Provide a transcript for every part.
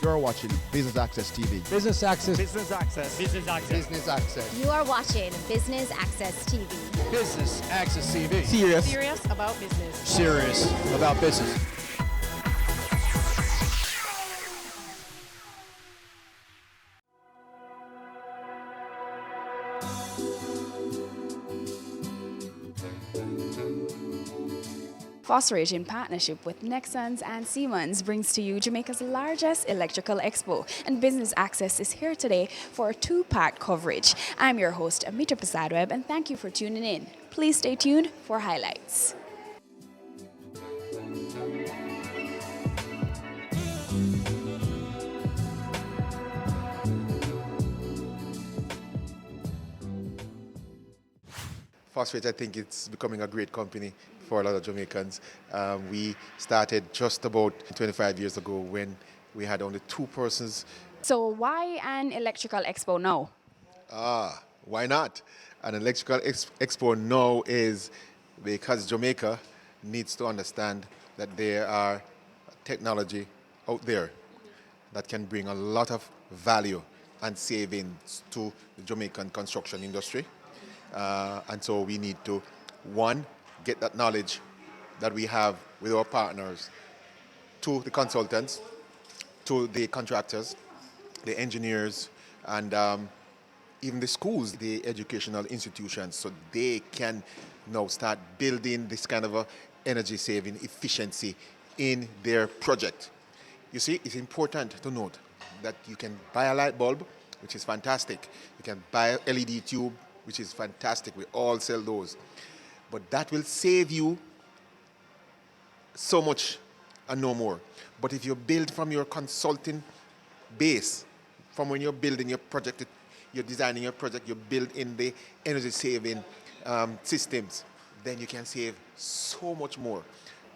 You're watching Business Access TV. Business Access. Business Access. Business Access. Business Access. You are watching Business Access TV. Business Access TV. Serious about business. Serious about business. Phosphorate, in partnership with Nexans and Siemens, brings to you Jamaica's largest electrical expo, and Business Access is here today for a two-part coverage. I'm your host, Amita Prasadweb, and thank you for tuning in. Please stay tuned for highlights. Phosphorate, I think it's becoming a great company for a lot of Jamaicans. We started just about 25 years ago when we had only two persons. So why an electrical expo now? Why not? An electrical expo now is because Jamaica needs to understand that there are technology out there that can bring a lot of value and savings to the Jamaican construction industry. And so we need to, one, get that knowledge that we have with our partners to the consultants, to the contractors, the engineers, and even the schools, the educational institutions, so they can now start building this kind of a energy saving efficiency in their project. You see, it's important to note that you can buy a light bulb, which is fantastic. You can buy an LED tube, which is fantastic. We all sell those. But that will save you so much and no more. But if you build from your consulting base, from when you're building your project, you're designing your project, you build in the energy saving systems, then you can save so much more.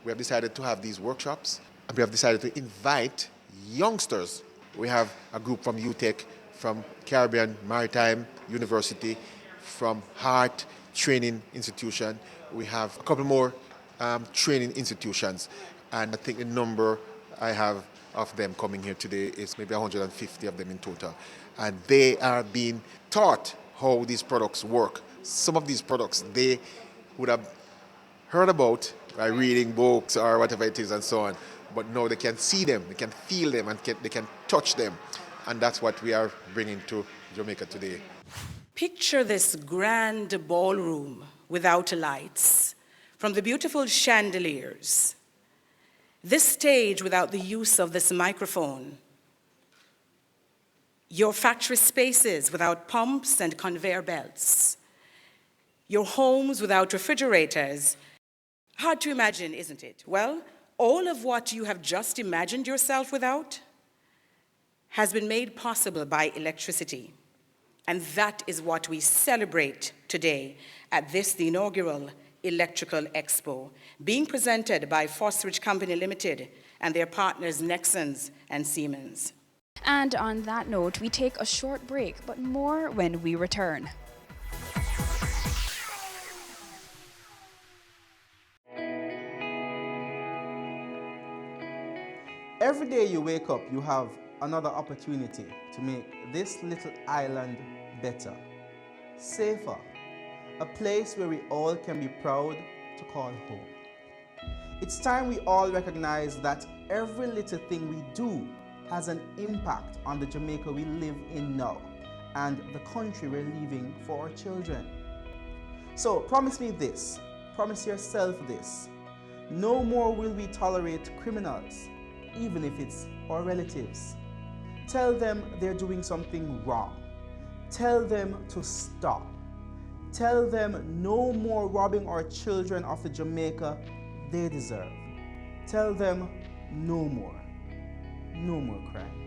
We have decided to have these workshops, and we have decided to invite youngsters. We have a group from UTech, from Caribbean Maritime University, from Hart Training Institution. We have a couple more training institutions, and I think the number I have of them coming here today is maybe 150 of them in total. And they are being taught how these products work. Some of these products they would have heard about by reading books or whatever it is and so on, but now they can see them, they can feel them, and they can touch them. And that's what we are bringing to Jamaica today. Picture this grand ballroom without lights, from the beautiful chandeliers, this stage without the use of this microphone, your factory spaces without pumps and conveyor belts, your homes without refrigerators. Hard to imagine, isn't it? Well, all of what you have just imagined yourself without has been made possible by electricity. And that is what we celebrate today at this, the inaugural Electrical Expo, being presented by Phosphorate Company Limited and their partners Nexans and Siemens. And on that note, we take a short break, but more when we return. Every day you wake up, you have another opportunity to make this little island better, safer, a place where we all can be proud to call home. It's time we all recognize that every little thing we do has an impact on the Jamaica we live in now and the country we're leaving for our children. So promise me this, promise yourself this: no more will we tolerate criminals, even if it's our relatives. Tell them they're doing something wrong. Tell them to stop. Tell them no more robbing our children of the Jamaica they deserve. Tell them no more crime.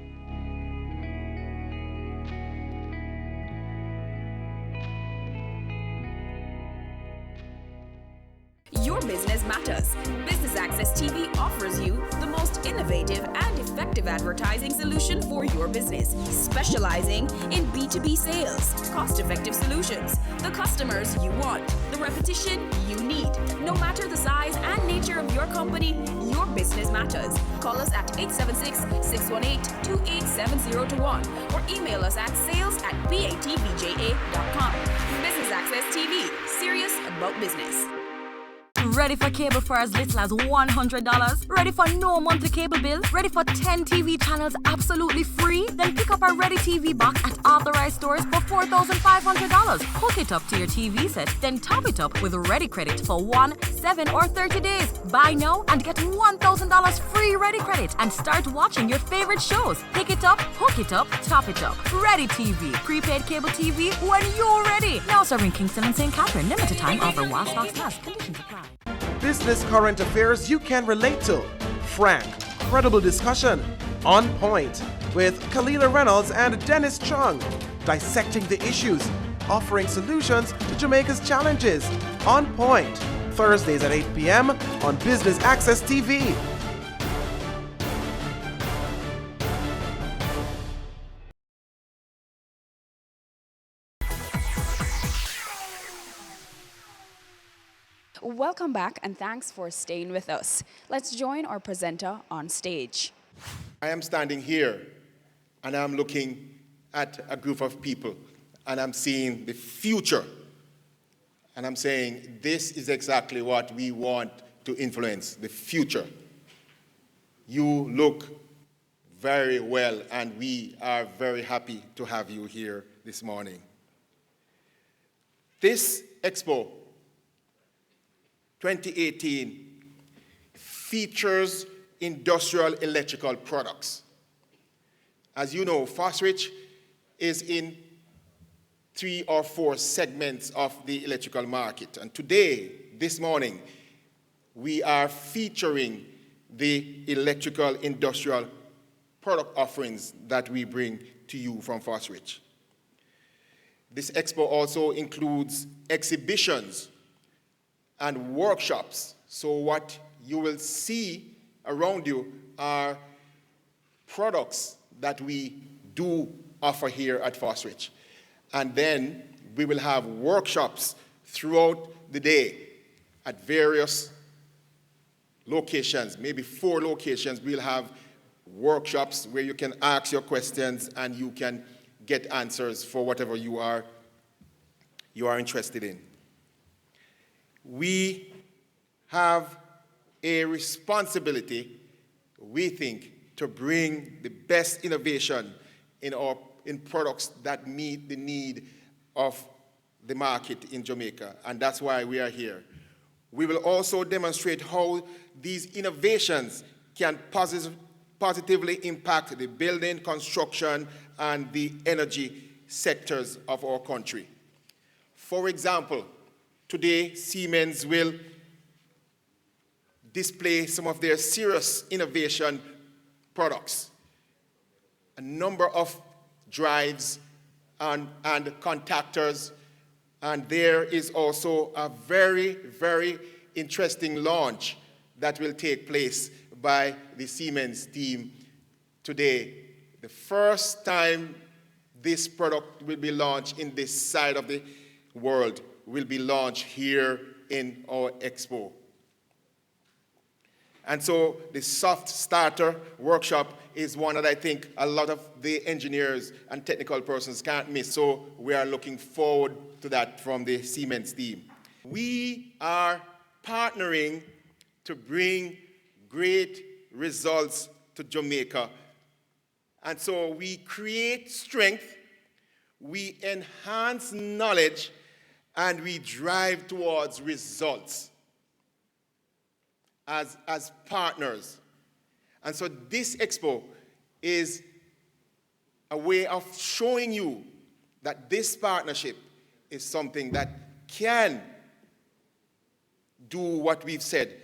Your business matters. Business Access TV offers you the most innovative and effective advertising solution for your business, specializing in B2B sales, cost-effective solutions, the customers you want, the repetition you need. need. No matter the size and nature of your company, your business matters. Call us at 876-618-2870 or email us at sales@batvja.com. Business Access TV, serious about business. Ready for cable for as little as $100? Ready for no monthly cable bill? Ready for 10 TV channels absolutely free? Then pick up our Ready TV box at authorized stores for $4,500. Hook it up to your TV set, then top it up with Ready Credit for 1, 7, or 30 days. Buy now and get $1,000 free Ready Credit and start watching your favorite shows. Pick it up, hook it up, top it up. Ready TV, prepaid cable TV when you're ready. Now serving Kingston and St. Catherine. Limited time offer while stocks last. Conditions apply. Business current affairs you can relate to. Frank, credible discussion. On point with Kalila Reynolds and Dennis Chung. Dissecting the issues, offering solutions to Jamaica's challenges. On Point, Thursdays at 8 p.m. on Business Access TV. Welcome back and thanks for staying with us. Let's join our presenter on stage. I am standing here and I'm looking at a group of people and I'm seeing the future. And I'm saying this is exactly what we want to influence, the future. You look very well and we are very happy to have you here this morning. This Expo 2018 features industrial electrical products. As you know, Fosrich is in 3 or 4 segments of the electrical market. And today, this morning, we are featuring the electrical industrial product offerings that we bring to you from Fosrich. This expo also includes exhibitions and workshops. So what you will see around you are products that we do offer here at Fosrich. And then we will have workshops throughout the day at various locations, maybe 4 locations. We'll have workshops where you can ask your questions and you can get answers for whatever you are interested in. We have a responsibility, we think, to bring the best innovation in products that meet the need of the market in Jamaica, and that's why we are here. We will also demonstrate how these innovations can positively impact the building, construction, and the energy sectors of our country. For example, today, Siemens will display some of their serious innovation products. A number of drives and contactors, and there is also a very, very interesting launch that will take place by the Siemens team today. The first time this product will be launched in this side of the world will be launched here in our expo. And so the soft starter workshop is one that I think a lot of the engineers and technical persons can't miss. So we are looking forward to that from the Siemens team. We are partnering to bring great results to Jamaica. And so we create strength, we enhance knowledge, and we drive towards results as partners. And so this expo is a way of showing you that this partnership is something that can do what we've said,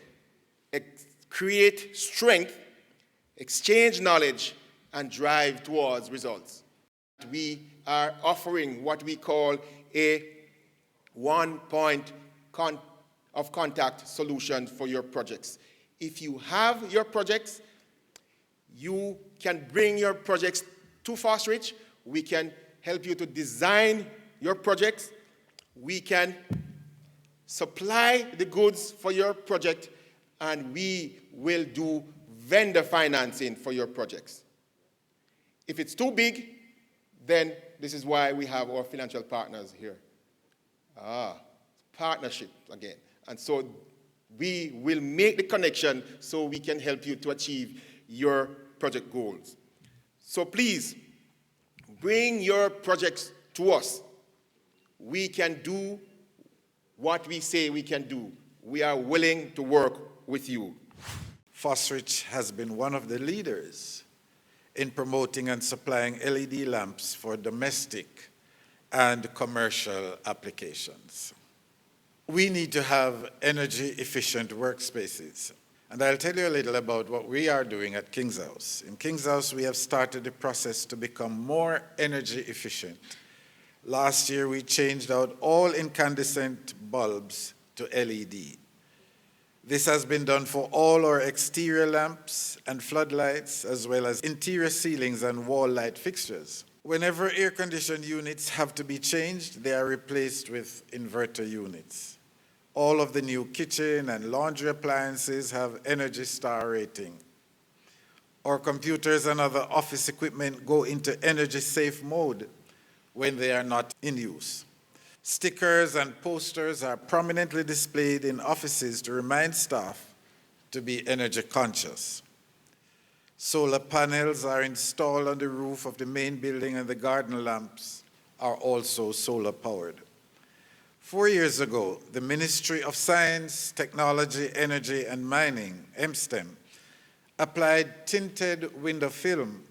create strength, exchange knowledge, and drive towards results. We are offering what we call a one-point of contact solution for your projects. If you have your projects, you can bring your projects to Fosrich. We can help you to design your projects. We can Supply the goods for your project, and we will do vendor financing for your projects. If it's too big, then this is why we have our financial partners here. Partnership again. And so we will make the connection so we can help you to achieve your project goals. So please, bring your projects to us. We can do what we say we can do. We are willing to work with you. Fosrich has been one of the leaders in promoting and supplying LED lamps for domestic and commercial applications. We need to have energy-efficient workspaces. And I'll tell you a little about what we are doing at King's House. In King's House, we have started the process to become more energy efficient. Last year, we changed out all incandescent bulbs to LED. This has been done for all our exterior lamps and floodlights, as well as interior ceilings and wall light fixtures. Whenever air-conditioned units have to be changed, they are replaced with inverter units. All of the new kitchen and laundry appliances have Energy Star rating. Our computers and other office equipment go into energy safe mode when they are not in use. Stickers and posters are prominently displayed in offices to remind staff to be energy conscious. Solar panels are installed on the roof of the main building, and the garden lamps are also solar powered. 4 years ago, the Ministry of Science, Technology, Energy and Mining, MSTEM, applied tinted window film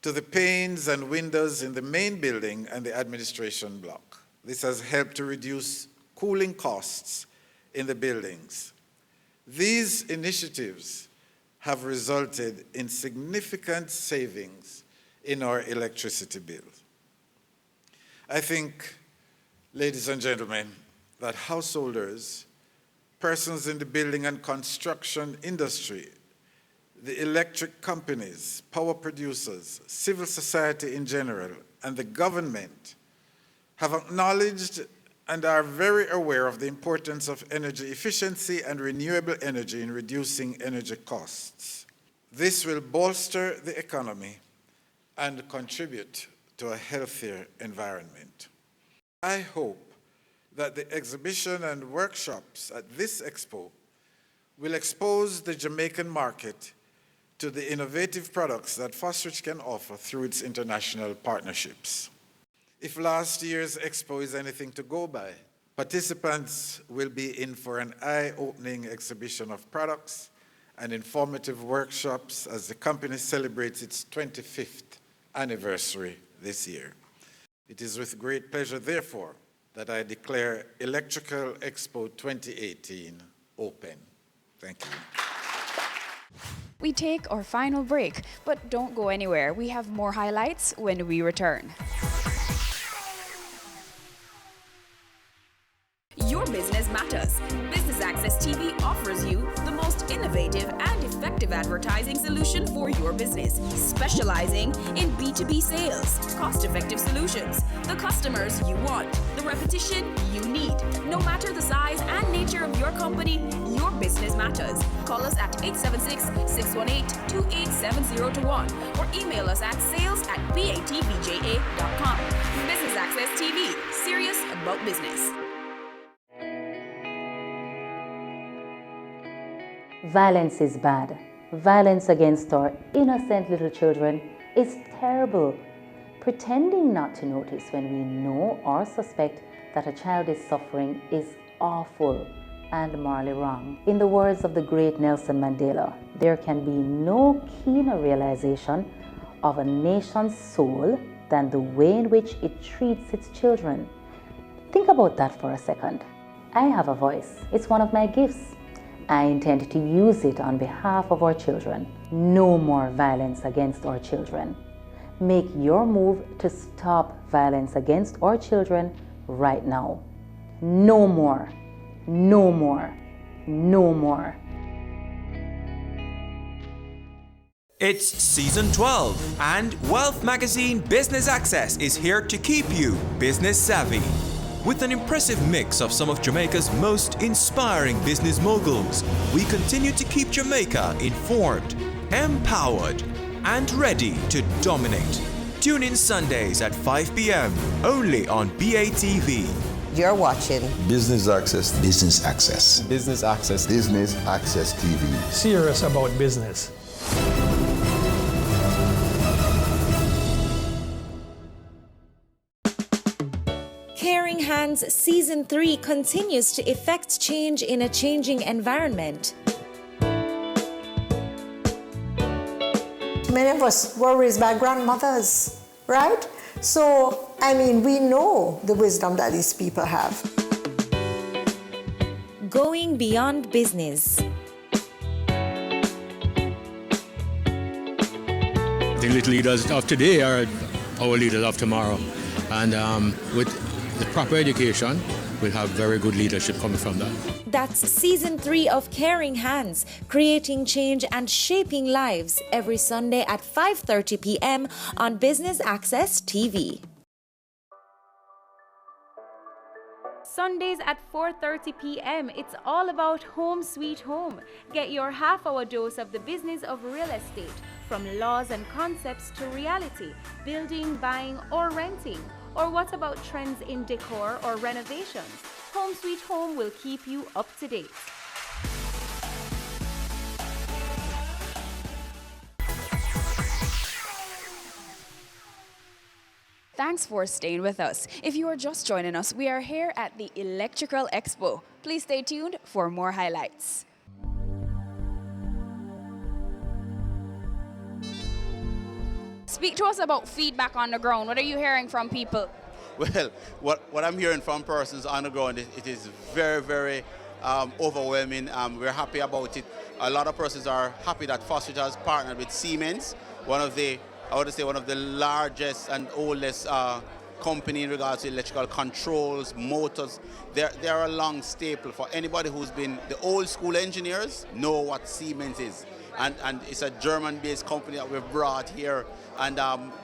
to the panes and windows in the main building and the administration block. This has helped to reduce cooling costs in the buildings. These initiatives have resulted in significant savings in our electricity bills. I think, ladies and gentlemen, that householders, persons in the building and construction industry, the electric companies, power producers, civil society in general, and the government have acknowledged and are very aware of the importance of energy efficiency and renewable energy in reducing energy costs. This will bolster the economy and contribute to a healthier environment. I hope that the exhibition and workshops at this expo will expose the Jamaican market to the innovative products that Fosrich can offer through its international partnerships. If last year's expo is anything to go by, participants will be in for an eye-opening exhibition of products and informative workshops as the company celebrates its 25th anniversary this year. It is with great pleasure, therefore, that I declare Electrical Expo 2018 open. Thank you. We take our final break, but don't go anywhere. We have more highlights when we return. Your business matters. Business Access TV offers you the most innovative and effective advertising solution for your business, specializing in B2B sales, cost-effective solutions, the customers you want, the repetition you need. No matter the size and nature of your company, your business matters. Call us at 876-618-2870 or email us at sales@batvja.com. Business Access TV, serious about business. Violence is bad. Violence against our innocent little children is terrible. Pretending not to notice when we know or suspect that a child is suffering is awful and morally wrong. In the words of the great Nelson Mandela, there can be no keener realization of a nation's soul than the way in which it treats its children. Think about that for a second. I have a voice. It's one of my gifts. I intend to use it on behalf of our children. No more violence against our children. Make your move to stop violence against our children right now. No more. No more. No more. It's season 12, and Wealth Magazine Business Access is here to keep you business savvy. With an impressive mix of some of Jamaica's most inspiring business moguls, we continue to keep Jamaica informed, empowered, and ready to dominate. Tune in Sundays at 5 p.m. only on BATV. You're watching Business Access. Business Access. Business Access. Business Access TV. Serious about business. Caring Hands Season 3 continues to effect change in a changing environment. Many of us were raised by grandmothers, right? So, I mean, we know the wisdom that these people have. Going beyond business. The little leaders of today are our leaders of tomorrow. And with the proper education, we'll have very good leadership coming from that. That's Season 3 of Caring Hands, creating change and shaping lives, every Sunday at 5:30 p.m. on Business Access TV. Sundays at 4:30 p.m. It's all about Home Sweet Home. Get your half-hour dose of the business of real estate, from laws and concepts to reality, building, buying, or renting. Or what about trends in decor or renovations? Home Sweet Home will keep you up to date. Thanks for staying with us. If you are just joining us, we are here at the Electrical Expo. Please stay tuned for more highlights. Speak to us about feedback on the ground. What are you hearing from people? Well, what I'm hearing from persons on the ground, it is very, very overwhelming. We're happy about it. A lot of persons are happy that Fosrich has partnered with Siemens, one of the largest and oldest company in regards to electrical controls, motors. They're a long staple for anybody who's been the old school engineers know what Siemens is. And it's a German-based company that we've brought here. And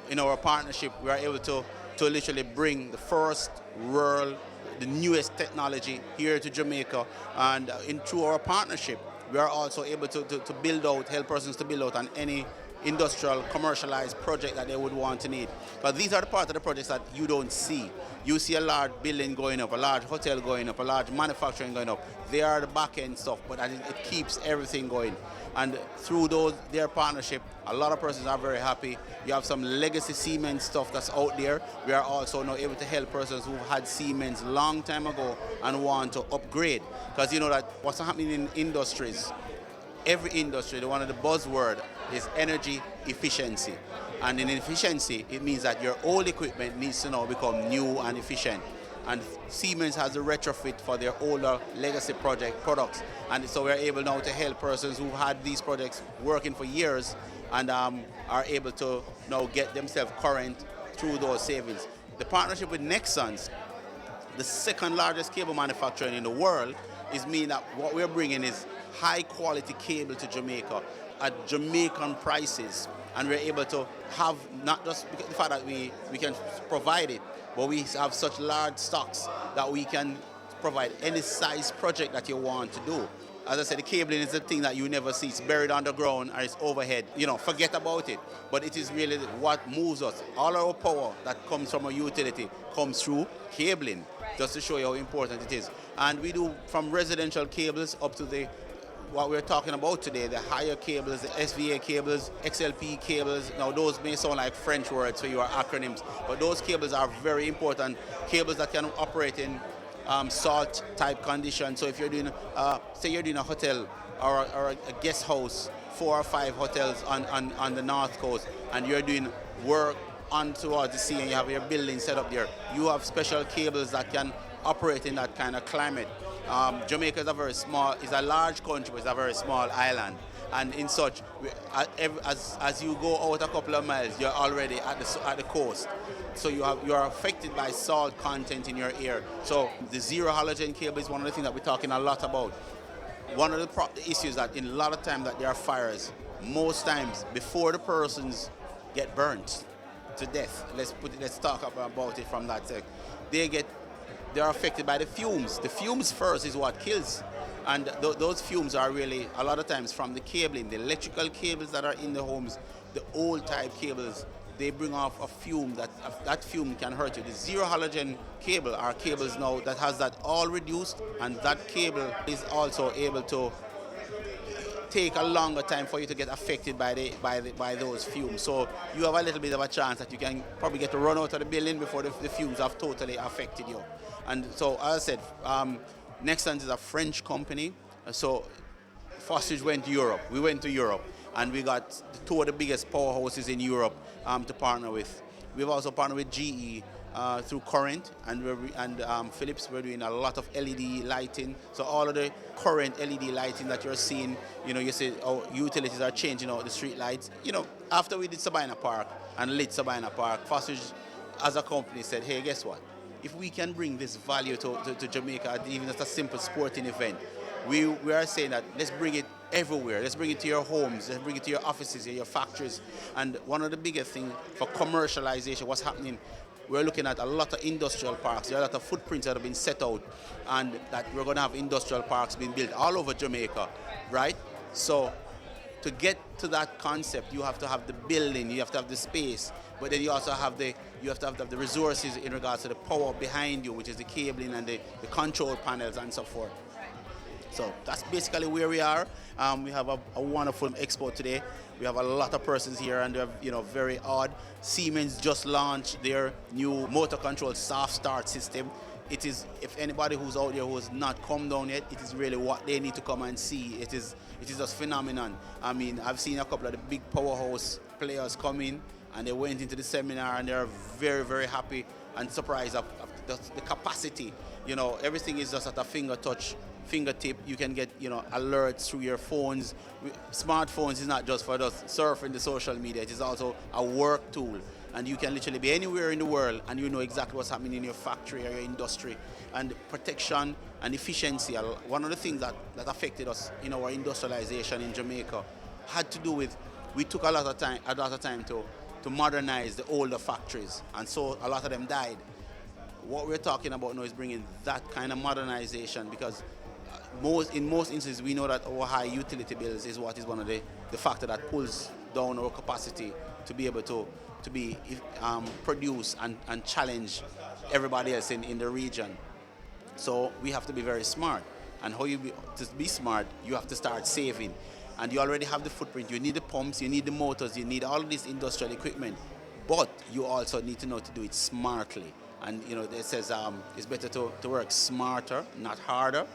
in our partnership, we are able to literally bring the first world, the newest technology here to Jamaica. And through our partnership, we are also able to build out, help persons to build out on any industrial, commercialized project that they would want to need. But these are the part of the projects that you don't see. You see a large building going up, a large hotel going up, a large manufacturing going up. They are the back-end stuff, but it keeps everything going. And through their partnership, a lot of persons are very happy. You have some legacy Siemens stuff that's out there. We are also now able to help persons who've had Siemens long time ago and want to upgrade. Because you know that what's happening in industries, every industry, one of the buzzword is energy efficiency. And in efficiency, it means that your old equipment needs to now become new and efficient. And Siemens has a retrofit for their older legacy products. And so we're able now to help persons who had these projects working for years and are able to now get themselves current through those savings. The partnership with Nexans, the second largest cable manufacturer in the world, is mean that what we're bringing is high quality cable to Jamaica at Jamaican prices. And we're able to have not just the fact that we can provide it, but we have such large stocks that we can provide any size project that you want to do. As I said, the cabling is the thing that you never see. It's buried underground or it's overhead. Forget about it. But it is really what moves us. All our power that comes from a utility comes through cabling, just to show you how important it is. And we do from residential cables up to what we're talking about today, the higher cables, the SVA cables, XLP cables. Now those may sound like French words for your acronyms, but those cables are very important. Cables that can operate in salt type conditions. So if you're doing, say you're doing a hotel or a guest house, 4 or 5 hotels on the north coast, and you're doing work on towards the sea and you have your building set up there, you have special cables that can operate in that kind of climate. Jamaica is is a large country, but it's a very small island. And in such, as you go out a couple of miles, you're already at the coast. So you are affected by salt content in your air. So the zero halogen cable is one of the things that we're talking a lot about. One of the issues that in a lot of times that there are fires, most times before the persons get burnt to death, let's talk about it from that side. They get they are affected by the fumes. The fumes first is what kills. And those fumes are really, a lot of times, from the cabling, the electrical cables that are in the homes, the old type cables, they bring off a fume that fume can hurt you. The zero halogen cable are cables now that has that all reduced, and that cable is also able to take a longer time for you to get affected by those fumes. So you have a little bit of a chance that you can probably get to run out of the building before the fumes have totally affected you. And so, as I said, Nexans is a French company. So Fosrich went to Europe. We went to Europe, and we got two of the biggest powerhouses in Europe to partner with. We've also partnered with GE through Current, and Philips. We're doing a lot of LED lighting. So all of the current LED lighting that you're seeing, you see how utilities are changing out the street lights. After we did Sabina Park and lit Sabina Park, Fosrich as a company said, hey, guess what? If we can bring this value to Jamaica, even just a simple sporting event, we are saying that let's bring it everywhere. Let's bring it to your homes. Let's bring it to your offices, your factories. And one of the biggest things for commercialization, what's happening, we're looking at a lot of industrial parks. There are a lot of footprints that have been set out, and that we're going to have industrial parks being built all over Jamaica, right? So to get to that concept, you have to have the building, you have to have the space, but then you also have the resources in regards to the power behind you, which is the cabling and the control panels and so forth. So that's basically where we are. We have a wonderful expo today. We have a lot of persons here, and they're very odd. Siemens just launched their new motor control soft start system. It is, if anybody who's out there who has not come down yet, it is really what they need to come and see. It is just phenomenon. I mean, I've seen a couple of the big powerhouse players come in, and they went into the seminar, and they're very, very happy and surprised of the capacity. Everything is just at a fingertip. You can get alerts through your phones. Smartphones is not just for just surfing the social media. It is also a work tool, and you can literally be anywhere in the world and you know exactly what's happening in your factory or your industry. And protection and efficiency, one of the things that affected us in our industrialization in Jamaica had to do with, we took a lot of time to modernize the older factories, and so a lot of them died. What we're talking about now is bringing that kind of modernization, because in most instances we know that our high utility bills is what is one of the factor that pulls down our capacity to be able to produce and challenge everybody else in the region. So we have to be very smart, and to be smart, you have to start saving. And you already have the footprint. You need the pumps, you need the motors, you need all of this industrial equipment, but you also need to know to do it smartly. And it says it's better to work smarter, not harder.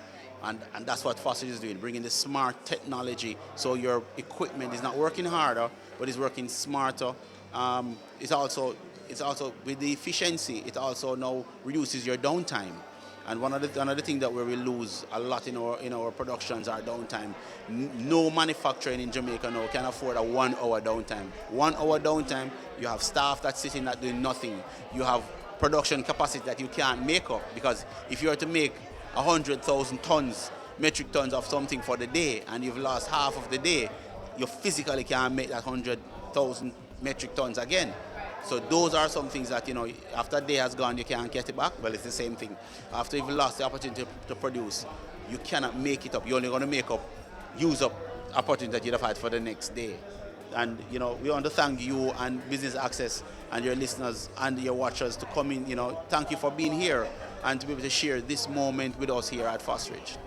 And that's what Fosrich is doing, bringing the smart technology, so your equipment is not working harder, but is working smarter. It's also with the efficiency, it also now reduces your downtime. And another thing that where we lose a lot in our productions are downtime. No manufacturing in Jamaica now can afford a 1 hour downtime. 1 hour downtime, you have staff that's sitting there doing nothing. You have production capacity that you can't make up, because if you are to make 100,000 metric tons of something for the day, and you've lost half of the day, you physically can't make that 100,000 metric tons again. So those are some things that, after a day has gone, you can't get it back. Well, it's the same thing. After you've lost the opportunity to produce, you cannot make it up. You're only going to use up opportunity that you'd have had for the next day. And, we want to thank you and Business Access and your listeners and your watchers to come in. Thank you for being here and to be able to share this moment with us here at Fosrich.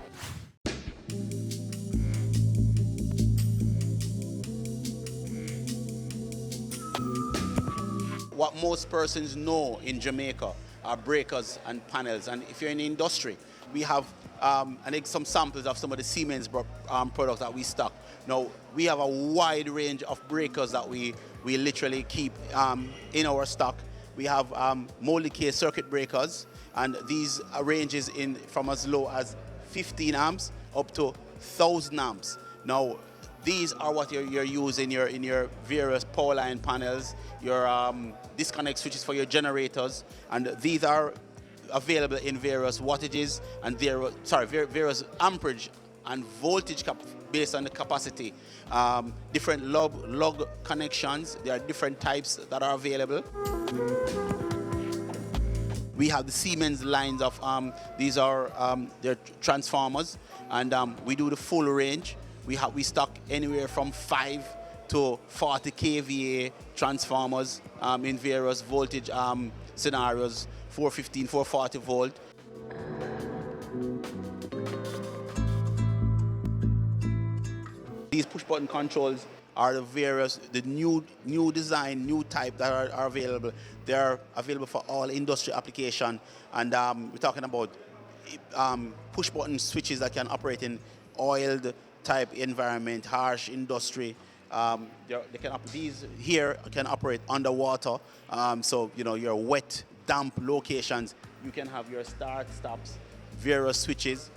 What most persons know in Jamaica are breakers and panels. And if you're in the industry, we have some samples of some of the Siemens products that we stock. Now, we have a wide range of breakers that we literally keep in our stock. We have molded case circuit breakers, and these ranges from as low as 15 amps up to 1,000 amps. Now, these are what you're using in your various power line panels, your disconnect switches for your generators, and these are available in various wattages and various amperage and voltage based on the capacity. Different lug connections. There are different types that are available. we have the Siemens lines of, these are they're transformers, and we do the full range. We stock anywhere from 5 to 40 kVA transformers in various voltage scenarios, 415, 440 volt. These push button controls are the new design, new type that are available. They are available for all industry application, and we're talking about push button switches that can operate in oiled type environment, harsh industry. These here can operate underwater, so your wet, damp locations. You can have your start, stops, various switches.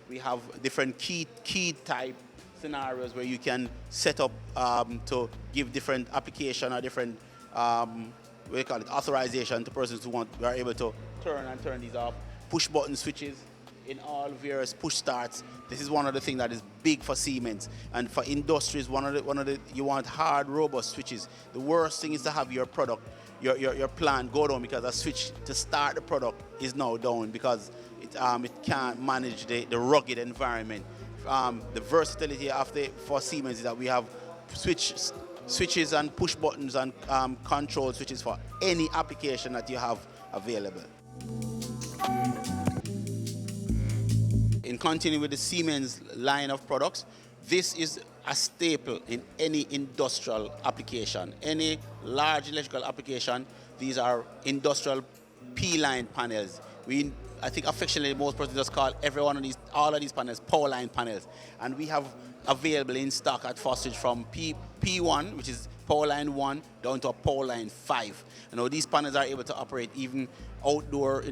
We have different key type scenarios where you can set up to give different application or different authorization to persons who are able to turn these off. Push button switches in all various push starts. This is one of the things that is big for Siemens, and for industries. You want hard, robust switches. The worst thing is to have your product, your plant go down because a switch to start the product is now down because it can't manage the rugged environment. The versatility for Siemens is that we have switches and push buttons and control switches for any application that you have available. In continuing with the Siemens line of products, this is a staple in any industrial application, any large electrical application. These are industrial P-line panels. I think affectionately most persons just call all of these panels power line panels, and we have available in stock at Fostage from P1, which is power line 1, down to a power line 5. These panels are able to operate even outdoor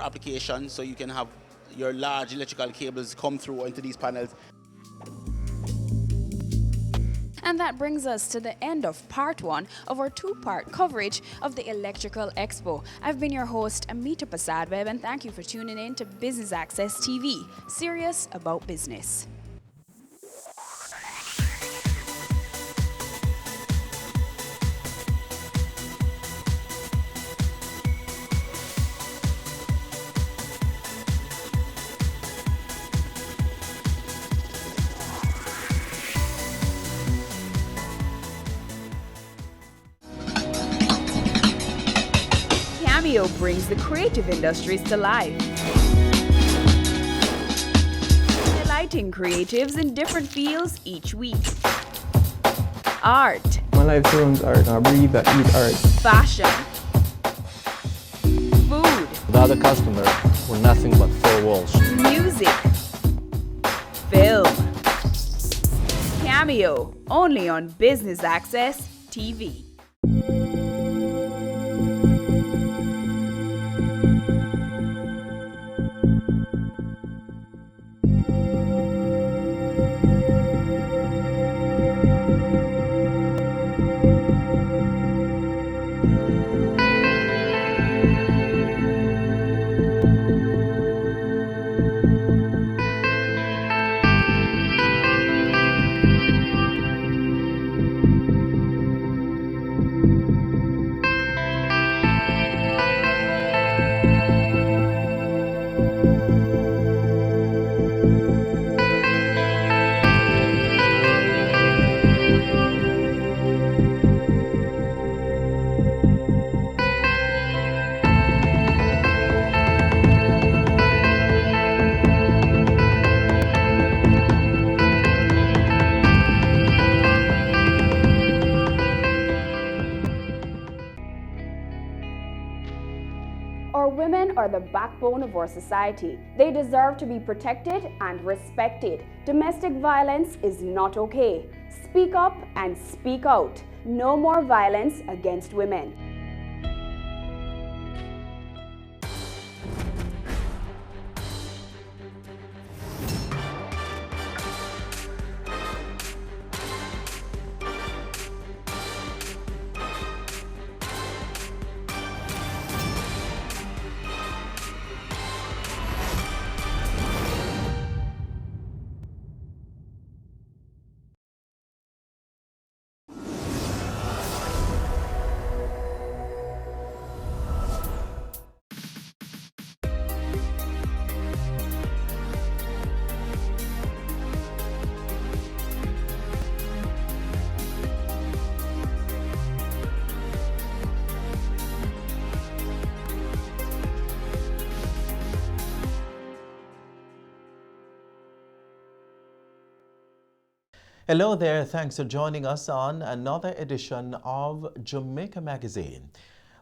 applications, so you can have your large electrical cables come through into these panels. And that brings us to the end of part 1 of our 2-part coverage of the Electrical Expo. I've been your host, Amita Prasadweb, and thank you for tuning in to Business Access TV, serious about business. Cameo brings the creative industries to life. Highlighting creatives in different fields each week. Art. My life turns art, I breathe, I eat art. Fashion. Food. Without a customer, we're nothing but 4 walls. Music. Film. Cameo, only on Business Access TV. Women are the backbone of our society. They deserve to be protected and respected. Domestic violence is not okay. Speak up and speak out. No more violence against women. Hello there, thanks for joining us on another edition of Jamaica Magazine.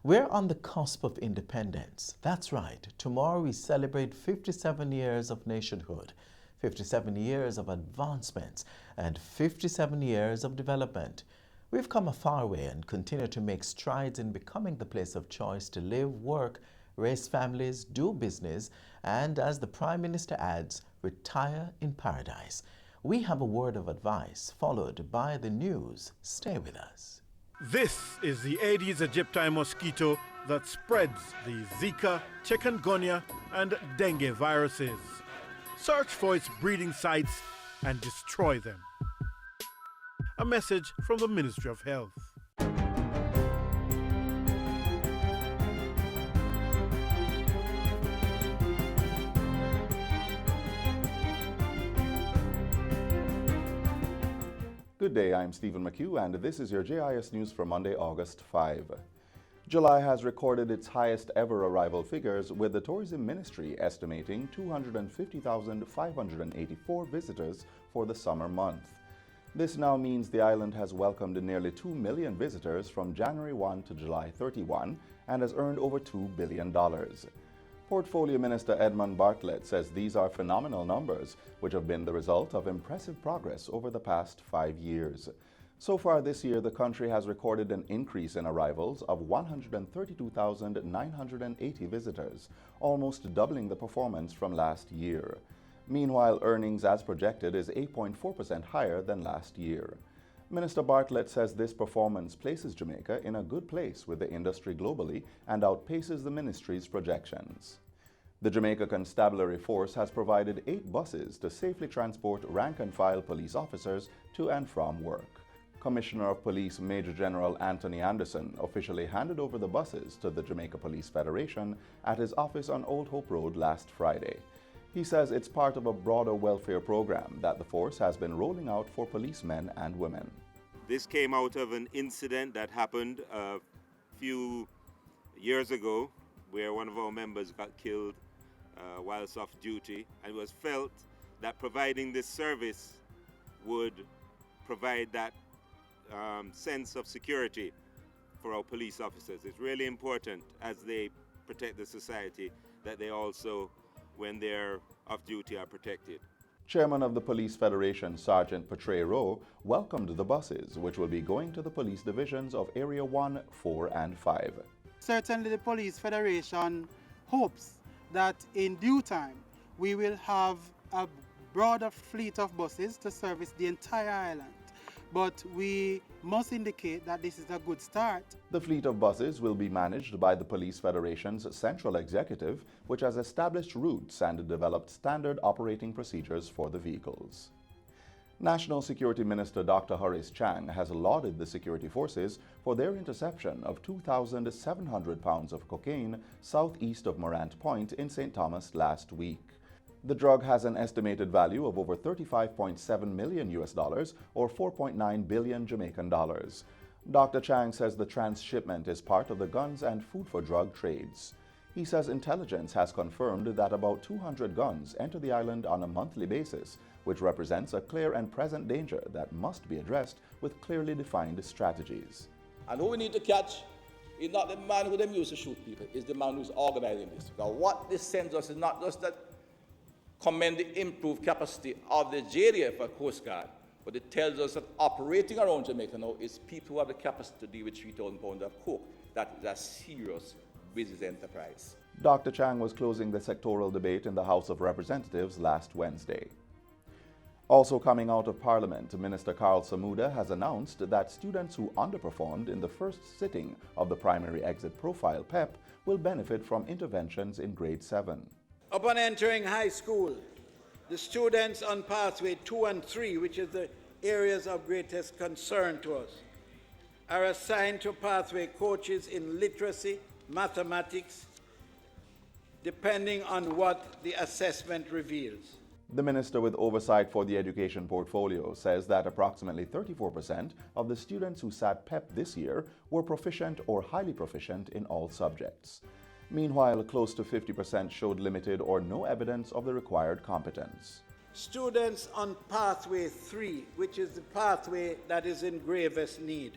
We're on the cusp of independence. That's right, tomorrow we celebrate 57 years of nationhood, 57 years of advancements, and 57 years of development. We've come a far way and continue to make strides in becoming the place of choice to live, work, raise families, do business, and as the Prime Minister adds, retire in paradise. We have a word of advice, followed by the news. Stay with us. This is the Aedes aegypti mosquito that spreads the Zika, chikungunya, and dengue viruses. Search for its breeding sites and destroy them. A message from the Ministry of Health. Good day, I'm Stephen McHugh, and this is your JIS News for Monday, August 5. July has recorded its highest ever arrival figures, with the Tourism Ministry estimating 250,584 visitors for the summer month. This now means the island has welcomed nearly 2 million visitors from January 1 to July 31 and has earned over $2 billion. Portfolio Minister Edmund Bartlett says these are phenomenal numbers, which have been the result of impressive progress over the past 5 years. So far this year, the country has recorded an increase in arrivals of 132,980 visitors, almost doubling the performance from last year. Meanwhile, earnings as projected is 8.4% higher than last year. Minister Bartlett says this performance places Jamaica in a good place with the industry globally and outpaces the ministry's projections. The Jamaica Constabulary Force has provided 8 buses to safely transport rank-and-file police officers to and from work. Commissioner of Police Major General Anthony Anderson officially handed over the buses to the Jamaica Police Federation at his office on Old Hope Road last Friday. He says it's part of a broader welfare program that the force has been rolling out for policemen and women. This came out of an incident that happened a few years ago where one of our members got killed whilst off duty, and it was felt that providing this service would provide that sense of security for our police officers. It's really important as they protect the society that they also, when they're off duty, are protected. Chairman of the Police Federation, Sergeant Patray Rowe, welcomed the buses, which will be going to the police divisions of Area 1, 4, and 5. Certainly the Police Federation hopes that in due time we will have a broader fleet of buses to service the entire island. But we must indicate that this is a good start. The fleet of buses will be managed by the Police Federation's Central Executive, which has established routes and developed standard operating procedures for the vehicles. National Security Minister Dr. Horace Chang has lauded the security forces for their interception of 2,700 pounds of cocaine southeast of Morant Point in St. Thomas last week. The drug has an estimated value of over $35.7 million or 4.9 billion Jamaican dollars. Dr. Chang says the transshipment is part of the guns and food for drug trades. He says intelligence has confirmed that about 200 guns enter the island on a monthly basis, which represents a clear and present danger that must be addressed with clearly defined strategies. And who we need to catch is not the man who them used to shoot people, it's the man who's organizing this. Now what this sends us is not just that commend the improved capacity of the JDF or Coast Guard, but it tells us that operating around Jamaica now is people who have the capacity to deal with 3,000 pounds of coke. That is a serious business enterprise. Dr. Chang was closing the sectoral debate in the House of Representatives last Wednesday. Also coming out of Parliament, Minister Carl Samuda has announced that students who underperformed in the first sitting of the Primary Exit Profile PEP will benefit from interventions in grade 7. Upon entering high school, the students on pathway 2 and 3, which is the areas of greatest concern to us, are assigned to pathway coaches in literacy, mathematics, depending on what the assessment reveals. The minister with oversight for the education portfolio says that approximately 34% of the students who sat PEP this year were proficient or highly proficient in all subjects. Meanwhile, close to 50% showed limited or no evidence of the required competence. Students on pathway 3, which is the pathway that is in gravest need,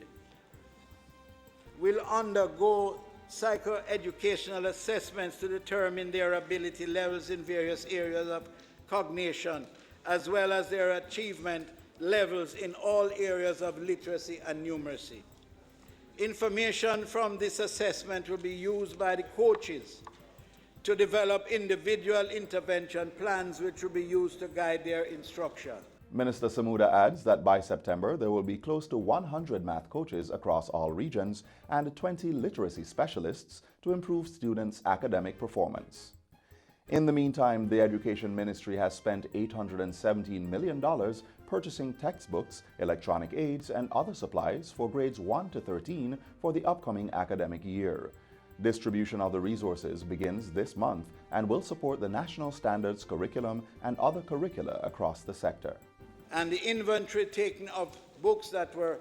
will undergo psychoeducational assessments to determine their ability levels in various areas of cognition, as well as their achievement levels in all areas of literacy and numeracy. Information from this assessment will be used by the coaches to develop individual intervention plans which will be used to guide their instruction. Minister Samuda adds that by September, there will be close to 100 math coaches across all regions and 20 literacy specialists to improve students' academic performance. In the meantime, the Education Ministry has spent $817 million purchasing textbooks, electronic aids, and other supplies for grades 1 to 13 for the upcoming academic year. Distribution of the resources begins this month and will support the National Standards curriculum and other curricula across the sector. And the inventory taken of books that were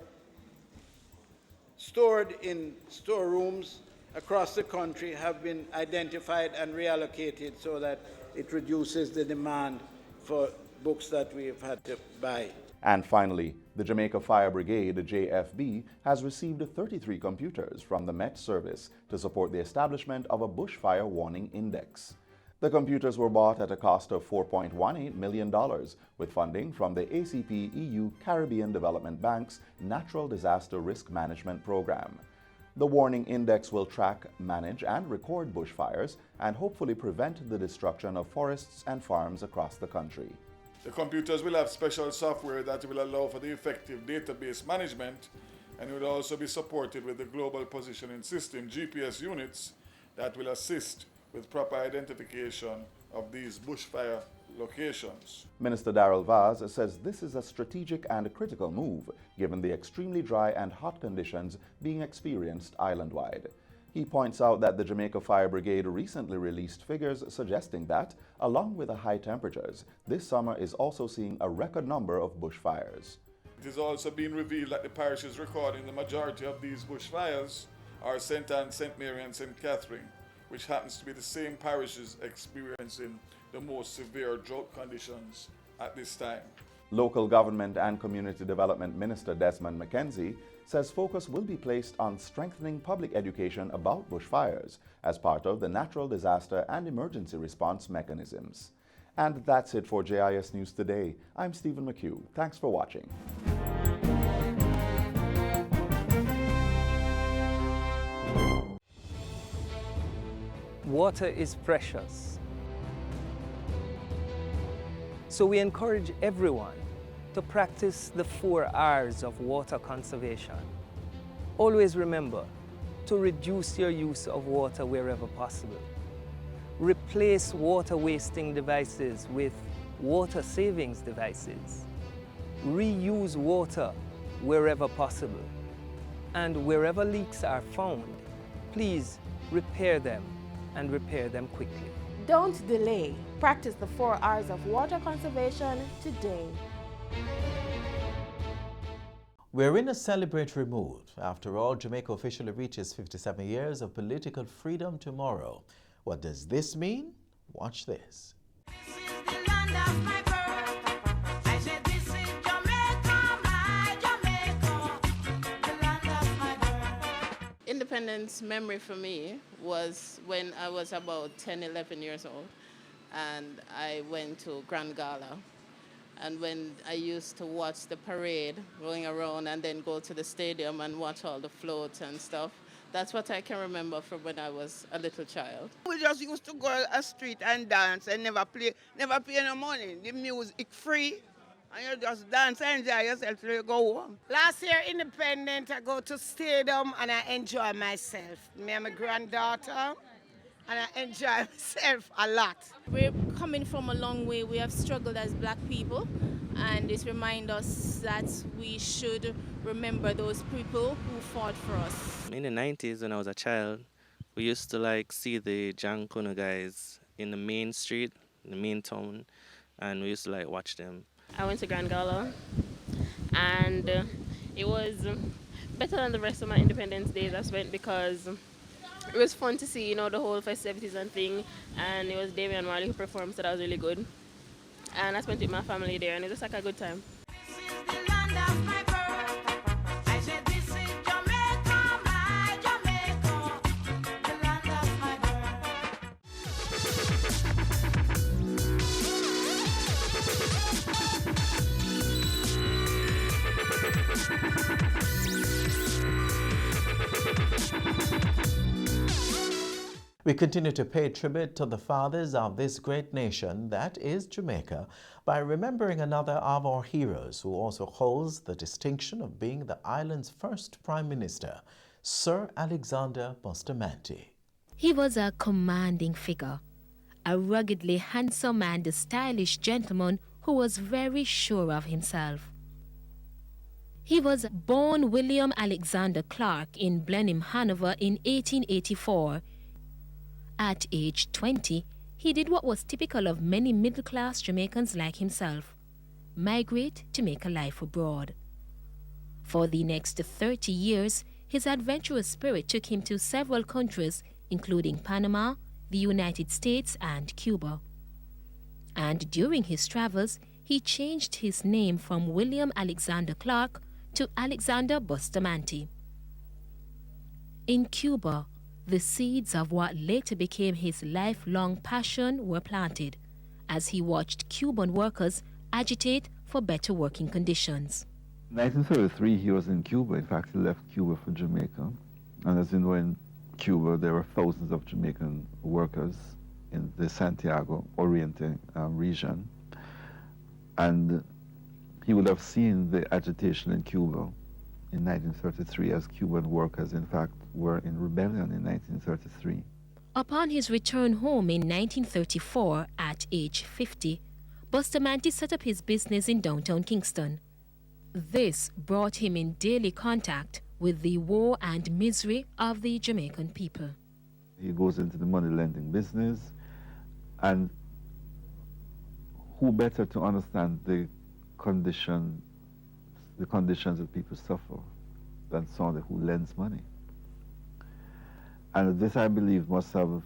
stored in storerooms across the country have been identified and reallocated so that it reduces the demand for books that we have had to buy. And finally, the Jamaica Fire Brigade, JFB, has received 33 computers from the Met Service to support the establishment of a bushfire warning index. The computers were bought at a cost of $4.18 million, with funding from the ACP EU Caribbean Development Bank's Natural Disaster Risk Management Program. The warning index will track, manage, and record bushfires and hopefully prevent the destruction of forests and farms across the country. The computers will have special software that will allow for the effective database management, and will also be supported with the Global Positioning System GPS units that will assist with proper identification of these bushfire locations. Minister Darrell Vaz says this is a strategic and critical move given the extremely dry and hot conditions being experienced island-wide. He points out that the Jamaica Fire Brigade recently released figures suggesting that, along with the high temperatures, this summer is also seeing a record number of bushfires. It is also being revealed that the parishes recording the majority of these bushfires are St. Anne, St. Mary, and St. Catherine, which happens to be the same parishes experiencing the most severe drought conditions at this time. Local Government and Community Development Minister Desmond McKenzie says focus will be placed on strengthening public education about bushfires as part of the natural disaster and emergency response mechanisms. And that's it for JIS News Today. I'm Stephen McHugh. Thanks for watching. Water is precious. So we encourage everyone to practice the 4 R's of water conservation. Always remember to reduce your use of water wherever possible. Replace water wasting devices with water savings devices. Reuse water wherever possible. And wherever leaks are found, please repair them and repair them quickly. Don't delay. Practice the 4 R's of water conservation today. We're in a celebratory mood. After all, Jamaica officially reaches 57 years of political freedom tomorrow. What does this mean? Watch this. Independence memory for me was when I was about 10, 11 years old, and I went to Grand Gala. And when I used to watch the parade going around and then go to the stadium and watch all the floats and stuff, that's what I can remember from when I was a little child. We just used to go a street and dance and never pay no money. The music free. And you just dance and enjoy yourself till you go home. Last year, Independent, I go to stadium and I enjoy myself. Me and my granddaughter, and I enjoy myself a lot. We're coming from a long way. We have struggled as black people, and it reminds us that we should remember those people who fought for us. In the 90s, when I was a child, we used to see the Jankono guys in the main street, in the main town, and we used to watch them. I went to Grand Gala, and it was better than the rest of my Independence Days I spent because it was fun to see, the whole festivities and thing, and it was Damian Marley who performed, so that was really good. and I spent it with my family there, and it was like a good time. We continue to pay tribute to the fathers of this great nation that is Jamaica by remembering another of our heroes who also holds the distinction of being the island's first Prime Minister, Sir Alexander Bustamante. He was a commanding figure, a ruggedly handsome and stylish gentleman who was very sure of himself. He was born William Alexander Clark in Blenheim, Hanover in 1884. At age 20, he did what was typical of many middle-class Jamaicans like himself, migrate to make a life abroad. For the next 30 years, his adventurous spirit took him to several countries, including Panama, the United States, and Cuba. And during his travels, he changed his name from William Alexander Clark to Alexander Bustamante. In Cuba, the seeds of what later became his lifelong passion were planted as he watched Cuban workers agitate for better working conditions. In 1933, he was in Cuba. In fact, he left Cuba for Jamaica. And as you know, in Cuba, there were thousands of Jamaican workers in the Santiago Oriente region. And he would have seen the agitation in Cuba in 1933 as Cuban workers, in fact, were in rebellion in 1933. Upon his return home in 1934, at age 50, Bustamante set up his business in downtown Kingston. This brought him in daily contact with the woe and misery of the Jamaican people. He goes into the money lending business, and who better to understand the conditions that people suffer than someone who lends money. And this, I believe, must have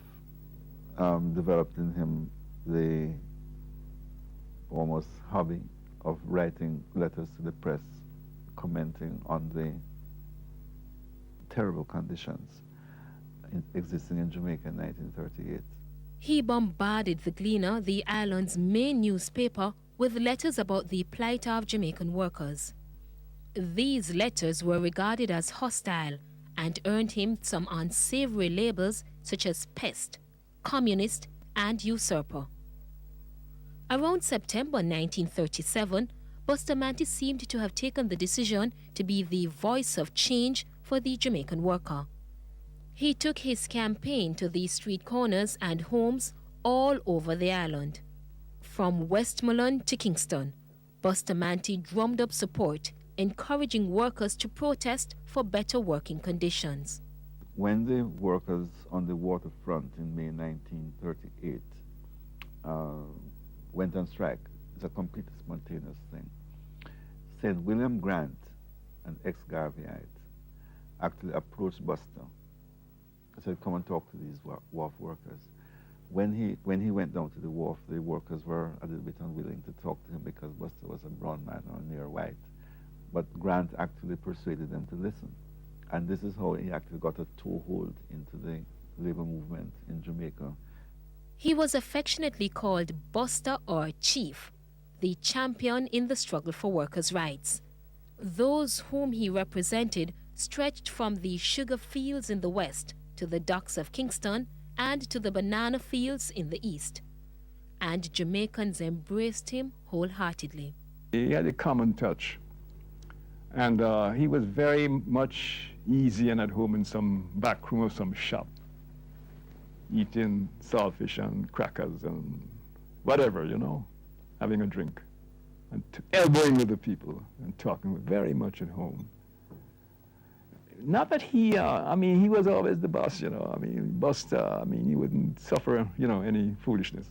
developed in him the almost hobby of writing letters to the press, commenting on the terrible conditions existing in Jamaica in 1938. He bombarded the Gleaner, the island's main newspaper, with letters about the plight of Jamaican workers. These letters were regarded as hostile and earned him some unsavory labels such as pest, communist, and usurper. Around September 1937, Bustamante seemed to have taken the decision to be the voice of change for the Jamaican worker. He took his campaign to the street corners and homes all over the island. From Westmoreland to Kingston, Bustamante drummed up support, encouraging workers to protest for better working conditions. When the workers on the waterfront in May 1938 went on strike, it's a completely spontaneous thing, St. William Grant, an ex-Garveyite, actually approached Buster. I said, come and talk to these wharf workers. When he went down to the wharf, the workers were a little bit unwilling to talk to him because Buster was a brown man or near white. But Grant actually persuaded them to listen. And this is how he actually got a toehold into the labor movement in Jamaica. He was affectionately called Buster or Chief, the champion in the struggle for workers' rights. Those whom he represented stretched from the sugar fields in the west to the docks of Kingston and to the banana fields in the east. And Jamaicans embraced him wholeheartedly. He had a common touch. And he was very much easy and at home in some back room of some shop, eating saltfish and crackers and whatever, you know, having a drink and elbowing with the people and talking very much at home. Not that he, I mean, he was always the boss, you know. I mean, Buster, I mean, he wouldn't suffer, you know, any foolishness.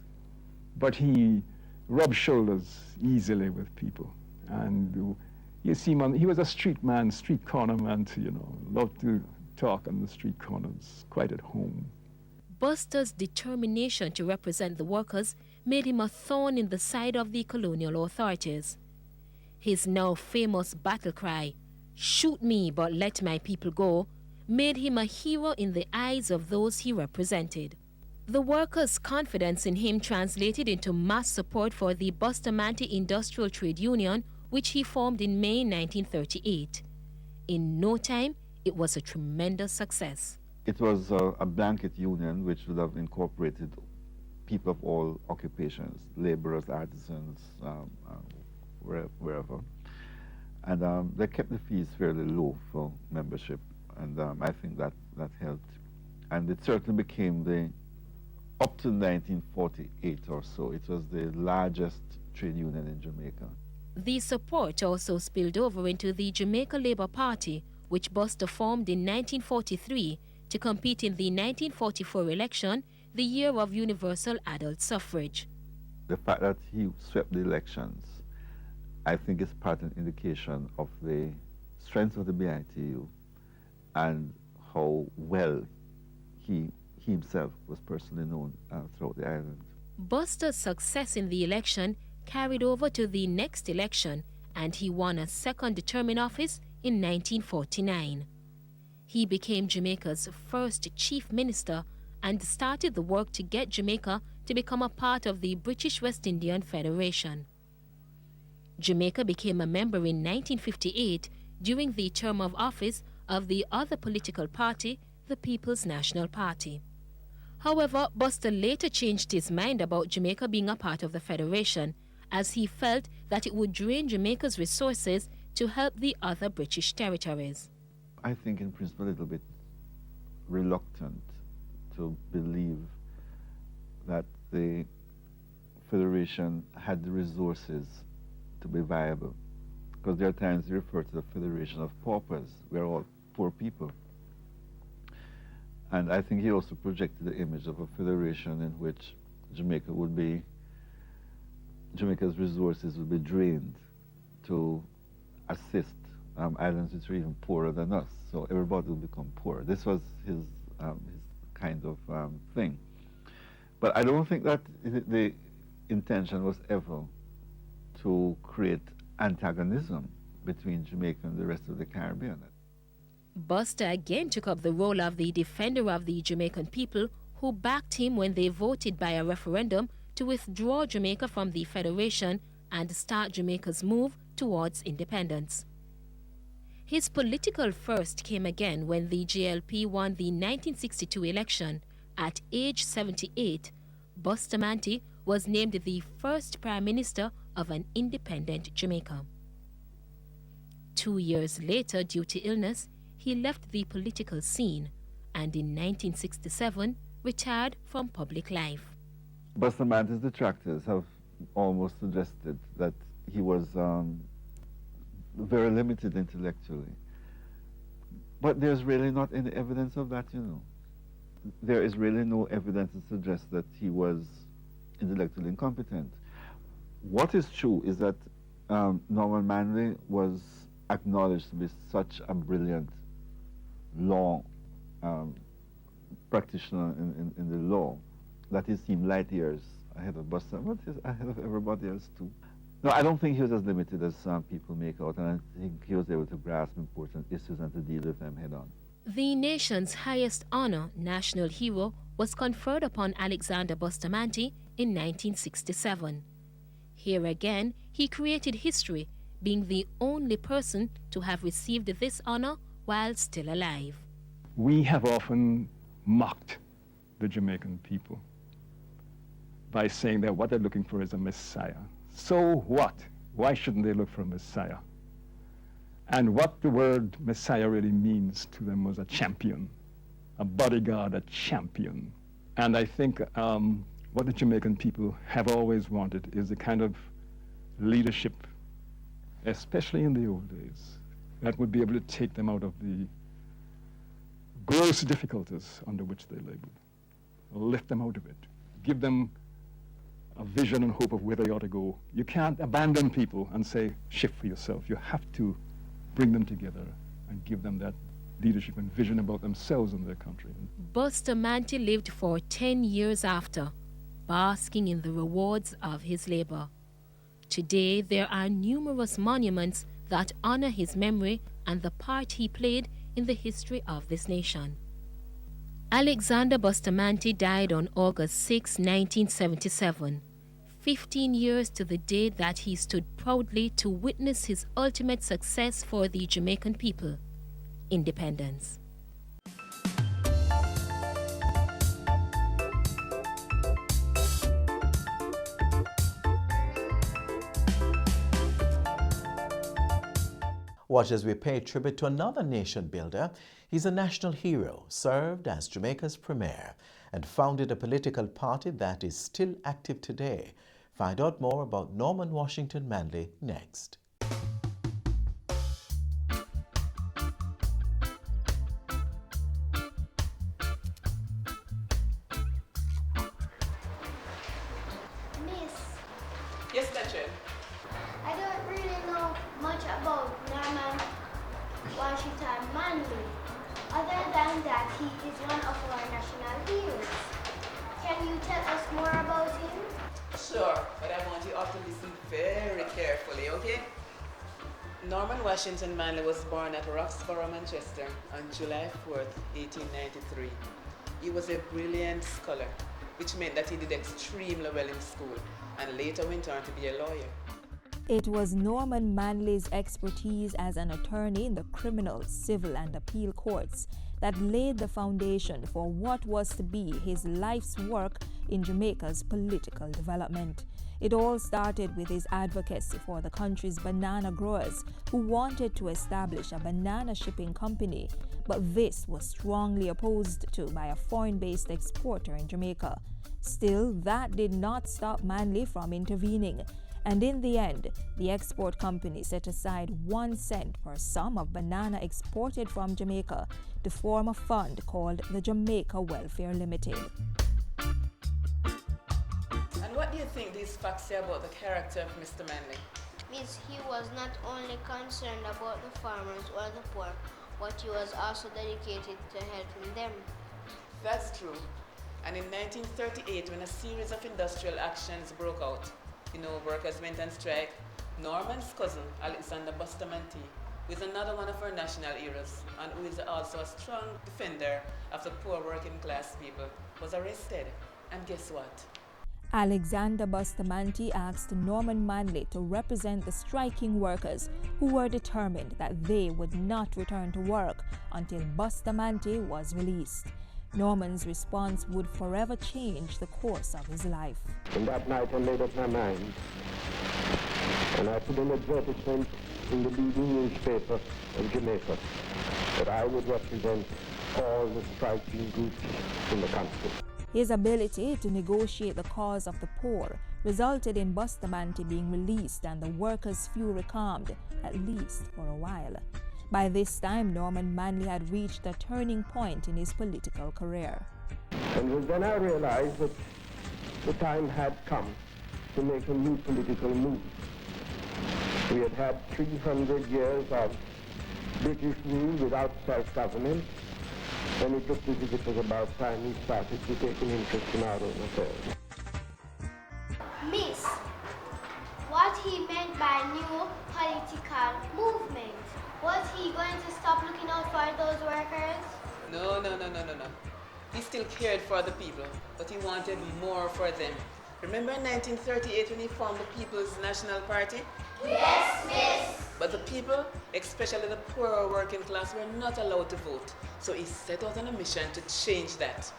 But he rubbed shoulders easily with people. And you see him, he was a street man, street corner man too, you know, loved to talk on the street corners, quite at home. Buster's determination to represent the workers made him a thorn in the side of the colonial authorities. His now famous battle cry, "Shoot me but let my people go," made him a hero in the eyes of those he represented. The workers' confidence in him translated into mass support for the Bustamante Industrial Trade Union, which he formed in May 1938. In no time, it was a tremendous success. It was a blanket union which would have incorporated people of all occupations, laborers, artisans, wherever. And they kept the fees fairly low for membership, and I think that helped. And it certainly became up to 1948 or so, it was the largest trade union in Jamaica. The support also spilled over into the Jamaica Labour Party, which Buster formed in 1943 to compete in the 1944 election, the year of universal adult suffrage. The fact that he swept the elections, I think, is part of an indication of the strength of the BITU and how well he himself was personally known throughout the island. Buster's success in the election carried over to the next election, and he won a second term in office in 1949. He became Jamaica's first chief minister and started the work to get Jamaica to become a part of the British West Indian Federation. Jamaica became a member in 1958 during the term of office of the other political party, the People's National Party. However, Buster later changed his mind about Jamaica being a part of the Federation, as he felt that it would drain Jamaica's resources to help the other British territories. I think in principle a little bit reluctant to believe that the Federation had the resources to be viable, because there are times you refer to the Federation of Paupers. We're all poor people. And I think he also projected the image of a federation in which Jamaica's resources would be drained to assist islands which are even poorer than us. So everybody will become poor. This was his kind of thing. But I don't think that the intention was ever to create antagonism between Jamaica and the rest of the Caribbean. Buster again took up the role of the defender of the Jamaican people, who backed him when they voted by a referendum to withdraw Jamaica from the Federation and start Jamaica's move towards independence. His political first came again when the JLP won the 1962 election. At age 78, Bustamante was named the first Prime Minister of an independent Jamaica. 2 years later, due to illness, he left the political scene and in 1967 retired from public life. Bustamante's detractors have almost suggested that he was very limited intellectually. But there's really not any evidence of that, you know. There is really no evidence to suggest that he was intellectually incompetent. What is true is that Norman Manley was acknowledged to be such a brilliant law practitioner in the law that he seemed light years ahead of Buster, but he's ahead of everybody else too. No, I don't think he was as limited as some people make out, and I think he was able to grasp important issues and to deal with them head on. The nation's highest honor, National Hero, was conferred upon Alexander Bustamante in 1967. Here again, he created history, being the only person to have received this honor while still alive. We have often mocked the Jamaican people by saying that what they're looking for is a messiah. So what? Why shouldn't they look for a messiah? And what the word messiah really means to them was a champion, a bodyguard, a champion. And I think what the Jamaican people have always wanted is the kind of leadership, especially in the old days, that would be able to take them out of the gross difficulties under which they labored, lift them out of it, give them a vision and hope of where they ought to go. You can't abandon people and say, shift for yourself. You have to bring them together and give them that leadership and vision about themselves and their country. Bustamante lived for 10 years after. basking in the rewards of his labor. Today, there are numerous monuments that honor his memory and the part he played in the history of this nation. Alexander Bustamante died on August 6, 1977, 15 years to the day that he stood proudly to witness his ultimate success for the Jamaican people, independence. Watch as we pay tribute to another nation builder. He's a national hero, served as Jamaica's premier, and founded a political party that is still active today. Find out more about Norman Washington Manley next. Miss, Yes, Teacher. I don't really know much about Norman Washington Manley, other than that he is one of our national heroes. Can you tell us more about him? Sure, but I want you all to listen very carefully, okay? Norman Washington Manley was born at Roxborough, Manchester on July 4th, 1893. He was a brilliant scholar, which meant that he did extremely well in school and later went on to be a lawyer. It was Norman Manley's expertise as an attorney in the criminal, civil, and appeal courts that laid the foundation for what was to be his life's work in Jamaica's political development. It all started with his advocacy for the country's banana growers who wanted to establish a banana shipping company, but this was strongly opposed to by a foreign-based exporter in Jamaica. Still, that did not stop Manley from intervening, and in the end, the export company set aside 1 cent per sum of banana exported from Jamaica to form a fund called the Jamaica Welfare Limited. And what do you think these facts say about the character of Mr. Manley? Miss, he was not only concerned about the farmers or the poor, but he was also dedicated to helping them. That's true. And in 1938, when a series of industrial actions broke out, workers went on strike, Norman's cousin, Alexander Bustamante, who is another one of our national heroes and who is also a strong defender of the poor working class people, was arrested. And guess what? Alexander Bustamante asked Norman Manley to represent the striking workers who were determined that they would not return to work until Bustamante was released. Norman's response would forever change the course of his life. And that night I made up my mind, and I put an advertisement in the leading newspaper of Jamaica that I would represent all the striking groups in the country. His ability to negotiate the cause of the poor resulted in Bustamante being released and the workers' fury calmed, at least for a while. By this time, Norman Manley had reached a turning point in his political career. And it was then I realized that the time had come to make a new political move. We had had 300 years of British rule without self-government, and it looked as if it was about time we started to take an interest in our own affairs. Miss, what he meant by new political movement? Was he going to stop looking out for those workers? No. He still cared for the people, but he wanted more for them. Remember in 1938 when he formed the People's National Party? Yes, miss. But the people, especially the poorer working class, were not allowed to vote. So he set out on a mission to change that.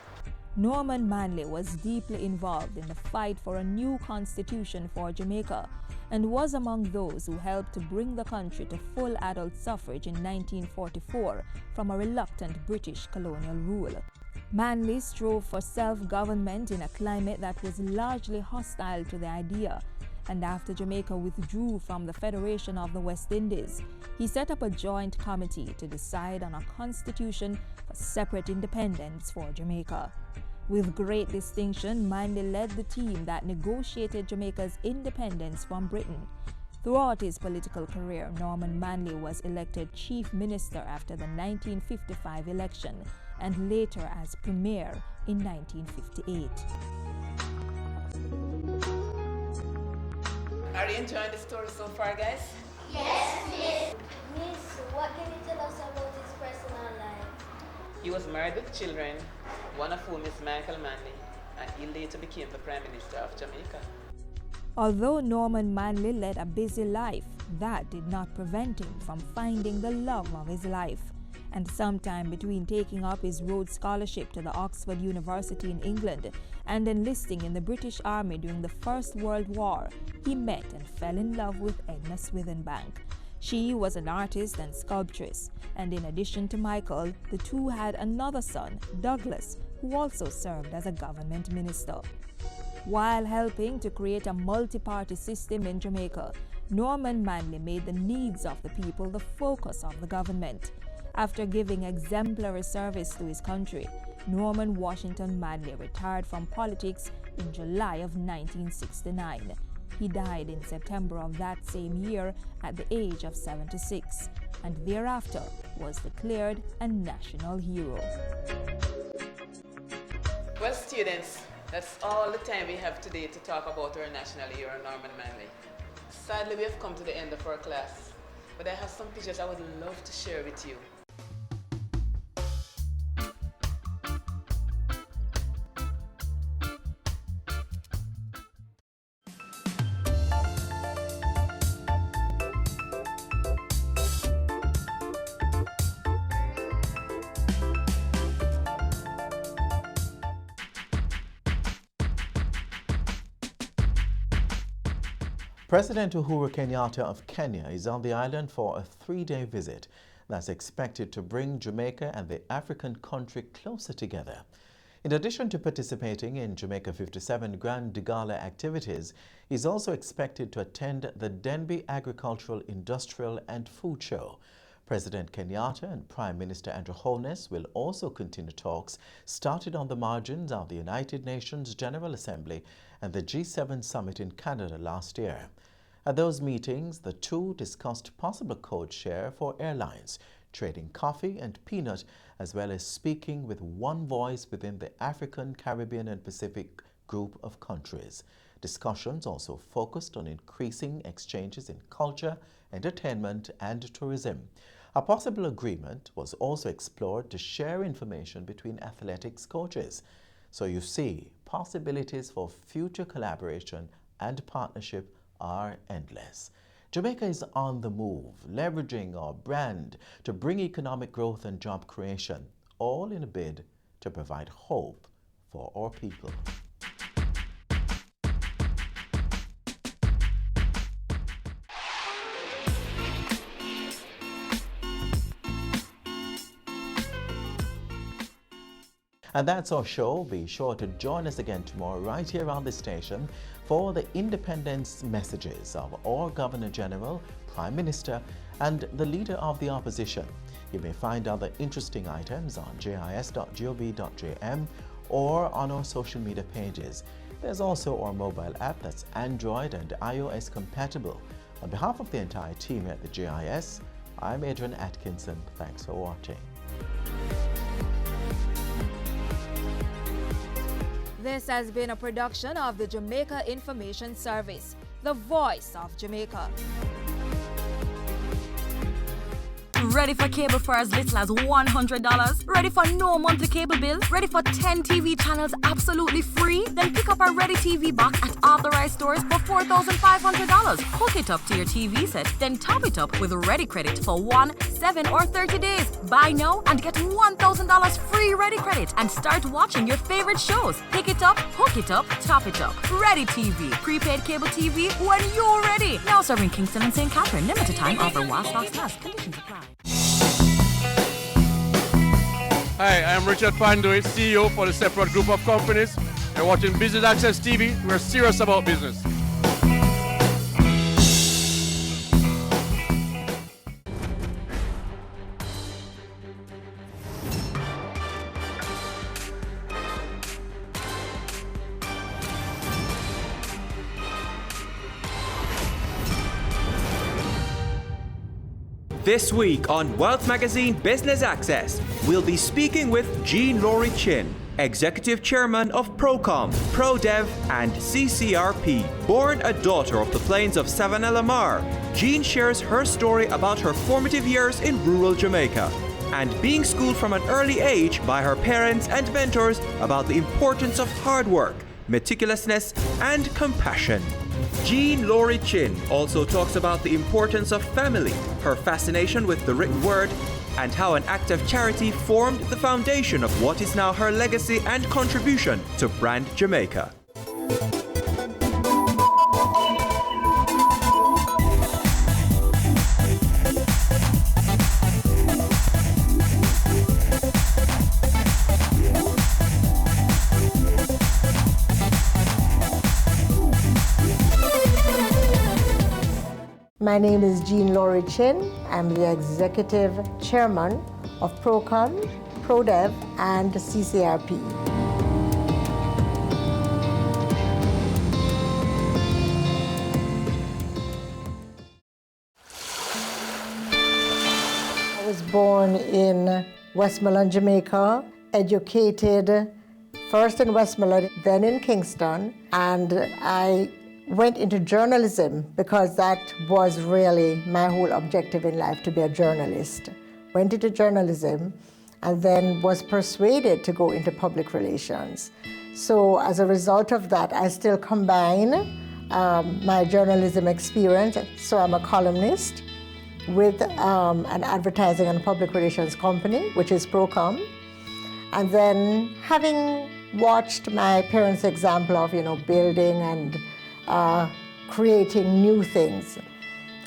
Norman Manley was deeply involved in the fight for a new constitution for Jamaica and was among those who helped to bring the country to full adult suffrage in 1944 from a reluctant British colonial rule. Manley strove for self-government in a climate that was largely hostile to the idea, and after Jamaica withdrew from the Federation of the West Indies, he set up a joint committee to decide on a constitution for separate independence for Jamaica. With great distinction, Manley led the team that negotiated Jamaica's independence from Britain. Throughout his political career, Norman Manley was elected Chief Minister after the 1955 election and later as Premier in 1958. Are you enjoying the story so far, guys? Yes, Miss. Miss, what can you tell us about his personal life? He was married with children, one of whom is Michael Manley, and he later became the Prime Minister of Jamaica. Although Norman Manley led a busy life, that did not prevent him from finding the love of his life. And sometime between taking up his Rhodes Scholarship to the Oxford University in England and enlisting in the British Army during the First World War, he met and fell in love with Edna Swithenbank. She was an artist and sculptress, and in addition to Michael, the two had another son, Douglas, who also served as a government minister. While helping to create a multi-party system in Jamaica, Norman Manley made the needs of the people the focus of the government. After giving exemplary service to his country, Norman Washington Manley retired from politics in July of 1969. He died in September of that same year at the age of 76, and thereafter was declared a national hero. Well, students, that's all the time we have today to talk about our national hero, Norman Manley. Sadly, we have come to the end of our class, but I have some pictures I would love to share with you. President Uhuru Kenyatta of Kenya is on the island for a 3-day visit that's expected to bring Jamaica and the African country closer together. In addition to participating in Jamaica 57 Grand Gala activities, he's also expected to attend the Denby Agricultural, Industrial and Food Show. President Kenyatta and Prime Minister Andrew Holness will also continue talks started on the margins of the United Nations General Assembly and the G7 Summit in Canada last year. At those meetings, the two discussed possible code share for airlines, trading coffee and peanut, as well as speaking with one voice within the African, Caribbean and Pacific group of countries. Discussions also focused on increasing exchanges in culture, entertainment and tourism. A possible agreement was also explored to share information between athletics coaches. So you see, possibilities for future collaboration and partnership are endless. Jamaica is on the move, leveraging our brand to bring economic growth and job creation, all in a bid to provide hope for our people. And that's our show. Be sure to join us again tomorrow right here on this station for the independence messages of our Governor General, Prime Minister and the Leader of the Opposition. You may find other interesting items on jis.gov.jm or on our social media pages. There's also our mobile app that's Android and iOS compatible. On behalf of the entire team at the JIS, I'm Adrian Atkinson. Thanks for watching. This has been a production of the Jamaica Information Service, the voice of Jamaica. Ready for cable for as little as $100? Ready for no monthly cable bill? Ready for 10 TV channels absolutely free? Then pick up our Ready TV box at authorized stores for $4,500. Hook it up to your TV set, then top it up with Ready Credit for 1, 7 or 30 days. Buy now and get $1,000 free Ready Credit and start watching your favorite shows. Pick it up, hook it up, top it up. Ready TV. Prepaid cable TV when you're ready. Now serving Kingston and St. Catherine. Limited time offer while stocks last. Conditions apply. Hi, I'm Richard Panduit, CEO for the Separate Group of Companies. You're watching Business Access TV. We're serious about business. This week on Wealth Magazine Business Access, we'll be speaking with Jean Laurie Chin, Executive Chairman of Procom, ProDev, and CCRP. Born a daughter of the plains of Savannah-la-Mar, Jean shares her story about her formative years in rural Jamaica and being schooled from an early age by her parents and mentors about the importance of hard work, meticulousness, and compassion. Jean Laurie Chin also talks about the importance of family, her fascination with the written word, and how an act of charity formed the foundation of what is now her legacy and contribution to Brand Jamaica. My name is Jean Laurie Chin. I'm the Executive Chairman of Procom, ProDev, and CCRP. I was born in Westmoreland, Jamaica, educated first in Westmoreland, then in Kingston, and I went into journalism because that was really my whole objective in life, to be a journalist. Went into journalism and then was persuaded to go into public relations. So as a result of that, I still combine my journalism experience. So I'm a columnist with an advertising and public relations company, which is Procom. And then having watched my parents' example of, building and creating new things,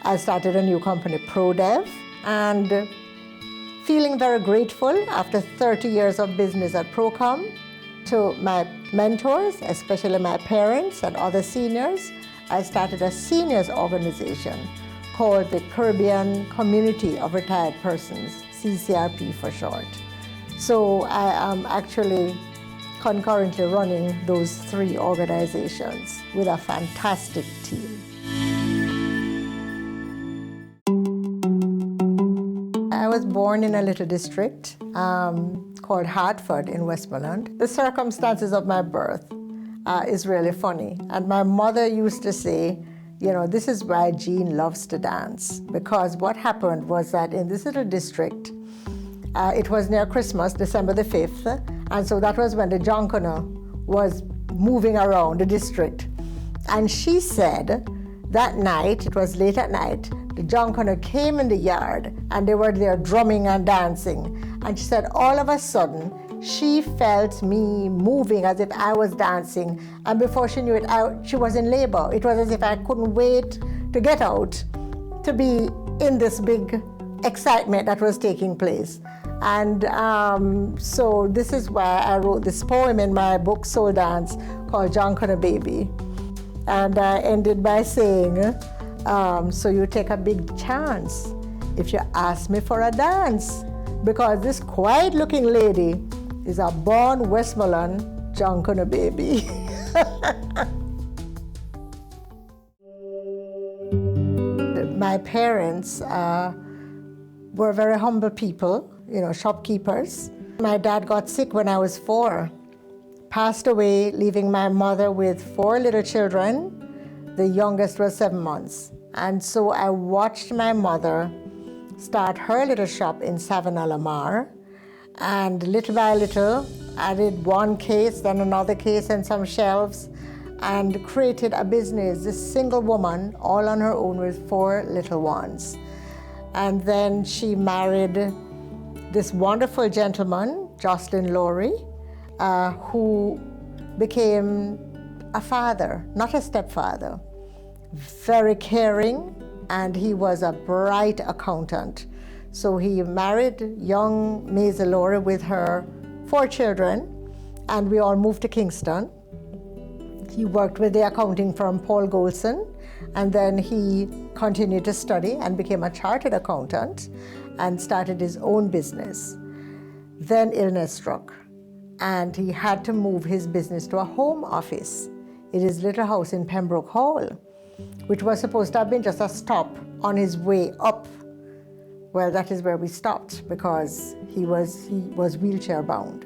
I started a new company, ProDev, and feeling very grateful after 30 years of business at Procom to my mentors, especially my parents and other seniors. I started a seniors organization called the Caribbean Community of Retired Persons, CCRP for short. So I am actually concurrently running those 3 organizations with a fantastic team. I was born in a little district called Hartford in Westmoreland. The circumstances of my birth is really funny. And my mother used to say, this is why Jean loves to dance. Because what happened was that in this little district, it was near Christmas, December the 5th, and so that was when the Junkanoo was moving around the district. And she said that night, it was late at night, the Junkanoo came in the yard and they were there drumming and dancing. And she said all of a sudden, she felt me moving as if I was dancing. And before she knew it, she was in labor. It was as if I couldn't wait to get out to be in this big excitement that was taking place. And so this is why I wrote this poem in my book, Soul Dance, called Junkanoo Baby. And I ended by saying, so you take a big chance if you ask me for a dance, because this quiet-looking lady is a born Westmoreland Junkanoo baby. My parents were very humble people, shopkeepers. My dad got sick when I was 4, passed away, leaving my mother with 4 little children. The youngest was 7 months. And so I watched my mother start her little shop in Savannah-la-Mar. And little by little, added one case, then another case and some shelves, and created a business, this single woman, all on her own with 4 little ones. And then she married this wonderful gentleman, Jocelyn Laurie, who became a father, not a stepfather. Very caring, and he was a bright accountant. So he married young Maisie Laurie with her 4 children, and we all moved to Kingston. He worked with the accounting firm Paul Golson, and then he continued to study and became a chartered accountant and started his own business. Then illness struck, and he had to move his business to a home office in his little house in Pembroke Hall, which was supposed to have been just a stop on his way up Well, that is where we stopped because he was wheelchair bound.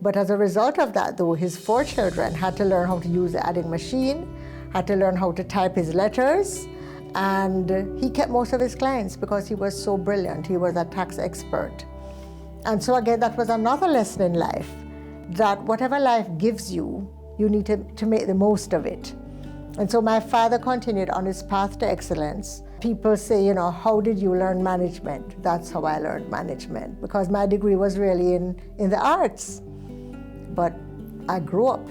But as a result of that, though, his 4 children had to learn how to use the adding machine, had to learn how to type his letters, and he kept most of his clients because he was so brilliant. He was a tax expert. And so again, that was another lesson in life, that whatever life gives you, you need to make the most of it. And so my father continued on his path to excellence. People say, you know, how did you learn management? That's how I learned management, because my degree was really in the arts. But I grew up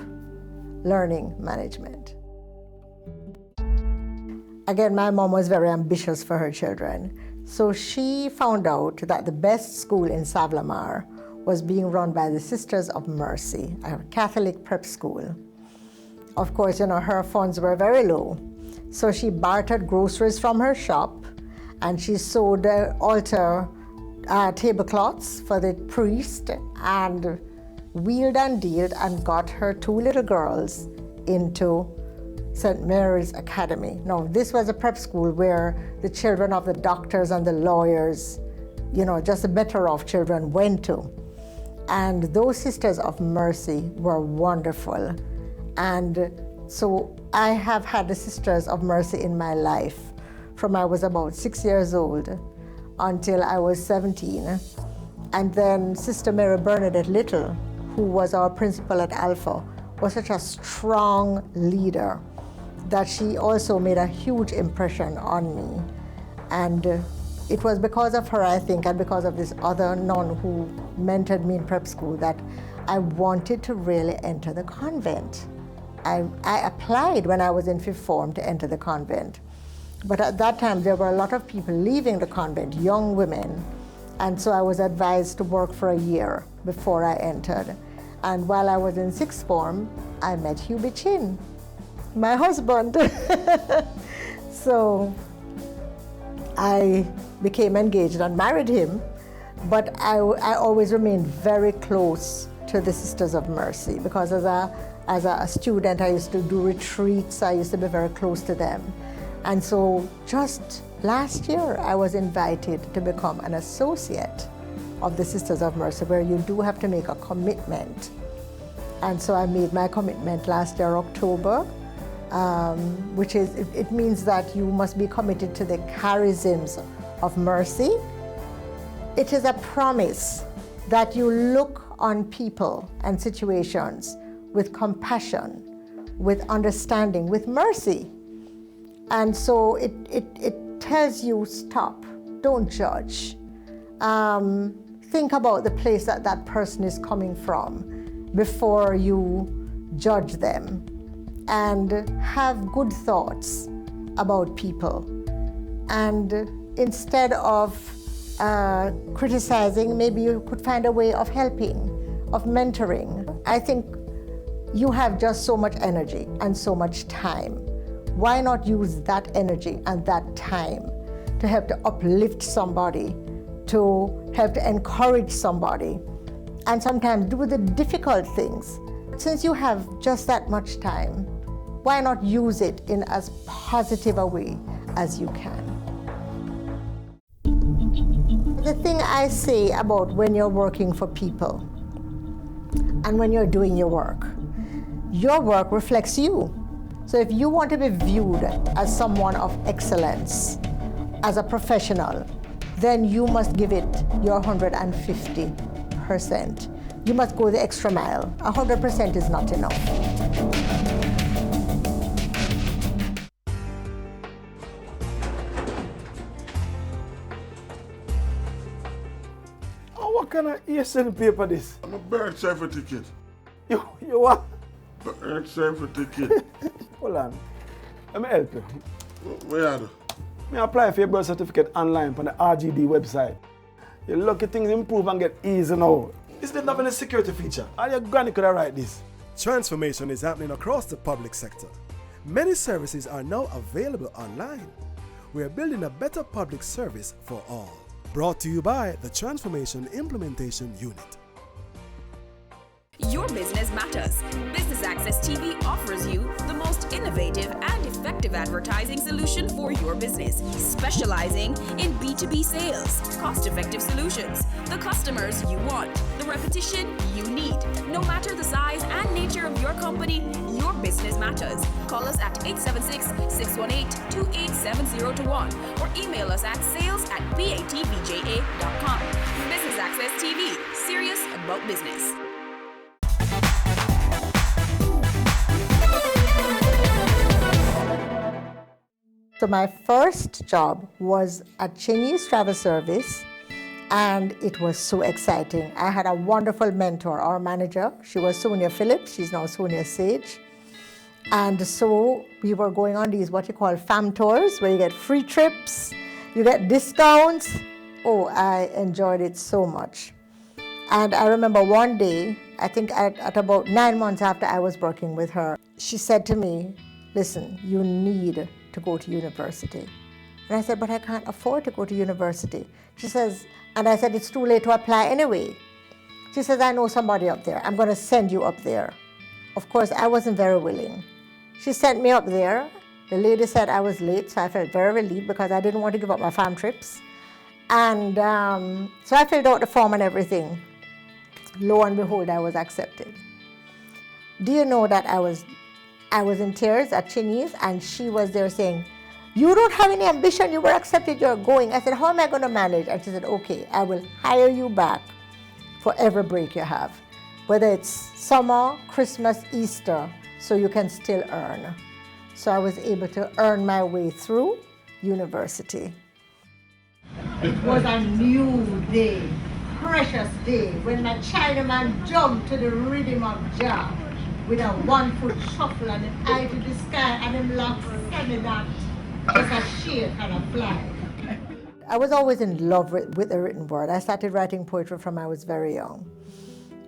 learning management. Again, my mom was very ambitious for her children. So she found out that the best school in Savlamar was being run by the Sisters of Mercy, a Catholic prep school. Of course, you know, her funds were very low. So she bartered groceries from her shop, and she sewed the altar tablecloths for the priest, and wheeled and dealed and got her 2 little girls into St. Mary's Academy. Now, this was a prep school where the children of the doctors and the lawyers, you know, just the better off children went to. And those Sisters of Mercy were wonderful. And so I have had the Sisters of Mercy in my life from I was about 6 years old until I was 17. And then Sister Mary Bernadette Little, who was our principal at Alpha, was such a strong leader that she also made a huge impression on me. And it was because of her, I think, and because of this other nun who mentored me in prep school that I wanted to really enter the convent. I applied when I was in 5th form to enter the convent. But at that time, there were a lot of people leaving the convent, young women. And so I was advised to work for a year before I entered. And while I was in 6th form, I met Hubie Chin, my husband. So I became engaged and married him, but I always remained very close to the Sisters of Mercy because as a student, I used to do retreats. I used to be very close to them. And so just last year, I was invited to become an associate of the Sisters of Mercy, where you do have to make a commitment. And so I made my commitment last year, October, which is, it means that you must be committed to the charisms of mercy. It is a promise that you look on people and situations with compassion, with understanding, with mercy. And so it tells you, stop, don't judge. Think about the place that that person is coming from before you judge them, and have good thoughts about people. And instead of criticizing, maybe you could find a way of helping, of mentoring. I think you have just so much energy and so much time. Why not use that energy and that time to help to uplift somebody, to help to encourage somebody, and sometimes do the difficult things? Since you have just that much time, why not use it in as positive a way as you can? The thing I say about when you're working for people and when you're doing your work reflects you. So if you want to be viewed as someone of excellence, as a professional, then you must give it your 150%. You must go the extra mile. 100% is not enough. What kind of ESN paper this? I'm a birth certificate. You what? Birth certificate. Hold on. Let me help you. Where are you? Me apply for your birth certificate online on the RGD website. Your lucky things improve and get easy now. Is there nothing a security feature? All your granny could have write this. Transformation is happening across the public sector. Many services are now available online. We are building a better public service for all. Brought to you by the Transformation Implementation Unit. Your your business matters. Business Access TV offers you the most innovative and effective advertising solution for your business, specializing in B2B sales, cost-effective solutions, the customers you want, the repetition you need. No matter the size and nature of your company, your business matters. Call us at 876-618-2870 or email us at sales@batvja.com. Business Access TV, serious about business. So my first job was at Chinese Travel Service, and it was so exciting. I had a wonderful mentor, our manager. She was Sonia Phillips. She's now Sonia Sage. And so we were going on these what you call fam tours, where you get free trips, you get discounts. Oh, I enjoyed it so much. And I remember one day, I think at about 9 months after I was working with her, she said to me, listen, you need to go to university. And I said, but I can't afford to go to university. She says, and I said, it's too late to apply anyway. She says, I know somebody up there. I'm going to send you up there. Of course, I wasn't very willing. She sent me up there. The lady said I was late, so I felt very relieved because I didn't want to give up my farm trips. And so I filled out the form and everything. Lo and behold, I was accepted. Do you know that I was in tears at Chinese, and she was there saying, you don't have any ambition, you were accepted, you're going. I said, how am I going to manage? And she said, okay, I will hire you back for every break you have, whether it's summer, Christmas, Easter, so you can still earn. So I was able to earn my way through university. It was a new day, precious day, when my Chinaman jumped to the rhythm of Jah with a 1-foot shuffle and an eye to the sky and them locks semi-that, just a shade and a fly. I was always in love with the written word. I started writing poetry from I was very young.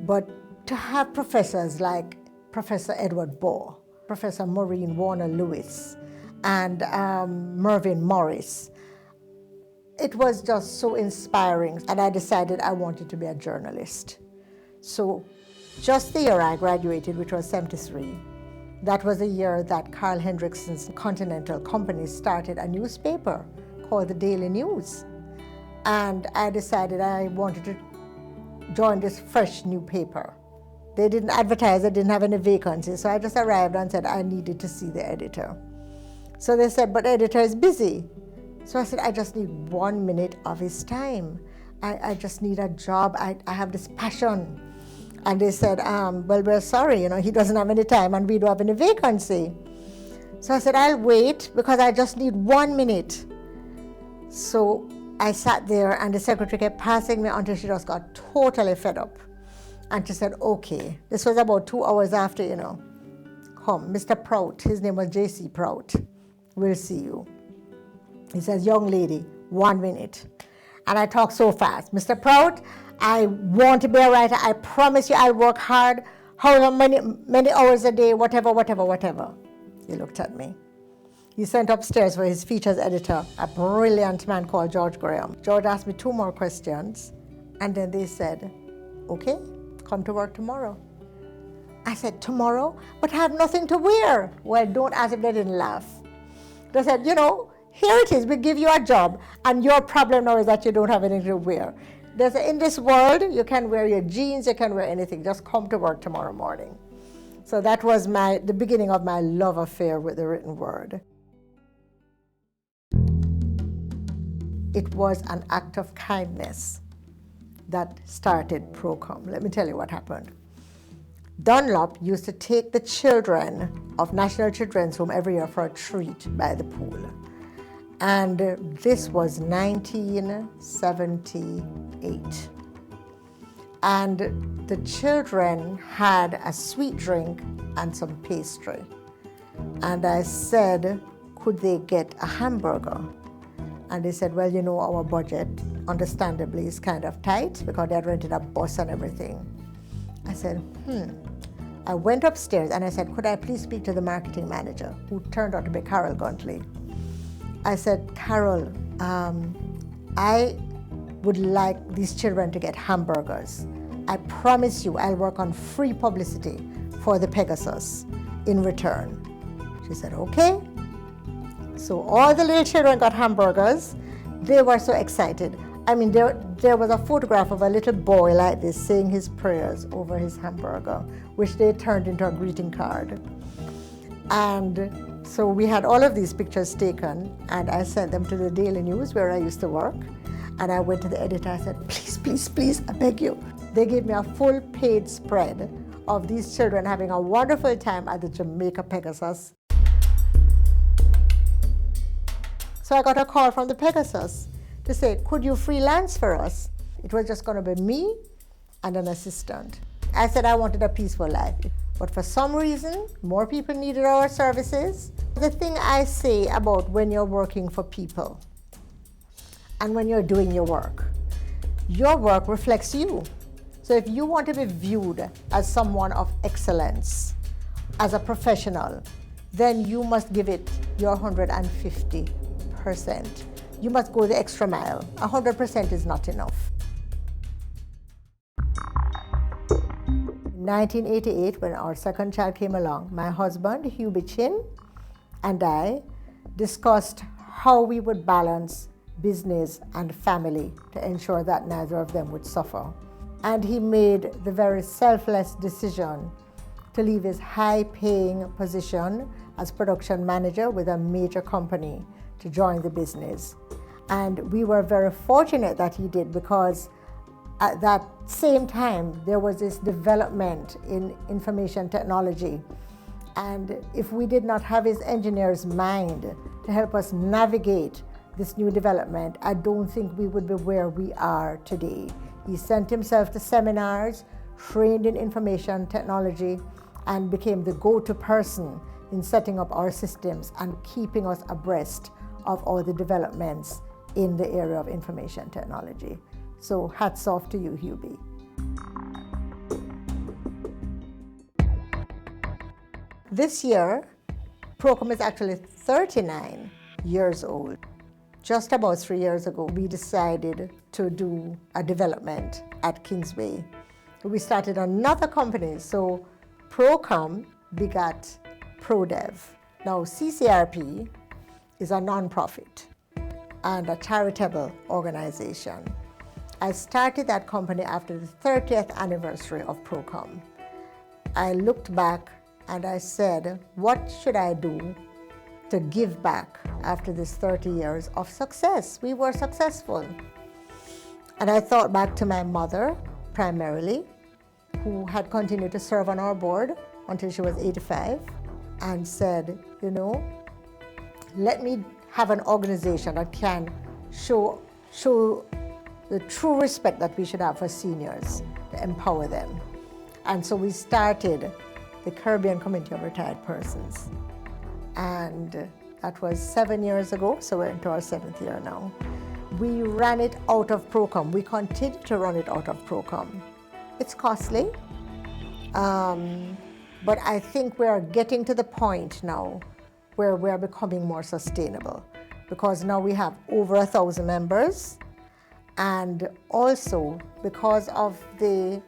But to have professors like Professor Edward Bohr, Professor Maureen Warner Lewis, and Mervyn Morris, it was just so inspiring, and I decided I wanted to be a journalist. So just the year I graduated, which was 73, that was the year that Carl Hendrickson's Continental Company started a newspaper called the Daily News. And I decided I wanted to join this fresh new paper. They didn't advertise, they didn't have any vacancies, so I just arrived and said I needed to see the editor. So they said, but the editor is busy. So I said, I just need 1 minute of his time. I just need a job, I have this passion. And they said, well, we're sorry, he doesn't have any time and we don't have any vacancy. So I said, I'll wait because I just need 1 minute. So I sat there and the secretary kept passing me until she just got totally fed up. And she said, okay. This was about 2 hours after, come, Mr. Prout, his name was J.C. Prout, we'll see you. He says, young lady, 1 minute. And I talk so fast. Mr. Prout, I want to be a writer. I promise you I'll work hard. How many hours a day, whatever. He looked at me. He sent upstairs for his features editor, a brilliant man called George Graham. George asked me 2 more questions, and then they said, okay, come to work tomorrow. I said, tomorrow? But I have nothing to wear. Well, don't ask if they didn't laugh. They said, here it is, we give you a job, and your problem now is that you don't have anything to wear. They said, in this world, you can wear your jeans, you can wear anything, just come to work tomorrow morning. So that was the beginning of my love affair with the written word. It was an act of kindness that started Procom. Let me tell you what happened. Dunlop used to take the children of National Children's Home every year for a treat by the pool. And this was 1978. And the children had a sweet drink and some pastry. And I said, could they get a hamburger? And they said, well, our budget, understandably, is kind of tight because they had rented a bus and everything. I said, I went upstairs and I said, could I please speak to the marketing manager, who turned out to be Carol Guntley. I said, Carol, I would like these children to get hamburgers. I promise you I'll work on free publicity for the Pegasus in return. She said, okay. So all the little children got hamburgers. They were so excited. I mean, there was a photograph of a little boy like this saying his prayers over his hamburger, which they turned into a greeting card. And so we had all of these pictures taken, and I sent them to the Daily News where I used to work. And I went to the editor, I said, please, please, please, I beg you. They gave me a full paid spread of these children having a wonderful time at the Jamaica Pegasus. So I got a call from the Pegasus to say, could you freelance for us? It was just going to be me and an assistant. I said I wanted a peaceful life, but for some reason, more people needed our services. The thing I say about when you're working for people and when you're doing your work reflects you. So if you want to be viewed as someone of excellence, as a professional, then you must give it your 150%. You must go the extra mile. 100% is not enough. In 1988, when our second child came along, my husband, Hubie Chin, and I discussed how we would balance business and family to ensure that neither of them would suffer. And he made the very selfless decision to leave his high-paying position as production manager with a major company to join the business. And we were very fortunate that he did, because at that same time there was this development in information technology. And if we did not have his engineer's mind to help us navigate this new development, I don't think we would be where we are today. He sent himself to seminars, trained in information technology, and became the go-to person in setting up our systems and keeping us abreast of all the developments in the area of information technology. So hats off to you, Hubie. This year, Procom is actually 39 years old. Just about 3 years ago, we decided to do a development at Kingsway. We started another company, so Procom begat ProDev. Now, CCRP is a non-profit and a charitable organization. I started that company after the 30th anniversary of Procom. I looked back and I said, what should I do to give back after this 30 years of success? We were successful. And I thought back to my mother, primarily, who had continued to serve on our board until she was 85, and said, you know, let me have an organization that can show the true respect that we should have for seniors, to empower them. And so we started the Caribbean Community of Retired Persons. And that was 7 years ago, so we're into our 7th year now. We ran it out of Procom. We continue to run it out of Procom. It's costly, but I think we're getting to the point now where we're becoming more sustainable, because now we have over 1,000 members, and also because of the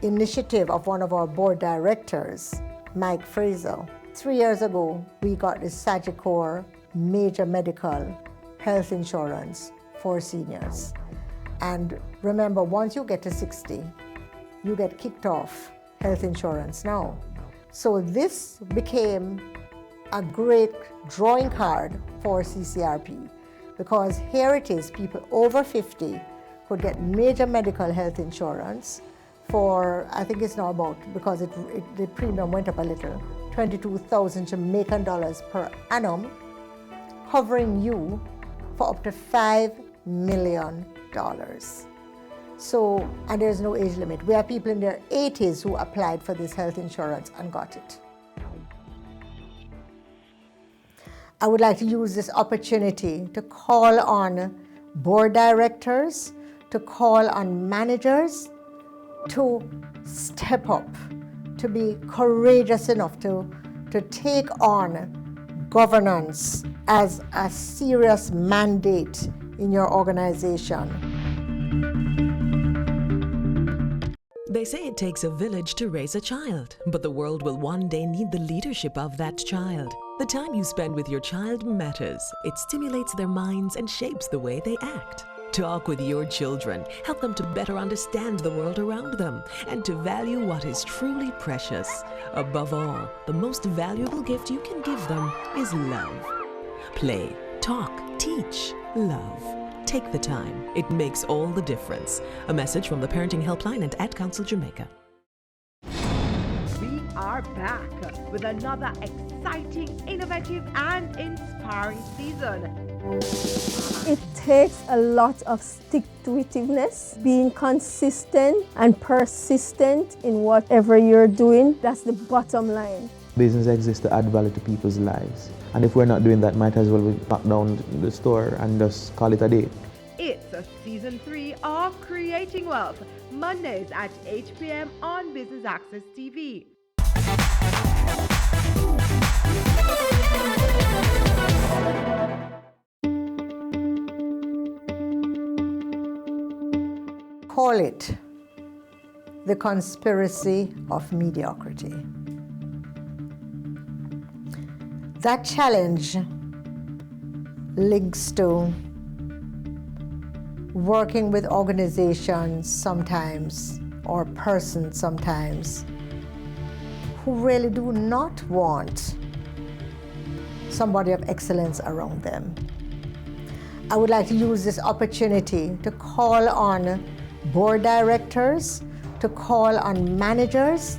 initiative of one of our board directors, Mike Fraser. 3 years ago, we got the Sagicor major medical health insurance for seniors. And remember, once you get to 60, you get kicked off health insurance now. So this became a great drawing card for CCRP, because here it is, people over 50 could get major medical health insurance for, I think it's now about, because the premium went up a little, 22,000 Jamaican dollars per annum, covering you for up to $5 million. So, and there's no age limit. We have people in their 80s who applied for this health insurance and got it. I would like to use this opportunity to call on board directors, to call on managers to step up, to be courageous enough to take on governance as a serious mandate in your organization. They say it takes a village to raise a child, but the world will one day need the leadership of that child. The time you spend with your child matters. It stimulates their minds and shapes the way they act. Talk with your children. Help them to better understand the world around them and to value what is truly precious. Above all, the most valuable gift you can give them is love. Play, talk, teach, love. Take the time. It makes all the difference. A message from the Parenting Helpline and Ad Council Jamaica. We are back with another exciting, innovative, and inspiring season. It takes a lot of stick-to-itiveness, being consistent and persistent in whatever you're doing. That's the bottom line. Business exists to add value to people's lives. And if we're not doing that, might as well we lock down the store and just call it a day. It's a season 3 of Creating Wealth, Mondays at 8 p.m. on Business Access TV. Call it the conspiracy of mediocrity. That challenge links to working with organizations sometimes, or persons sometimes, who really do not want somebody of excellence around them. I would like to use this opportunity to call on board directors, to call on managers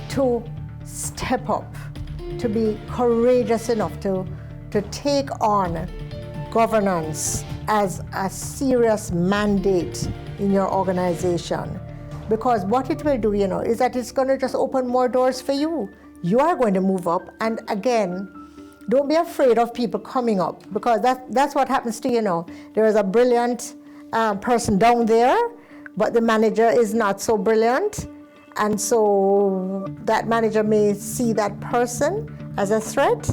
to step up, to be courageous enough to take on governance as a serious mandate in your organization. Because what it will do, is that it's going to just open more doors for you. You are going to move up, and again, don't be afraid of people coming up, because that's what happens to, there is a brilliant person down there, but the manager is not so brilliant. And so that manager may see that person as a threat,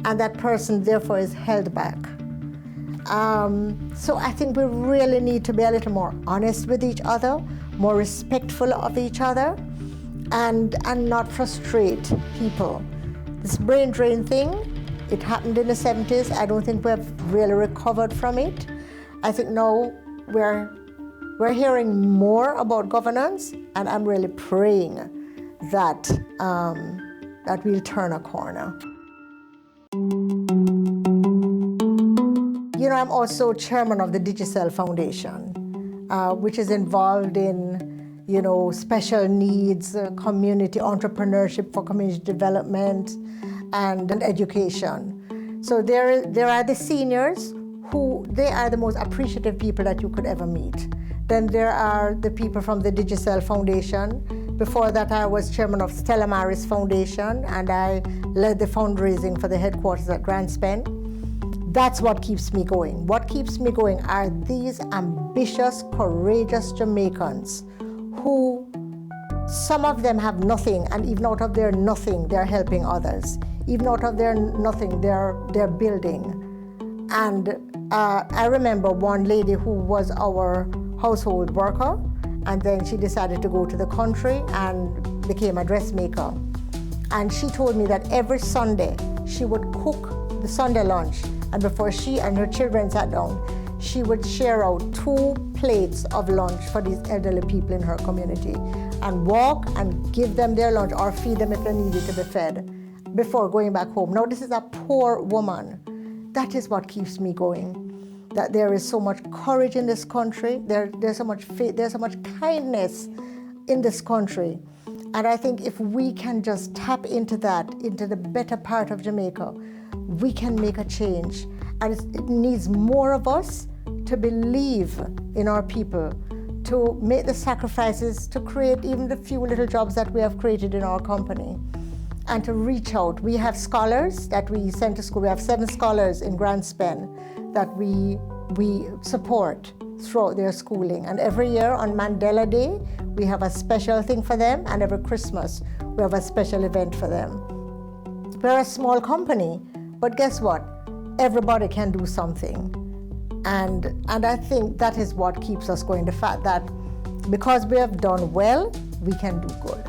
and that person therefore is held back. So I think we really need to be a little more honest with each other, more respectful of each other, and not frustrate people. This brain drain thing, it happened in the 70s. I don't think we've really recovered from it. I think now we're hearing more about governance, and I'm really praying that we'll turn a corner. I'm also chairman of the Digicel Foundation, which is involved in, special needs, community entrepreneurship for community development, and education. So there are the seniors who, they are the most appreciative people that you could ever meet. Then there are the people from the Digicel Foundation. Before that, I was chairman of Stella Maris Foundation, and I led the fundraising for the headquarters at Grand Spend. That's what keeps me going. What keeps me going are these ambitious, courageous Jamaicans who, some of them have nothing, and even out of their nothing, they're helping others. Even out of their nothing, they're building. And I remember one lady who was our household worker, and then she decided to go to the country and became a dressmaker. And she told me that every Sunday she would cook the Sunday lunch, and before she and her children sat down, she would share out 2 plates of lunch for these elderly people in her community and walk and give them their lunch or feed them if they needed to be fed before going back home. Now, this is a poor woman. That is what keeps me going, that there is so much courage in this country, there's so much faith, there's so much kindness in this country. And I think if we can just tap into that, into the better part of Jamaica, we can make a change. And it needs more of us to believe in our people, to make the sacrifices, to create even the few little jobs that we have created in our company, and to reach out. We have scholars that we send to school. We have 7 scholars in Grand Spend that we support throughout their schooling. And every year on Mandela Day, we have a special thing for them, and every Christmas, we have a special event for them. We're a small company, but guess what? Everybody can do something. And I think that is what keeps us going. The fact that because we have done well, we can do good.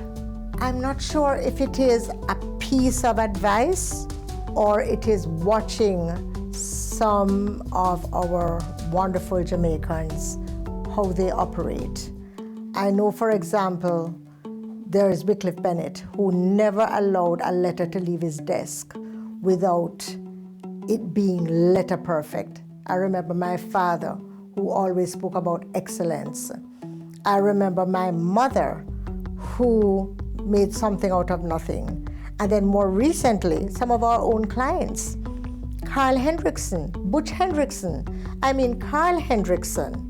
I'm not sure if it is a piece of advice or it is watching some of our wonderful Jamaicans, how they operate. I know, for example, there is Wycliffe Bennett, who never allowed a letter to leave his desk without it being letter perfect. I remember my father, who always spoke about excellence. I remember my mother, who made something out of nothing. And then more recently, some of our own clients. Carl Hendrickson, Butch Hendrickson. Carl Hendrickson,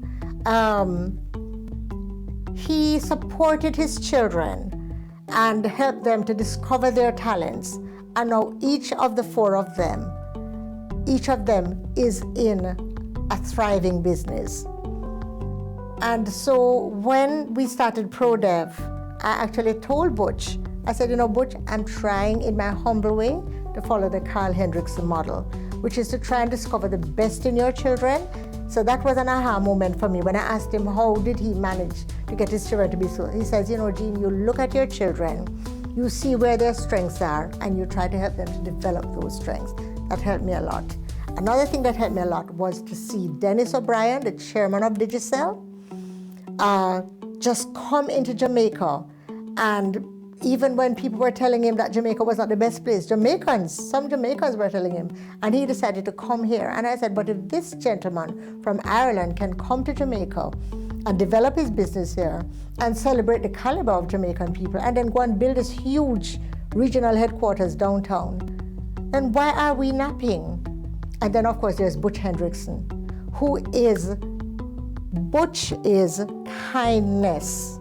he supported his children and helped them to discover their talents. And now each of the four of them, each of them is in a thriving business. And so when we started ProDev, I actually told Butch, I said, Butch, I'm trying in my humble way to follow the Carl Hendrickson model, which is to try and discover the best in your children. So that was an aha moment for me when I asked him how did he manage to get his children to be so. He says, Jean, you look at your children, you see where their strengths are, and you try to help them to develop those strengths. That helped me a lot. Another thing that helped me a lot was to see Dennis O'Brien, the chairman of Digicel, just come into Jamaica. And even when people were telling him that Jamaica was not the best place, some Jamaicans were telling him, and he decided to come here. And I said, but if this gentleman from Ireland can come to Jamaica and develop his business here and celebrate the caliber of Jamaican people and then go and build this huge regional headquarters downtown, then why are we napping? And then of course there's Butch Hendrickson, Butch is kindness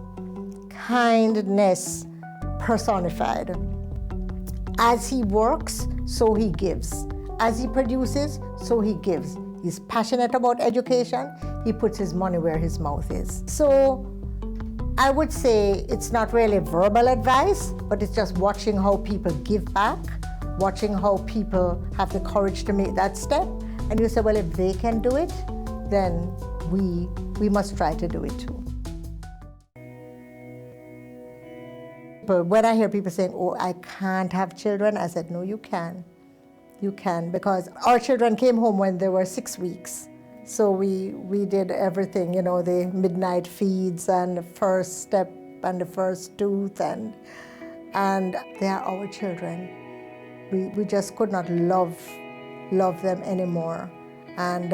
personified. As he works, so he gives. As he produces, so he gives. He's passionate about education. He puts his money where his mouth is. So I would say it's not really verbal advice, but it's just watching how people give back, watching how people have the courage to make that step. And you say, well, if they can do it, then we must try to do it too. But when I hear people saying, oh, I can't have children, I said, no, you can. You can, because our children came home when they were 6 weeks. So we did everything, the midnight feeds and the first step and the first tooth, and they are our children. We just could not love them anymore. And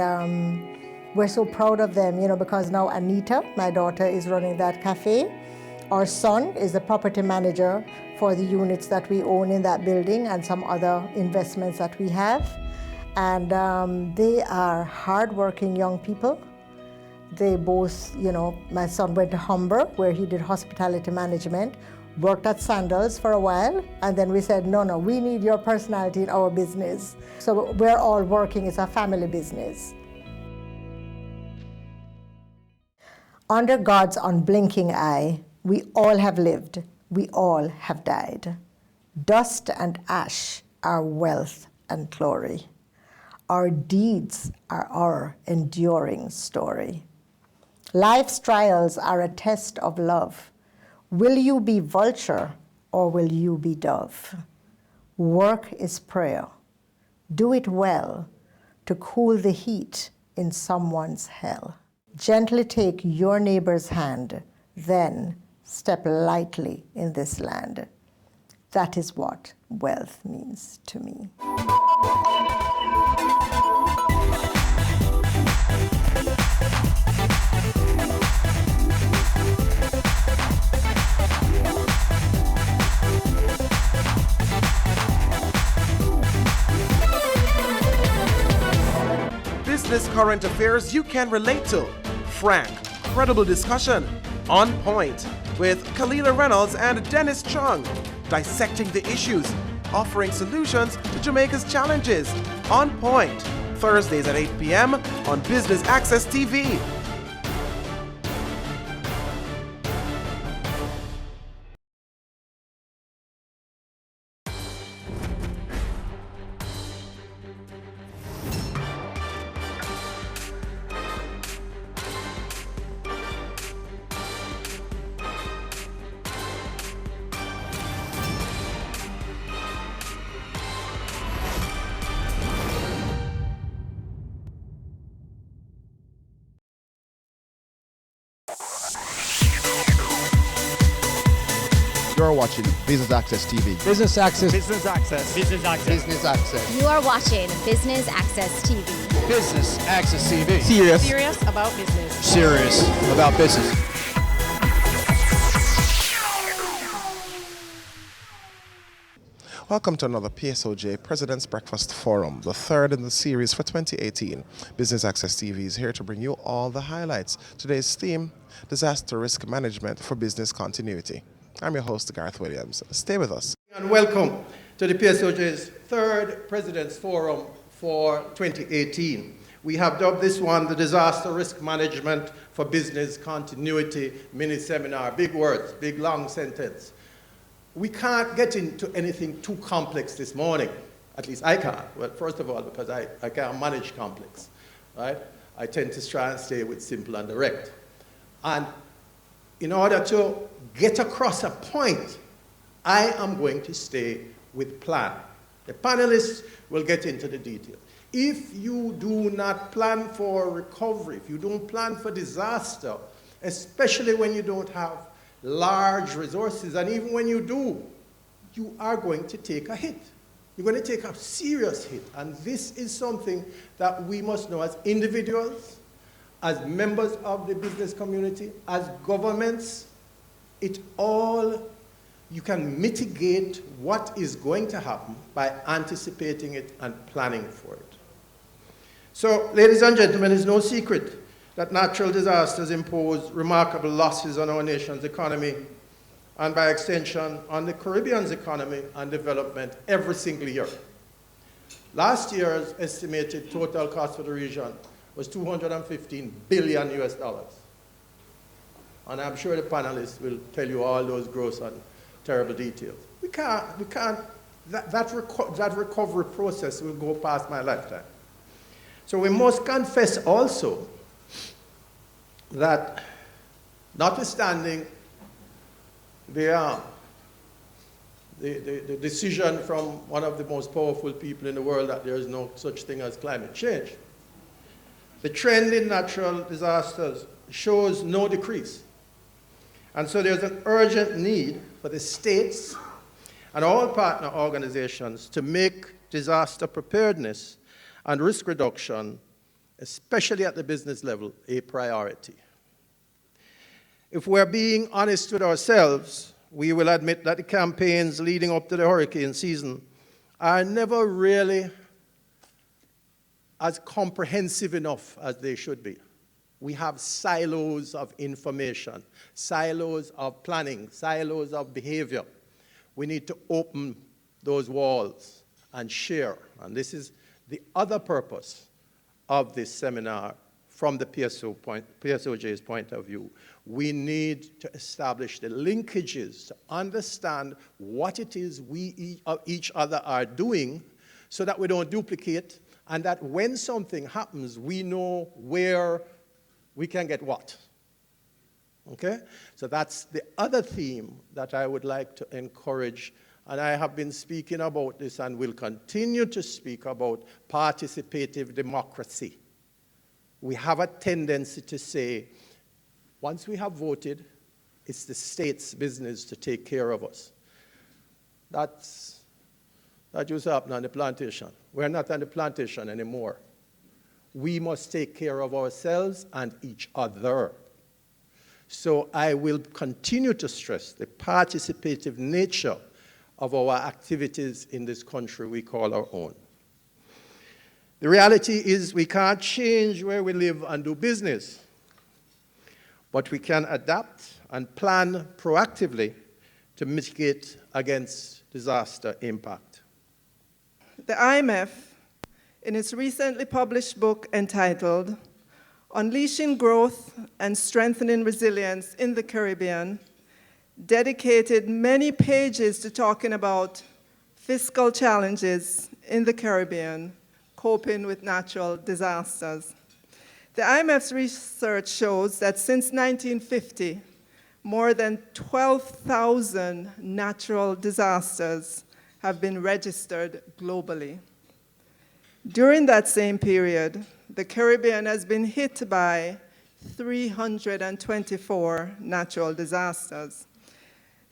we're so proud of them, because now Anita, my daughter, is running that cafe. Our son is the property manager for the units that we own in that building and some other investments that we have. And they are hardworking young people. They both, my son went to Humber, where he did hospitality management, worked at Sandals for a while, and then we said, no, we need your personality in our business. So we're all working, it's a family business. Under God's unblinking eye, we all have lived, we all have died. Dust and ash are wealth and glory. Our deeds are our enduring story. Life's trials are a test of love. Will you be vulture or will you be dove? Work is prayer. Do it well to cool the heat in someone's hell. Gently take your neighbor's hand, then step lightly in this land. That is what wealth means to me. Business current affairs you can relate to. Frank, credible discussion. On point with Kalila Reynolds and Dennis Chung, dissecting the issues, offering solutions to Jamaica's challenges. On Point, Thursdays at 8 p.m. on Business Access TV. are watching Business Access TV. Business Access. Business Access. Business Access. Business Access. You are watching Business Access TV. Business Access TV. Serious about business. Serious about business. Welcome to another PSOJ President's Breakfast Forum, the third in the series for 2018. Business Access TV is here to bring you all the highlights. Today's theme, Disaster Risk Management for Business Continuity. I'm your host, Gareth Williams. Stay with us. And welcome to the PSOJ's third President's Forum for 2018. We have dubbed this one the Disaster Risk Management for Business Continuity mini seminar. Big words, big long sentence. We can't get into anything too complex this morning. At least I can't. Well, first of all, because I can't manage complex, right? I tend to try and stay with simple and direct. And in order to get across a point, I am going to stay with plan. The panelists will get into the details. If you do not plan for recovery, if you don't plan for disaster, especially when you don't have large resources, and even when you do, you are going to take a hit. You're going to take a serious hit. And this is something that we must know as individuals, as members of the business community, as governments. You can mitigate what is going to happen by anticipating it and planning for it. So, ladies and gentlemen, it's no secret that natural disasters impose remarkable losses on our nation's economy and by extension on the Caribbean's economy and development every single year. Last year's estimated total cost for the region was $215 billion US. And I'm sure the panelists will tell you all those gross and terrible details. That recovery process will go past my lifetime. So we must confess also that notwithstanding the decision from one of the most powerful people in the world that there is no such thing as climate change, the trend in natural disasters shows no decrease. And so there's an urgent need for the states and all partner organizations to make disaster preparedness and risk reduction, especially at the business level, a priority. If we're being honest with ourselves, we will admit that the campaigns leading up to the hurricane season are never really as comprehensive enough as they should be. We have silos of information, silos of planning, silos of behavior. We need to open those walls and share. And this is the other purpose of this seminar from the PSOJ's point of view. We need to establish the linkages to understand what it is we each other are doing so that we don't duplicate, and that when something happens, we know where we can get what. Okay? So that's the other theme that I would like to encourage, and I have been speaking about this and will continue to speak about participative democracy. We have a tendency to say, once we have voted, it's the state's business to take care of us. That used to happen on the plantation. We're not on the plantation anymore. We must take care of ourselves and each other. So I will continue to stress the participative nature of our activities in this country we call our own. The reality is we can't change where we live and do business, but we can adapt and plan proactively to mitigate against disaster impact. The IMF, in its recently published book entitled Unleashing Growth and Strengthening Resilience in the Caribbean, dedicated many pages to talking about fiscal challenges in the Caribbean, coping with natural disasters. The IMF's research shows that since 1950, more than 12,000 natural disasters have been registered globally. During that same period, the Caribbean has been hit by 324 natural disasters.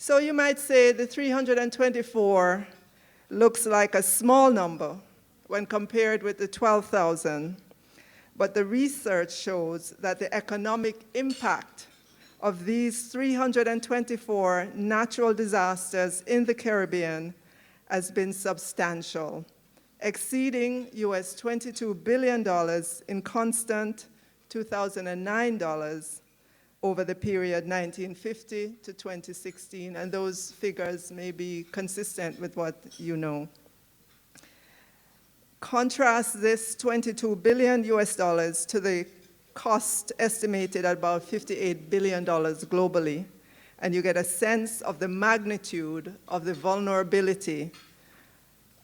So you might say the 324 looks like a small number when compared with the 12,000, but the research shows that the economic impact of these 324 natural disasters in the Caribbean has been substantial, exceeding US $22 billion in constant 2009 dollars over the period 1950 to 2016, and those figures may be consistent with what you know. Contrast this $22 billion US dollars to the cost estimated at about $58 billion globally, and you get a sense of the magnitude of the vulnerability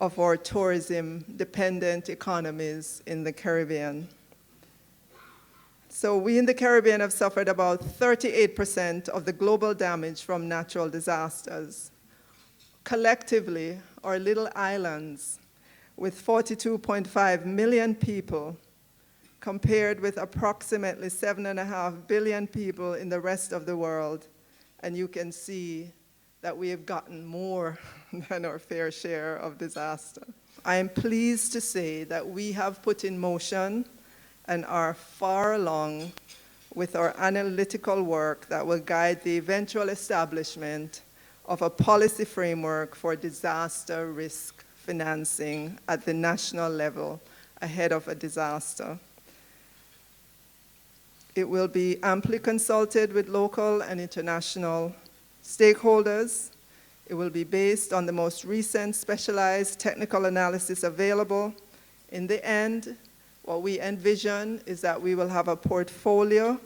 of our tourism-dependent economies in the Caribbean. So we in the Caribbean have suffered about 38% of the global damage from natural disasters. Collectively, our little islands with 42.5 million people, compared with approximately 7.5 billion people in the rest of the world, and you can see that we have gotten more than our fair share of disaster. I am pleased to say that we have put in motion and are far along with our analytical work that will guide the eventual establishment of a policy framework for disaster risk financing at the national level ahead of a disaster. It will be amply consulted with local and international stakeholders. It will be based on the most recent specialized technical analysis available. In the end, what we envision is that we will have a portfolio,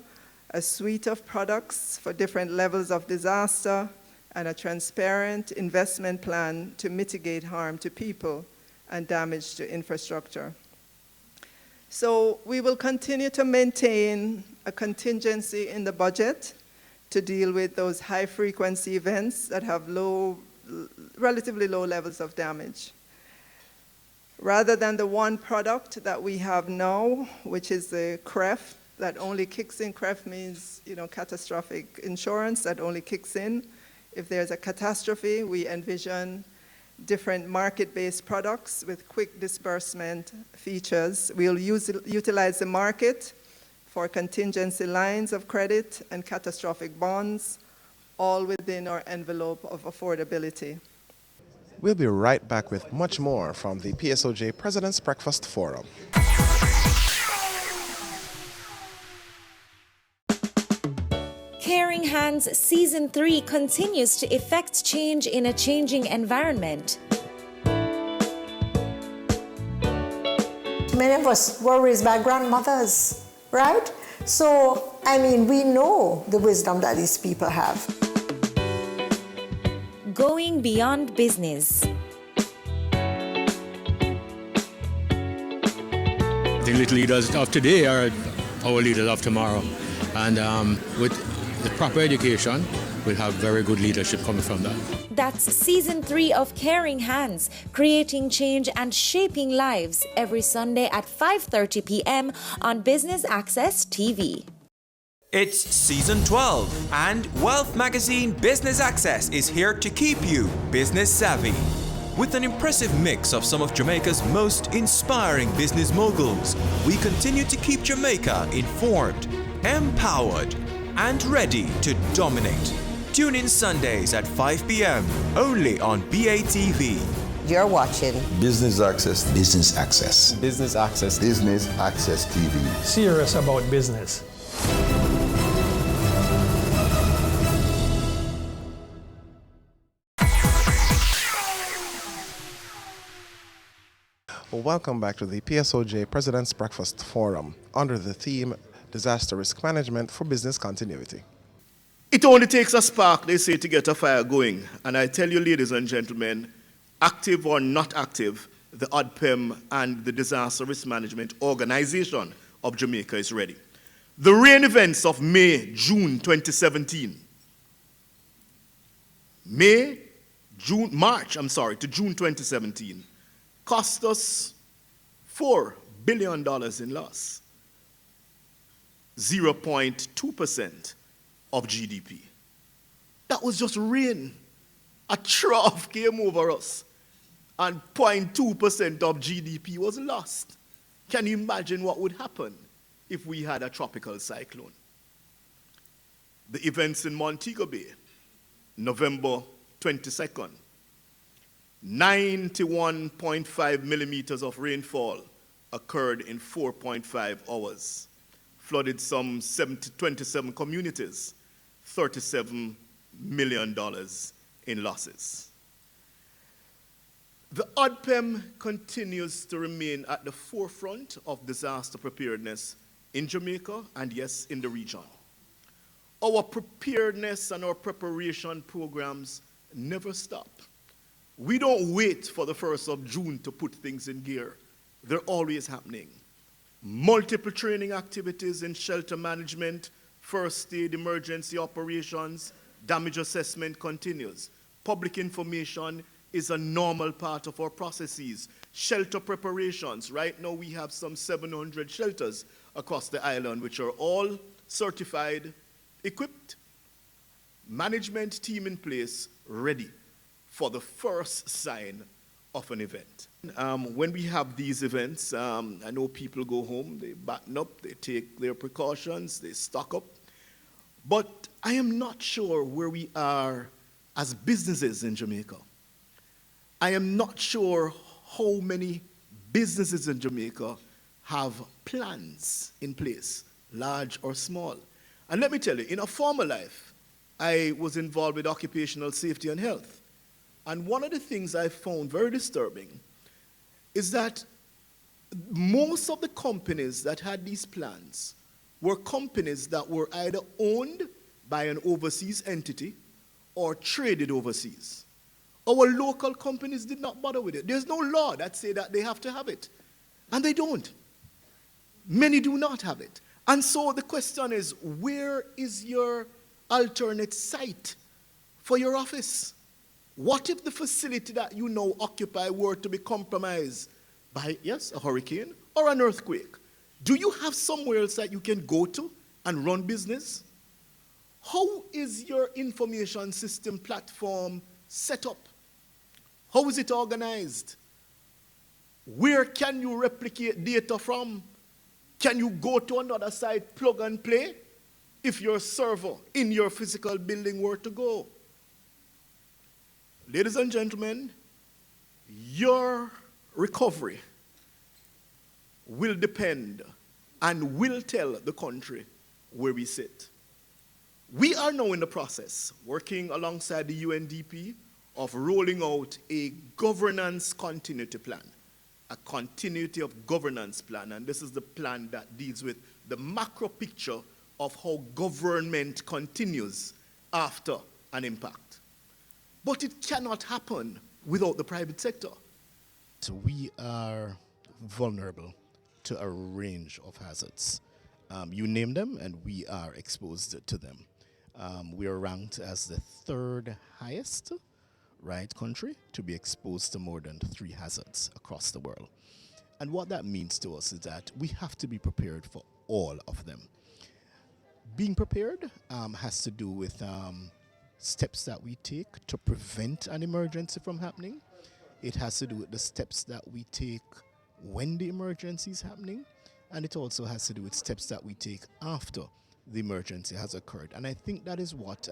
a suite of products for different levels of disaster, and a transparent investment plan to mitigate harm to people and damage to infrastructure. So we will continue to maintain a contingency in the budget to deal with those high-frequency events that have relatively low levels of damage. Rather than the one product that we have now, which is the CREF, that only kicks in. CREF means, catastrophic insurance that only kicks in if there's a catastrophe. We envision different market-based products with quick disbursement features. We'll utilize the market for contingency lines of credit and catastrophic bonds, all within our envelope of affordability. We'll be right back with much more from the PSOJ President's Breakfast Forum. Caring Hands Season 3 continues to effect change in a changing environment. Many of us were raised by grandmothers, right? So, we know the wisdom that these people have. Going beyond business. The little leaders of today are our leaders of tomorrow. And with the proper education, we'll have very good leadership coming from that. That's Season 3 of Caring Hands, creating change and shaping lives, every Sunday at 5:30 p.m. on Business Access TV. It's Season 12, and Wealth Magazine Business Access is here to keep you business savvy. With an impressive mix of some of Jamaica's most inspiring business moguls, we continue to keep Jamaica informed, empowered, and ready to dominate. Tune in Sundays at 5 p.m. only on BATV. You're watching Business Access. Business Access. Business Access. Business Access TV. Serious about business. Welcome back to the PSOJ President's Breakfast Forum under the theme Disaster Risk Management for Business Continuity. It only takes a spark, they say, to get a fire going. And I tell you, ladies and gentlemen, active or not active, the ODPEM and the Disaster Risk Management Organization of Jamaica is ready. The rain events of June 2017, March to June 2017, cost us $4 billion in loss, 0.2% of GDP. That was just rain. A trough came over us, and 0.2% of GDP was lost. Can you imagine what would happen if we had a tropical cyclone? The events in Montego Bay, November 22nd, 91.5 millimeters of rainfall occurred in 4.5 hours, flooded some 27 communities, $37 million in losses. The ODPEM continues to remain at the forefront of disaster preparedness in Jamaica and, yes, in the region. Our preparedness and our preparation programs never stop. We don't wait for the 1st of June to put things in gear. They're always happening. Multiple training activities in shelter management, first aid, emergency operations, damage assessment continues. Public information is a normal part of our processes. Shelter preparations. Right now we have some 700 shelters across the island, which are all certified, equipped, management team in place, ready for the first sign of an event. When we have these events, I know people go home, they batten up, they take their precautions, they stock up. But I am not sure where we are as businesses in Jamaica. I am not sure how many businesses in Jamaica have plans in place, large or small. And let me tell you, in a former life, I was involved with occupational safety and health. And one of the things I found very disturbing is that most of the companies that had these plans were companies that were either owned by an overseas entity or traded overseas. Our local companies did not bother with it. There's no law that says that they have to have it. And they don't. Many do not have it. And so the question is, where is your alternate site for your office? What if the facility that you now occupy were to be compromised by, yes, a hurricane or an earthquake? Do you have somewhere else that you can go to and run business? How is your information system platform set up? How is it organized? Where can you replicate data from? Can you go to another site, plug and play, if your server in your physical building were to go? Ladies and gentlemen, your recovery will depend and will tell the country where we sit. We are now in the process, working alongside the UNDP, of rolling out a governance continuity plan, a continuity of governance plan. And this is the plan that deals with the macro picture of how government continues after an impact. But it cannot happen without the private sector. So we are vulnerable to a range of hazards. You name them, and we are exposed to them. We are ranked as the 3rd highest country to be exposed to more than 3 hazards across the world. And what that means to us is that we have to be prepared for all of them. Being prepared has to do with steps that we take to prevent an emergency from happening. It has to do with the steps that we take when the emergency is happening, and it also has to do with steps that we take after the emergency has occurred. And I think that is what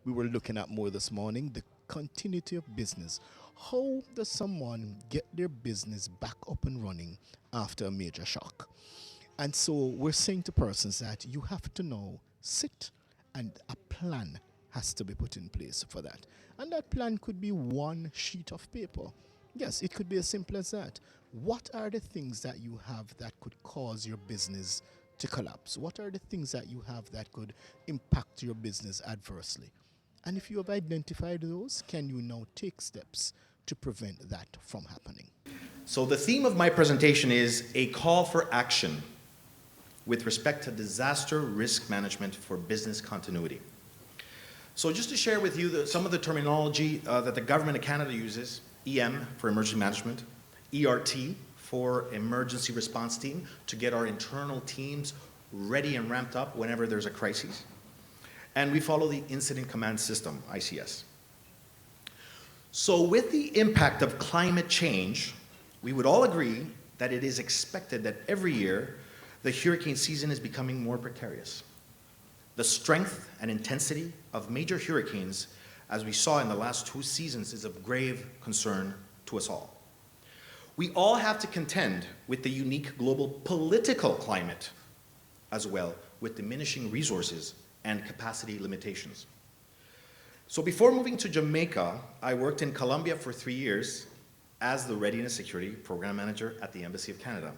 we were looking at more this morning, the continuity of business. How does someone get their business back up and running after a major shock? And so we're saying to persons that you have to now sit, and a plan has to be put in place for that. And that plan could be one sheet of paper. Yes, it could be as simple as that. What are the things that you have that could cause your business to collapse? What are the things that you have that could impact your business adversely? And if you have identified those, can you now take steps to prevent that from happening? So the theme of my presentation is a call for action with respect to disaster risk management for business continuity. So just to share with you some of the terminology that the Government of Canada uses: EM for emergency management, ERT for emergency response team, to get our internal teams ready and ramped up whenever there's a crisis. and we follow the Incident Command System, ICS. So with the impact of climate change, we would all agree that it is expected that every year the hurricane season is becoming more precarious. The strength and intensity of major hurricanes, as we saw in the last 2 seasons, is of grave concern to us all. We all have to contend with the unique global political climate as well, with diminishing resources and capacity limitations. So before moving to Jamaica, I worked in Colombia for 3 years as the Readiness Security Program Manager at the Embassy of Canada.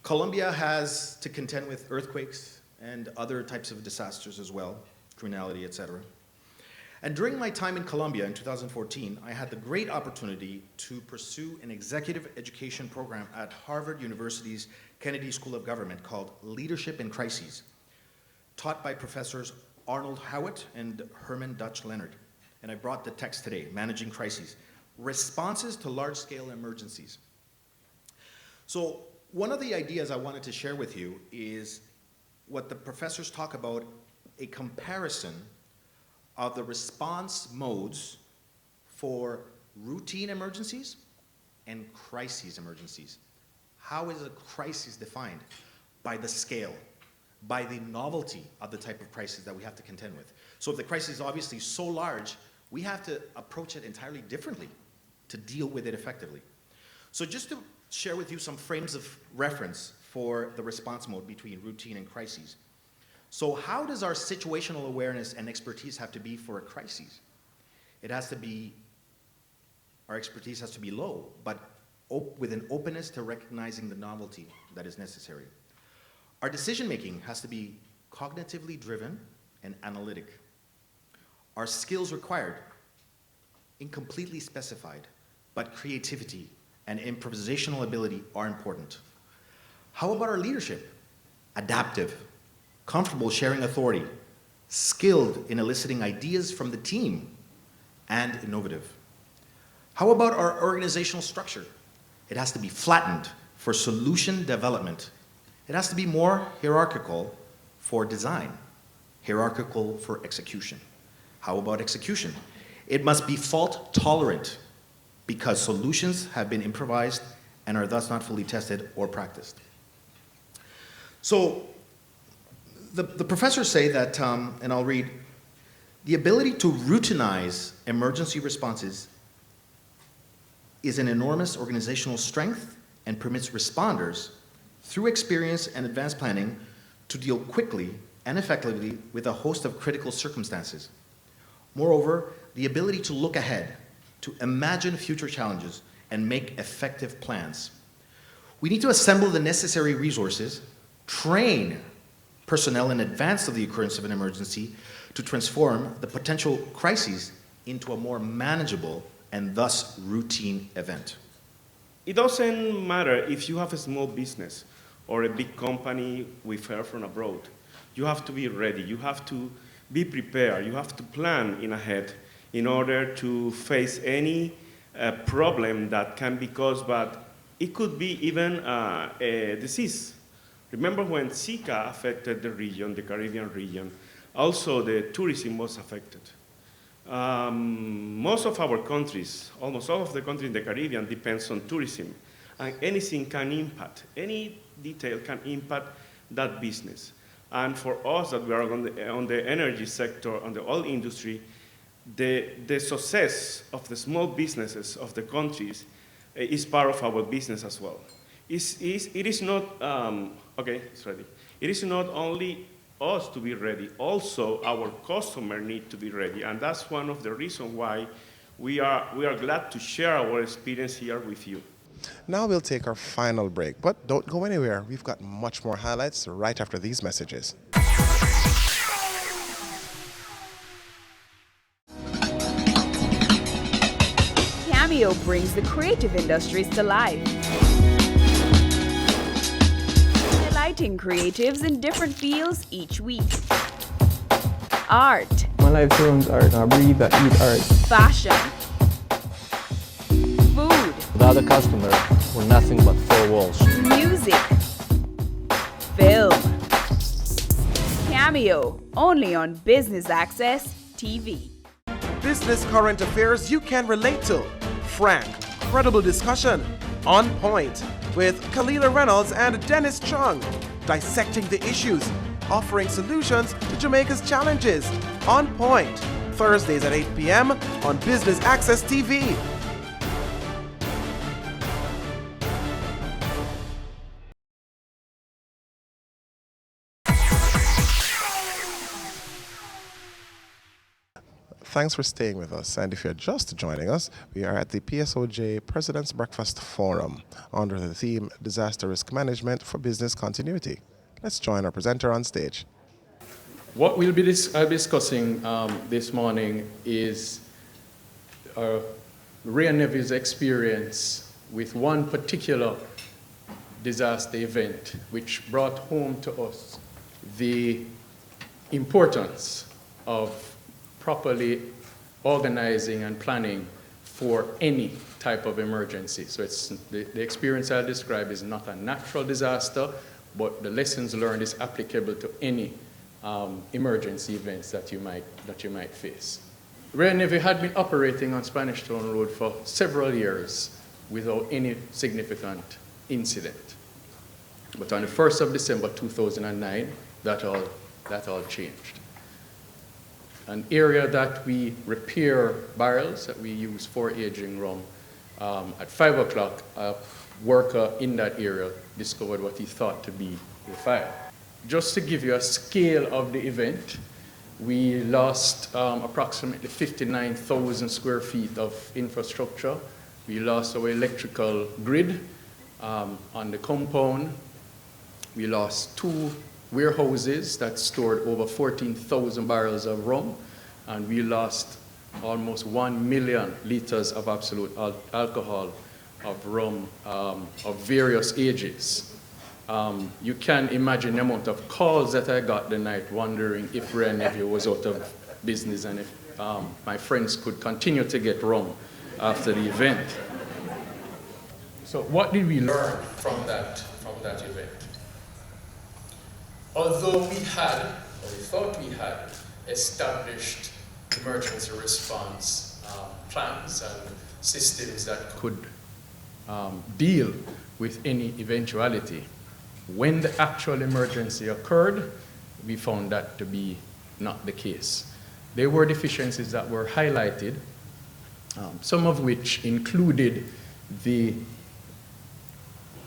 Colombia has to contend with earthquakes and other types of disasters as well, criminality, etc. And during my time in Colombia in 2014, I had the great opportunity to pursue an executive education program at Harvard University's Kennedy School of Government called Leadership in Crises, taught by professors Arnold Howitt and Herman Dutch Leonard. And I brought the text today, Managing Crises, Responses to Large-Scale Emergencies. So one of the ideas I wanted to share with you is what the professors talk about, a comparison of the response modes for routine emergencies and crises emergencies. How is a crisis defined? By the scale, by the novelty of the type of crisis that we have to contend with. So if the crisis is obviously so large, we have to approach it entirely differently to deal with it effectively. So just to share with you some frames of reference for the response mode between routine and crises. So how does our situational awareness and expertise have to be for a crisis? It has to be, our expertise has to be low, but with an openness to recognizing the novelty that is necessary. Our decision-making has to be cognitively driven and analytic. Our skills required, incompletely specified, but creativity and improvisational ability are important. How about our leadership? Adaptive, comfortable sharing authority, skilled in eliciting ideas from the team, and innovative. How about our organizational structure? It has to be flattened for solution development. It has to be more hierarchical for design, hierarchical for execution. How about execution? It must be fault tolerant because solutions have been improvised and are thus not fully tested or practiced. So the professors say that, and I'll read, the ability to routinize emergency responses is an enormous organizational strength and permits responders, through experience and advanced planning, to deal quickly and effectively with a host of critical circumstances. Moreover, the ability to look ahead, to imagine future challenges, and make effective plans. We need to assemble the necessary resources, train personnel in advance of the occurrence of an emergency to transform the potential crises into a more manageable and thus routine event. It doesn't matter if you have a small business or a big company with help from abroad. You have to be ready. You have to be prepared. You have to plan in ahead in order to face any problem that can be caused, but it could be even a disease. Remember when Zika affected the region, the Caribbean region, also the tourism was affected. Most of our countries, almost all of the countries in the Caribbean depends on tourism, and anything can impact, any detail can impact that business. And for us that we are on the energy sector, on the oil industry, the success of the small businesses of the countries is part of our business as well. It is not, okay, it's ready. It is not only us to be ready, also our customer need to be ready. And that's one of the reasons why we are glad to share our experience here with you. Now we'll take our final break, but don't go anywhere. We've got much more highlights right after these messages. Cameo brings the creative industries to life, highlighting creatives in different fields each week. Art. My life surrounds art. I breathe, I eat art. Fashion. Food. Without the customer, we're nothing but four walls. Music. Film. Cameo, only on Business Access TV. Business current affairs you can relate to. Frank, credible discussion. On Point with Kalila Reynolds and Dennis Chung. Dissecting the issues, offering solutions to Jamaica's challenges. On Point, Thursdays at 8 p.m. on Business Access TV. Thanks for staying with us. And if you're just joining us, we are at the PSOJ President's Breakfast Forum under the theme Disaster Risk Management for Business Continuity. Let's join our presenter on stage. What I'll be discussing this morning is Ray and Nevi's experience with one particular disaster event which brought home to us the importance of properly organizing and planning for any type of emergency. So it's the experience I'll describe is not a natural disaster, but the lessons learned is applicable to any emergency events that you might face. Ray and Nevi had been operating on Spanish Town Road for several years without any significant incident. But on the 1st of December 2009, that all changed. An area that we repair barrels that we use for aging rum. At 5 o'clock, a worker in that area discovered what he thought to be the fire. Just to give you a scale of the event, we lost approximately 59,000 square feet of infrastructure. We lost our electrical grid on the compound. We lost 2 warehouses that stored over 14,000 barrels of rum, and we lost almost 1 million liters of absolute alcohol of rum of various ages. You can imagine the amount of calls that I got the night wondering if Ray and Nevi was out of business and if my friends could continue to get rum after the event. So what did we learn from that event? Although we thought we had established emergency response plans and systems that could deal with any eventuality, when the actual emergency occurred, we found that to be not the case. There were deficiencies that were highlighted, some of which included the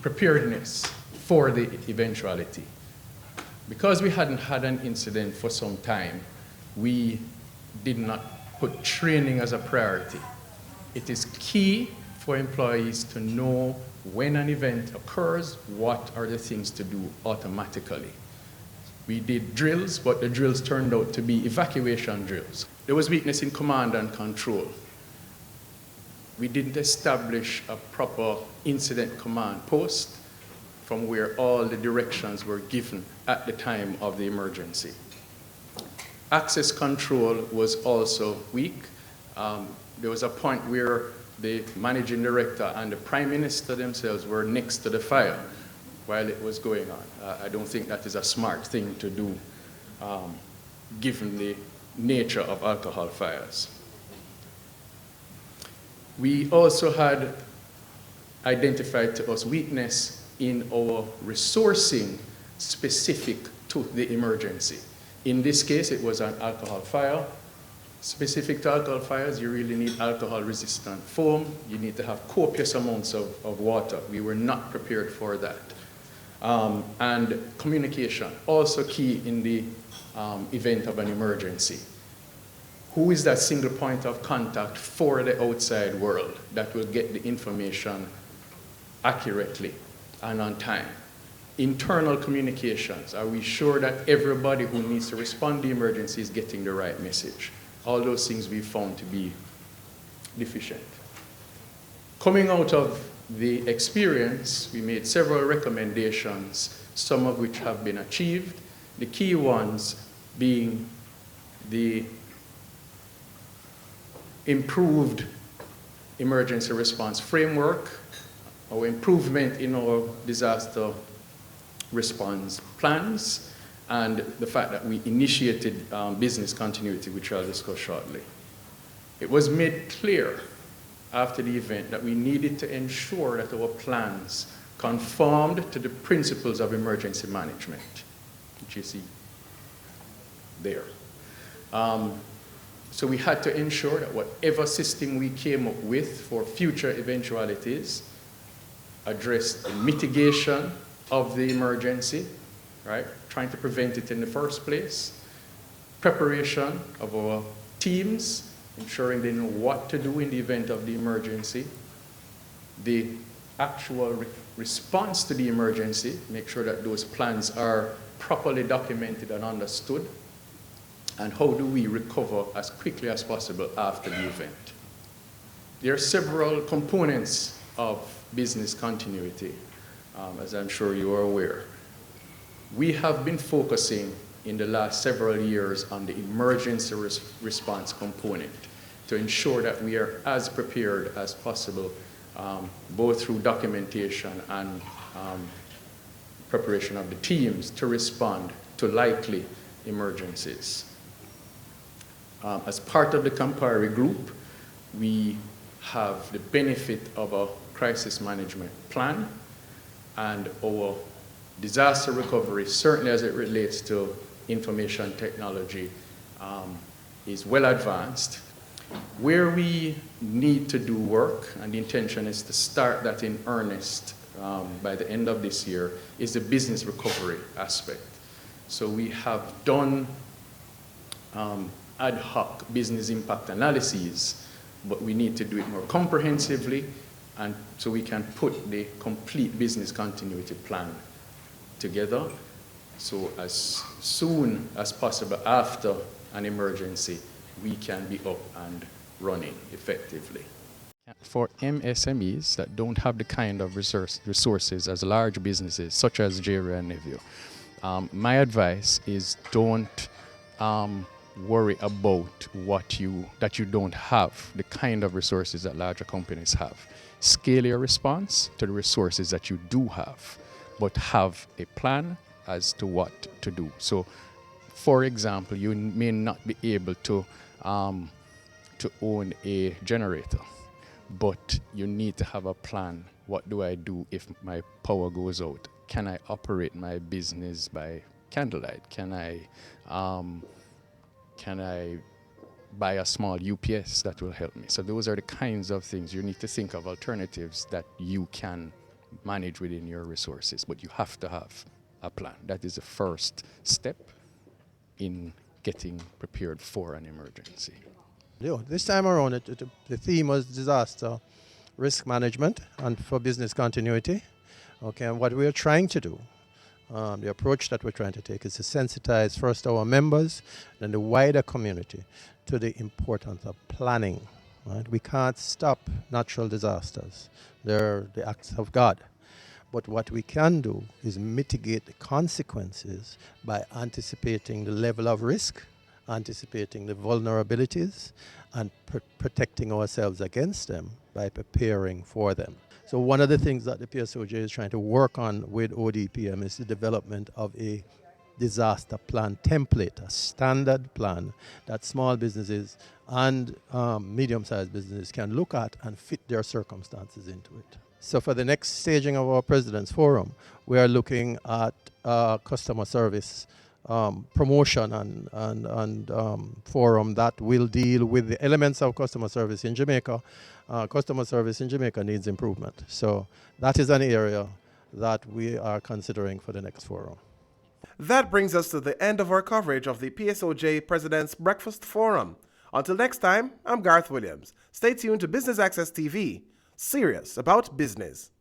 preparedness for the eventuality. Because we hadn't had an incident for some time, we did not put training as a priority. It is key for employees to know when an event occurs, what are the things to do automatically. We did drills, but the drills turned out to be evacuation drills. There was weakness in command and control. We didn't establish a proper incident command post from where all the directions were given at the time of the emergency. Access control was also weak. There was a point where the managing director and the prime minister themselves were next to the fire while it was going on. I don't think that is a smart thing to do, given the nature of alcohol fires. We also had identified to us weakness in our resourcing specific to the emergency. In this case, it was an alcohol fire. Specific to alcohol fires, you really need alcohol-resistant foam. You need to have copious amounts of water. We were not prepared for that. And communication, also key in the event of an emergency. Who is that single point of contact for the outside world that will get the information accurately and on time? Internal communications. Are we sure that everybody who needs to respond to the emergency is getting the right message? All those things we found to be deficient. Coming out of the experience, we made several recommendations, some of which have been achieved. The key ones being the improved emergency response framework, our improvement in our disaster response plans, and the fact that we initiated business continuity, which I'll discuss shortly. It was made clear after the event that we needed to ensure that our plans conformed to the principles of emergency management, which you see there. So we had to ensure that whatever system we came up with for future eventualities addressed the mitigation of the emergency, right? Trying to prevent it in the first place, preparation of our teams, ensuring they know what to do in the event of the emergency, the actual response to the emergency, make sure that those plans are properly documented and understood, and how do we recover as quickly as possible after the event. There are several components of business continuity, as I'm sure you are aware. We have been focusing in the last several years on the emergency response component to ensure that we are as prepared as possible, both through documentation and preparation of the teams to respond to likely emergencies. As part of the Campari Group, we have the benefit of a crisis management plan, and our disaster recovery, certainly as it relates to information technology, is well advanced. Where we need to do work, and the intention is to start that in earnest by the end of this year, is the business recovery aspect. So we have done ad hoc business impact analyses, but we need to do it more comprehensively, and so we can put the complete business continuity plan together. So as soon as possible after an emergency, we can be up and running effectively. For MSMEs that don't have the kind of resources as large businesses, such as JRA and Nevio, my advice is don't worry about that you don't have the kind of resources that larger companies have. Scale your response to the resources that you do have, but have a plan as to what to do. So, for example, you may not be able to own a generator, but you need to have a plan. What do I do if my power goes out? Can I operate my business by candlelight? Can I buy a small UPS that will help me? So those are the kinds of things you need to think of, alternatives that you can manage within your resources, but you have to have a plan. That is the first step in getting prepared for an emergency. This time around, the theme was disaster risk management and for business continuity. Okay, and what we are trying to do, the approach that we're trying to take is to sensitize first our members and the wider community to the importance of planning. Right? We can't stop natural disasters. They're the acts of God. But what we can do is mitigate the consequences by anticipating the level of risk, anticipating the vulnerabilities, and protecting ourselves against them by preparing for them. So one of the things that the PSOJ is trying to work on with ODPM is the development of a disaster plan template, a standard plan that small businesses and medium-sized businesses can look at and fit their circumstances into it. So for the next staging of our President's Forum, we are looking at customer service promotion and forum that will deal with the elements of customer service in Jamaica. Customer service in Jamaica needs improvement. So that is an area that we are considering for the next forum. That brings us to the end of our coverage of the PSOJ President's Breakfast Forum. Until next time, I'm Garth Williams. Stay tuned to Business Access TV, serious about business.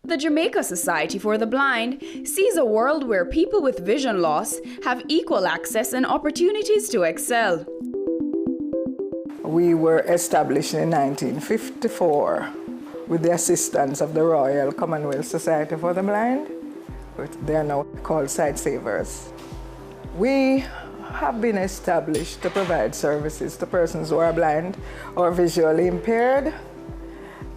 The Jamaica Society for the Blind sees a world where people with vision loss have equal access and opportunities to excel. We were established in 1954 with the assistance of the Royal Commonwealth Society for the Blind. They are now called Sight Savers. We have been established to provide services to persons who are blind or visually impaired,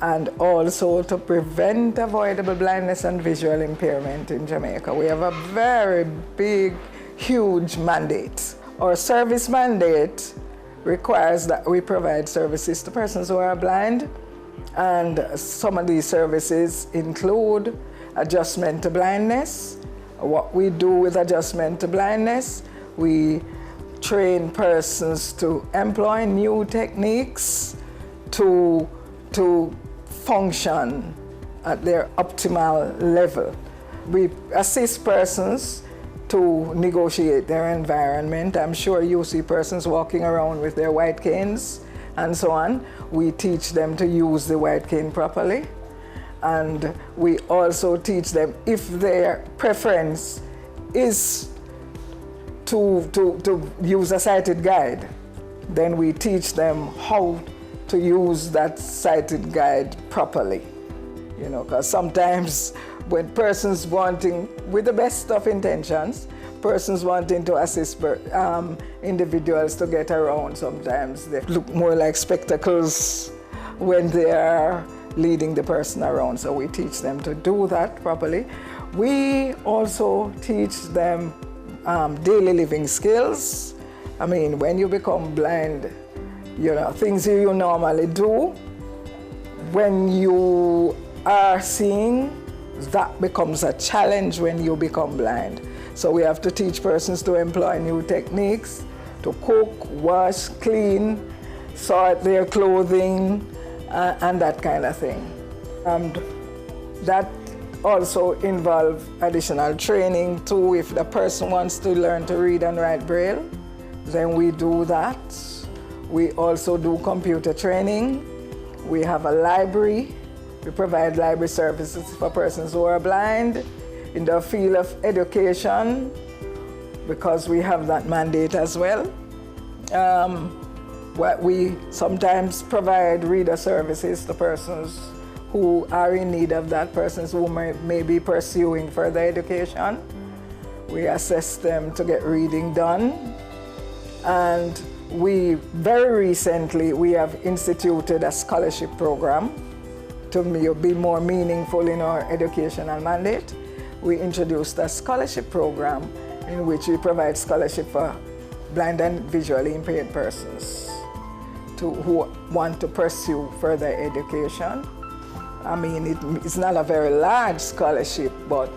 and also to prevent avoidable blindness and visual impairment in Jamaica. We have a very big, huge mandate. Our service mandate requires that we provide services to persons who are blind, and some of these services include adjustment to blindness. What we do with adjustment to blindness, we train persons to employ new techniques to function at their optimal level. We assist persons to negotiate their environment. I'm sure you see persons walking around with their white canes and so on. We teach them to use the white cane properly. And we also teach them, if their preference is to use a sighted guide, then we teach them how to use that sighted guide properly. You know, because sometimes when persons wanting, with the best of intentions, persons wanting to assist individuals to get around, sometimes they look more like spectacles when they are leading the person around. So we teach them to do that properly. We also teach them daily living skills. I mean, when you become blind, you know, things you normally do, when you are seeing, that becomes a challenge when you become blind. So we have to teach persons to employ new techniques, to cook, wash, clean, sort their clothing, and that kind of thing. And that also involves additional training too. If the person wants to learn to read and write Braille, then we do that. We also do computer training. We have a library. We provide library services for persons who are blind in the field of education, because we have that mandate as well. We sometimes provide reader services to persons who are in need of that, persons who may be pursuing further education. We assess them to get reading done. And very recently, we have instituted a scholarship program to be more meaningful in our educational mandate. We introduced a scholarship program in which we provide scholarship for blind and visually impaired persons who want to pursue further education. I mean, it's not a very large scholarship, but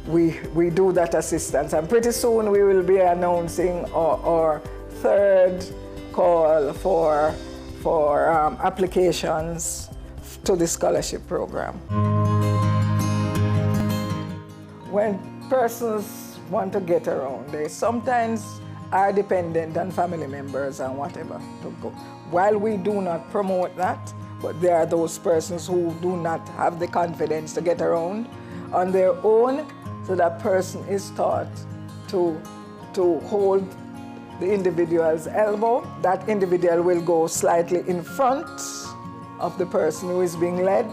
we do that assistance. And pretty soon we will be announcing our third call for applications to the scholarship program. When persons want to get around, they sometimes are dependent on family members and whatever to go. While we do not promote that, but there are those persons who do not have the confidence to get around on their own, so that person is taught to hold the individual's elbow. That individual will go slightly in front of the person who is being led.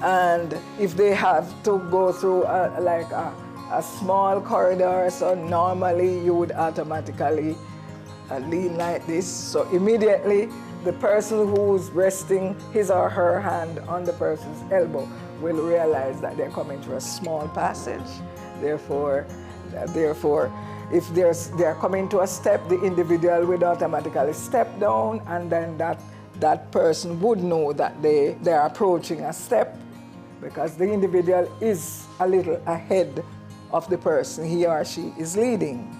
And if they have to go through a small corridor, so normally you would automatically lean like this. So immediately the person who's resting his or her hand on the person's elbow will realize that they're coming through a small passage. Therefore, if they're coming to a step, the individual would automatically step down, and then that person would know that they're approaching a step, because the individual is a little ahead of the person he or she is leading.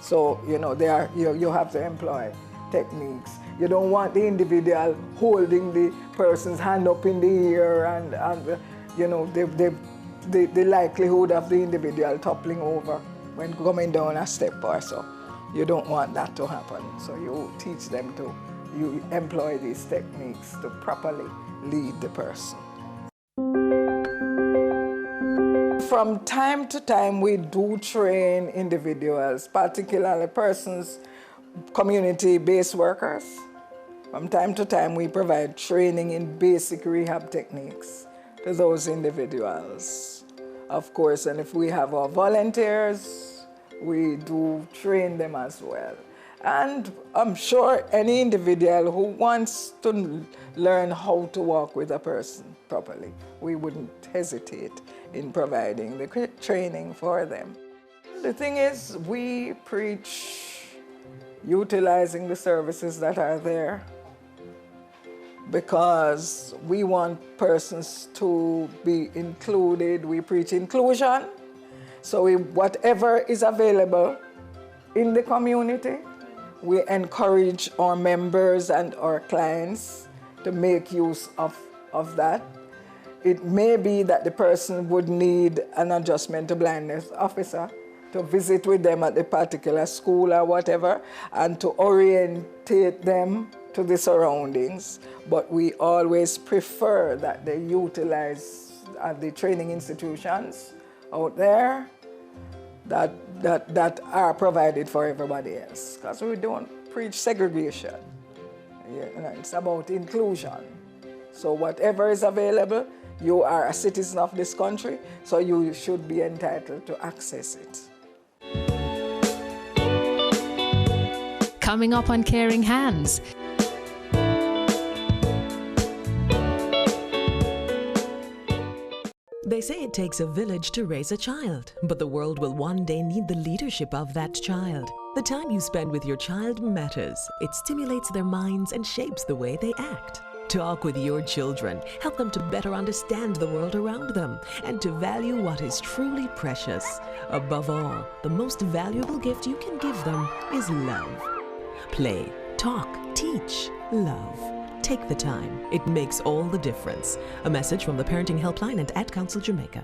So, you know, you have to employ techniques. You don't want the individual holding the person's hand up in the air and you know, the likelihood of the individual toppling over when coming down a step or so. You don't want that to happen. So you teach them you employ these techniques to properly lead the person. from time to time, we do train individuals, particularly persons, community-based workers. From time to time, we provide training in basic rehab techniques to those individuals. Of course, and if we have our volunteers, we do train them as well. And I'm sure any individual who wants to learn how to walk with a person properly, we wouldn't hesitate in providing the training for them. The thing is, we preach utilizing the services that are there because we want persons to be included. We preach inclusion. So whatever is available in the community, we encourage our members and our clients to make use of that. It may be that the person would need an adjustment to blindness officer to visit with them at the particular school or whatever and to orientate them to the surroundings. But we always prefer that they utilize the training institutions out there that are provided for everybody else. Because we don't preach segregation. It's about inclusion. So whatever is available, you are a citizen of this country, so you should be entitled to access it. Coming up on Caring Hands. They say it takes a village to raise a child, but the world will one day need the leadership of that child. The time you spend with your child matters. It stimulates their minds and shapes the way they act. Talk with your children. Help them to better understand the world around them and to value what is truly precious. Above all, the most valuable gift you can give them is love. Play, talk, teach, love. Take the time. It makes all the difference. A message from the Parenting Helpline and Ad Council Jamaica.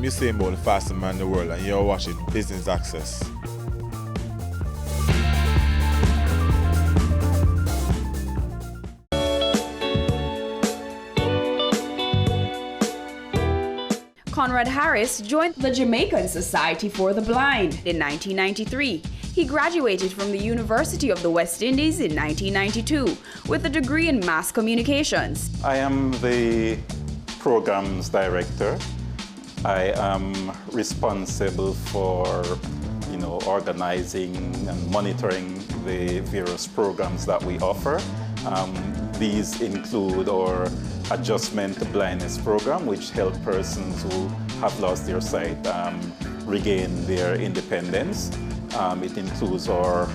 Usain Bolt, the fastest man in the world, and you're watching Business Access. Conrad Harris joined the Jamaican Society for the Blind in 1993. He graduated from the University of the West Indies in 1992 with a degree in mass communications. I am the programs director. I am responsible for, organizing and monitoring the various programs that we offer. These include our Adjustment to Blindness program, which help persons who have lost their sight regain their independence. It includes our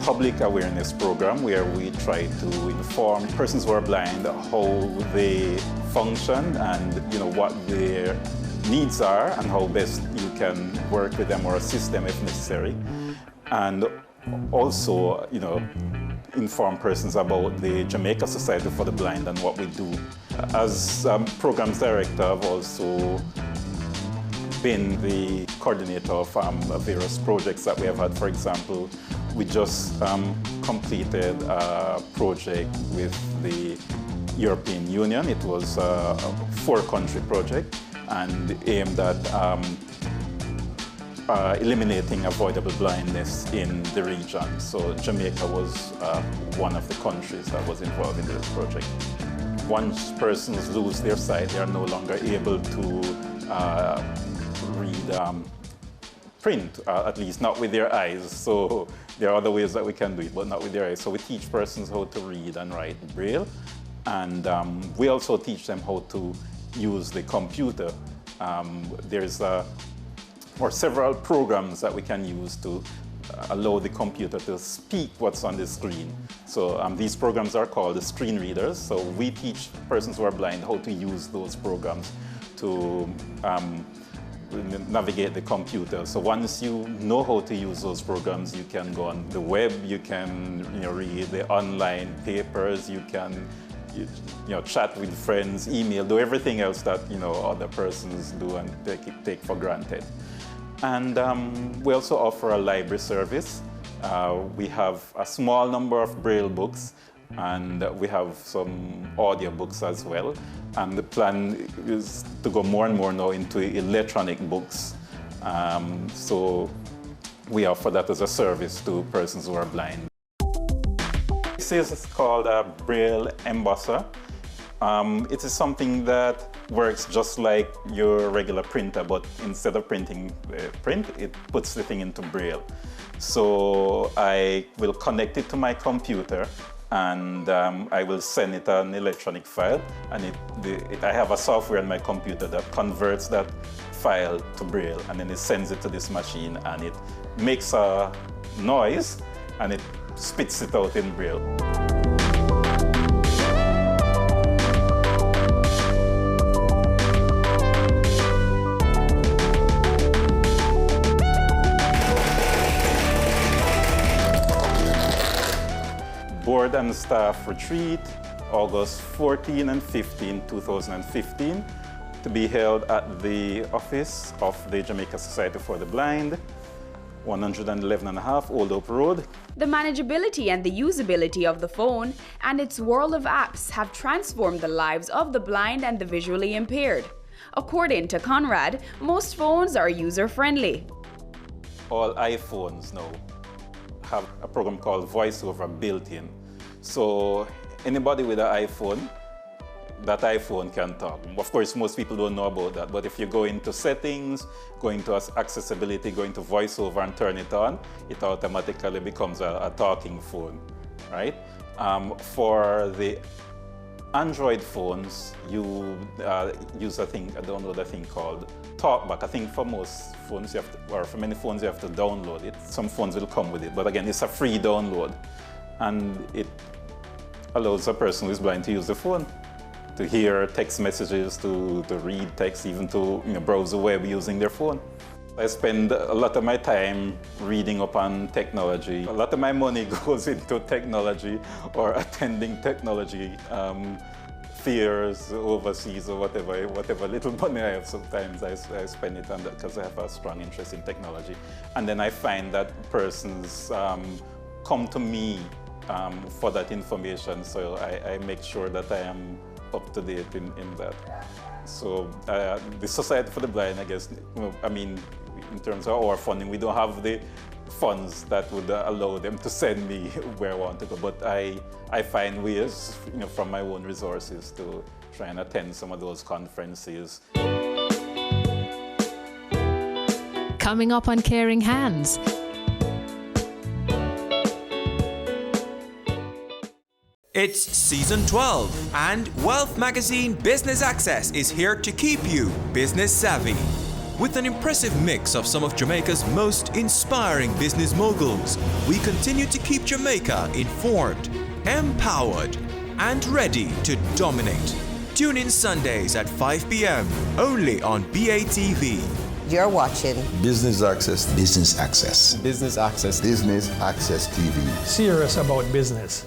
public awareness program, where we try to inform persons who are blind how they function and what their needs are and how best you can work with them or assist them if necessary. And also, inform persons about the Jamaica Society for the Blind and what we do. As programs director, I've also been the coordinator of various projects that we have had. For example, we just completed a project with the European Union. It was a 4-country project and aimed at eliminating avoidable blindness in the region. So Jamaica was one of the countries that was involved in this project. once persons lose their sight, they are no longer able to read print, at least not with their eyes. So there are other ways that we can do it, but not with their eyes. So we teach persons how to read and write Braille. And we also teach them how to use the computer. There's several programs that we can use to allow the computer to speak what's on the screen. So these programs are called the screen readers. So we teach persons who are blind how to use those programs to navigate the computer. So once you know how to use those programs, you can go on the web, you can read the online papers, you can chat with friends, email, do everything else that other persons do and take for granted. And we also offer a library service. We have a small number of Braille books, and we have some audio books as well. And the plan is to go more and more now into electronic books. So we offer that as a service to persons who are blind. This is called a Braille embosser. It is something that works just like your regular printer, but instead of printing print, it puts the thing into Braille. So I will connect it to my computer, and I will send it an electronic file, and I have a software on my computer that converts that file to Braille, and then it sends it to this machine, and it makes a noise, and it spits it out in Braille. Board and Staff Retreat, August 14 and 15, 2015, to be held at the office of the Jamaica Society for the Blind, 111.5 Old Hope Road. The manageability and the usability of the phone and its world of apps have transformed the lives of the blind and the visually impaired. According to Conrad, most phones are user-friendly. All iPhones now have a program called VoiceOver built in. So anybody with an iPhone, that iPhone can talk. Of course, most people don't know about that, but if you go into settings, go into accessibility, go into VoiceOver and turn it on, it automatically becomes a talking phone, right? For the Android phones, you download a thing called TalkBack. I think for most phones, or for many phones, you have to download it. Some phones will come with it, but again, it's a free download. And it allows a person who is blind to use the phone, to hear text messages, to read text, even to browse the web using their phone. I spend a lot of my time reading up on technology. A lot of my money goes into technology or attending technology fairs overseas or whatever little money I have. Sometimes I spend it on that because I have a strong interest in technology. And then I find that persons come to me for that information, so I make sure that I am up to date in that. So the Society for the Blind, I guess, in terms of our funding, we don't have the funds that would allow them to send me where I want to go, but I find ways, from my own resources to try and attend some of those conferences. Coming up on Caring Hands. It's season 12, and Wealth Magazine Business Access is here to keep you business savvy. With an impressive mix of some of Jamaica's most inspiring business moguls, we continue to keep Jamaica informed, empowered, and ready to dominate. Tune in Sundays at 5 p.m. only on BATV. You're watching Business Access. Business Access. Business Access. Business Access TV. Serious about business.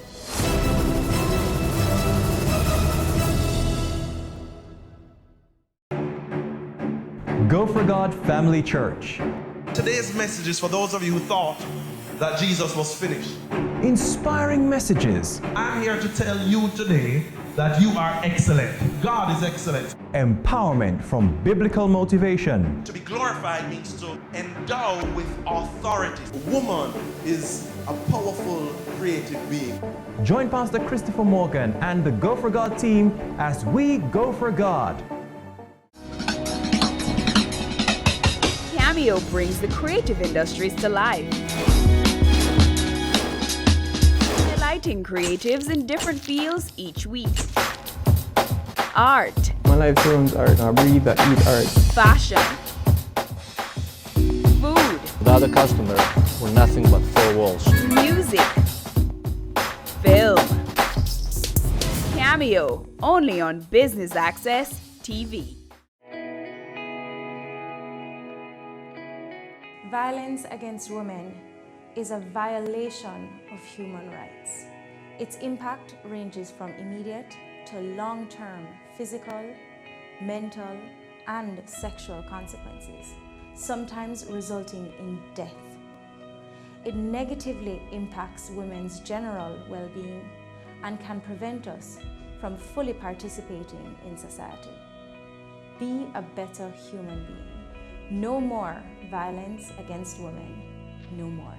Go for God Family Church. Today's message is for those of you who thought that Jesus was finished. Inspiring messages. I'm here to tell you today that you are excellent. God is excellent. Empowerment from biblical motivation. To be glorified means to endow with authority. A woman is a powerful, creative being. Join Pastor Christopher Morgan and the Go For God team as we go for God. Cameo brings the creative industries to life, highlighting creatives in different fields each week. Art. My life turns art. I breathe, I eat art. Fashion. Food. Without a customer, we're nothing but four walls. Music. Film. Cameo, only on Business Access TV. Violence against women is a violation of human rights. Its impact ranges from immediate to long-term physical, mental, and sexual consequences, sometimes resulting in death. It negatively impacts women's general well-being and can prevent us from fully participating in society. Be a better human being. No more violence against women. No more.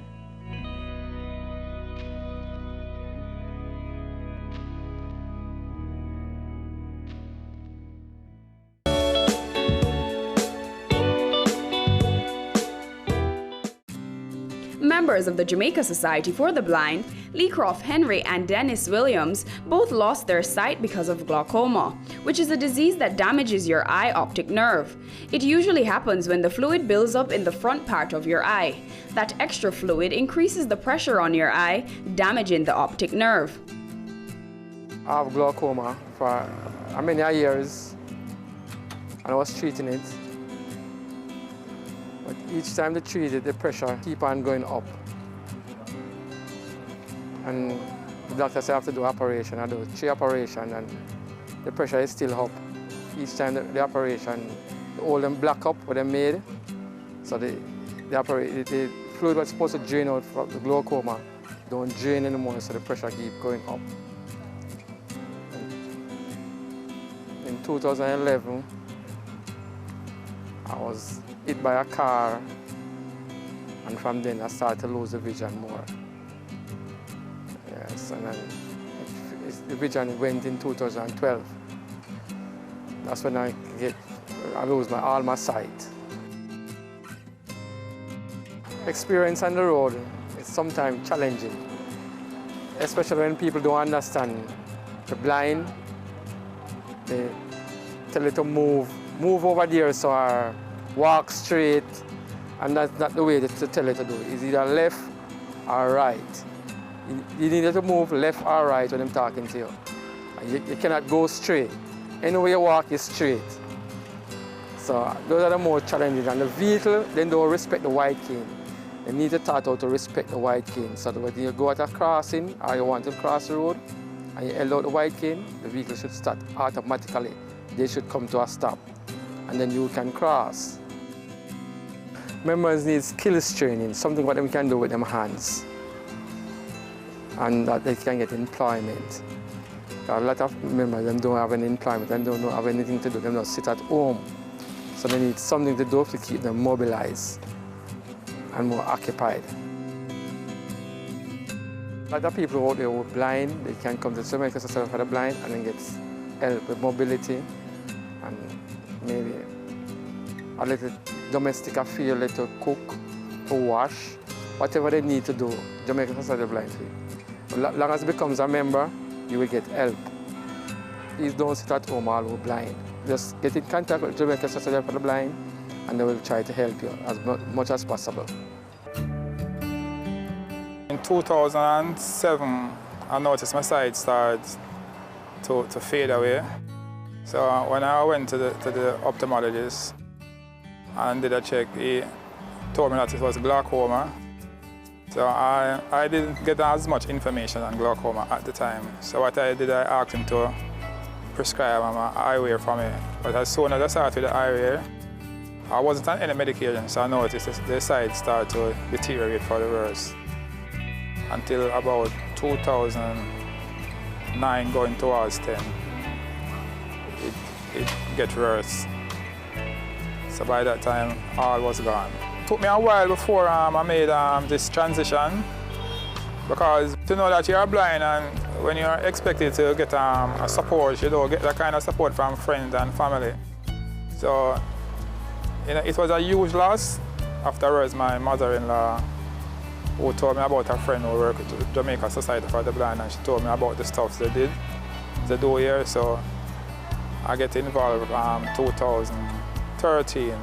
Members of the Jamaica Society for the Blind, Leecroft Henry and Dennis Williams, both lost their sight because of glaucoma, which is a disease that damages your eye optic nerve. It usually happens when the fluid builds up in the front part of your eye. That extra fluid increases the pressure on your eye, damaging the optic nerve. I have glaucoma for many years, and I was treating it. But each time they treat it, the pressure keep on going up. And the doctor said I have to do operation. I do 3 operations, and the pressure is still up. Each time the operation, all them black up what they made. So the fluid was supposed to drain out from the glaucoma don't drain anymore, so the pressure keep going up. In 2011, I was hit by a car, and from then I started to lose the vision more. Yes, and then the vision went in 2012. That's when I lose all my sight. Experience on the road is sometimes challenging, especially when people don't understand the blind. They tell you to move over there, so I walk straight, and that's not the way to tell you to do it. It's either left or right. You need to move left or right when I'm talking to you. You cannot go straight. Anywhere you walk is straight. So those are the more challenging. And the vehicle, then don't respect the white cane. They need to start out to respect the white cane. So that when you go at a crossing or you want to cross the road and you held out the white cane, the vehicle should start automatically. They should come to a stop, and then you can cross. Members need skills training, something what they can do with their hands, and that they can get employment. A lot of members them don't have any employment and don't have anything to do. They don't sit at home, so they need something to do to keep them mobilized and more occupied. A lot of people out there who are blind, they can come to the Jamaica Society for the Blind and then get help with mobility and maybe a little domestic affair, a little cook, to wash, whatever they need to do, Jamaica Society of the Blind. As long as it becomes a member, you will get help. Please don't sit at home all who are blind. Just get in contact with Jamaica Society for the Blind and they will try to help you as much as possible. In 2007, I noticed my sight started to fade away. So when I went to the ophthalmologist and did a check, he told me that it was glaucoma. So I didn't get as much information on glaucoma at the time. So what I did, I asked him to prescribe an eyewear for me. But as soon as I started with the eyewear, I wasn't on any medication, so I noticed the sight started to deteriorate for the worse. Until about 2009 going towards 10. it get worse. So by that time, all was gone. It took me a while before I made this transition, because to know that you're blind and when you're expected to get a support, you don't get that kind of support from friends and family. So it was a huge loss. Afterwards, my mother-in-law, who told me about a friend who worked at the Jamaica Society for the Blind, and she told me about the stuff they do here. So I get involved 2013.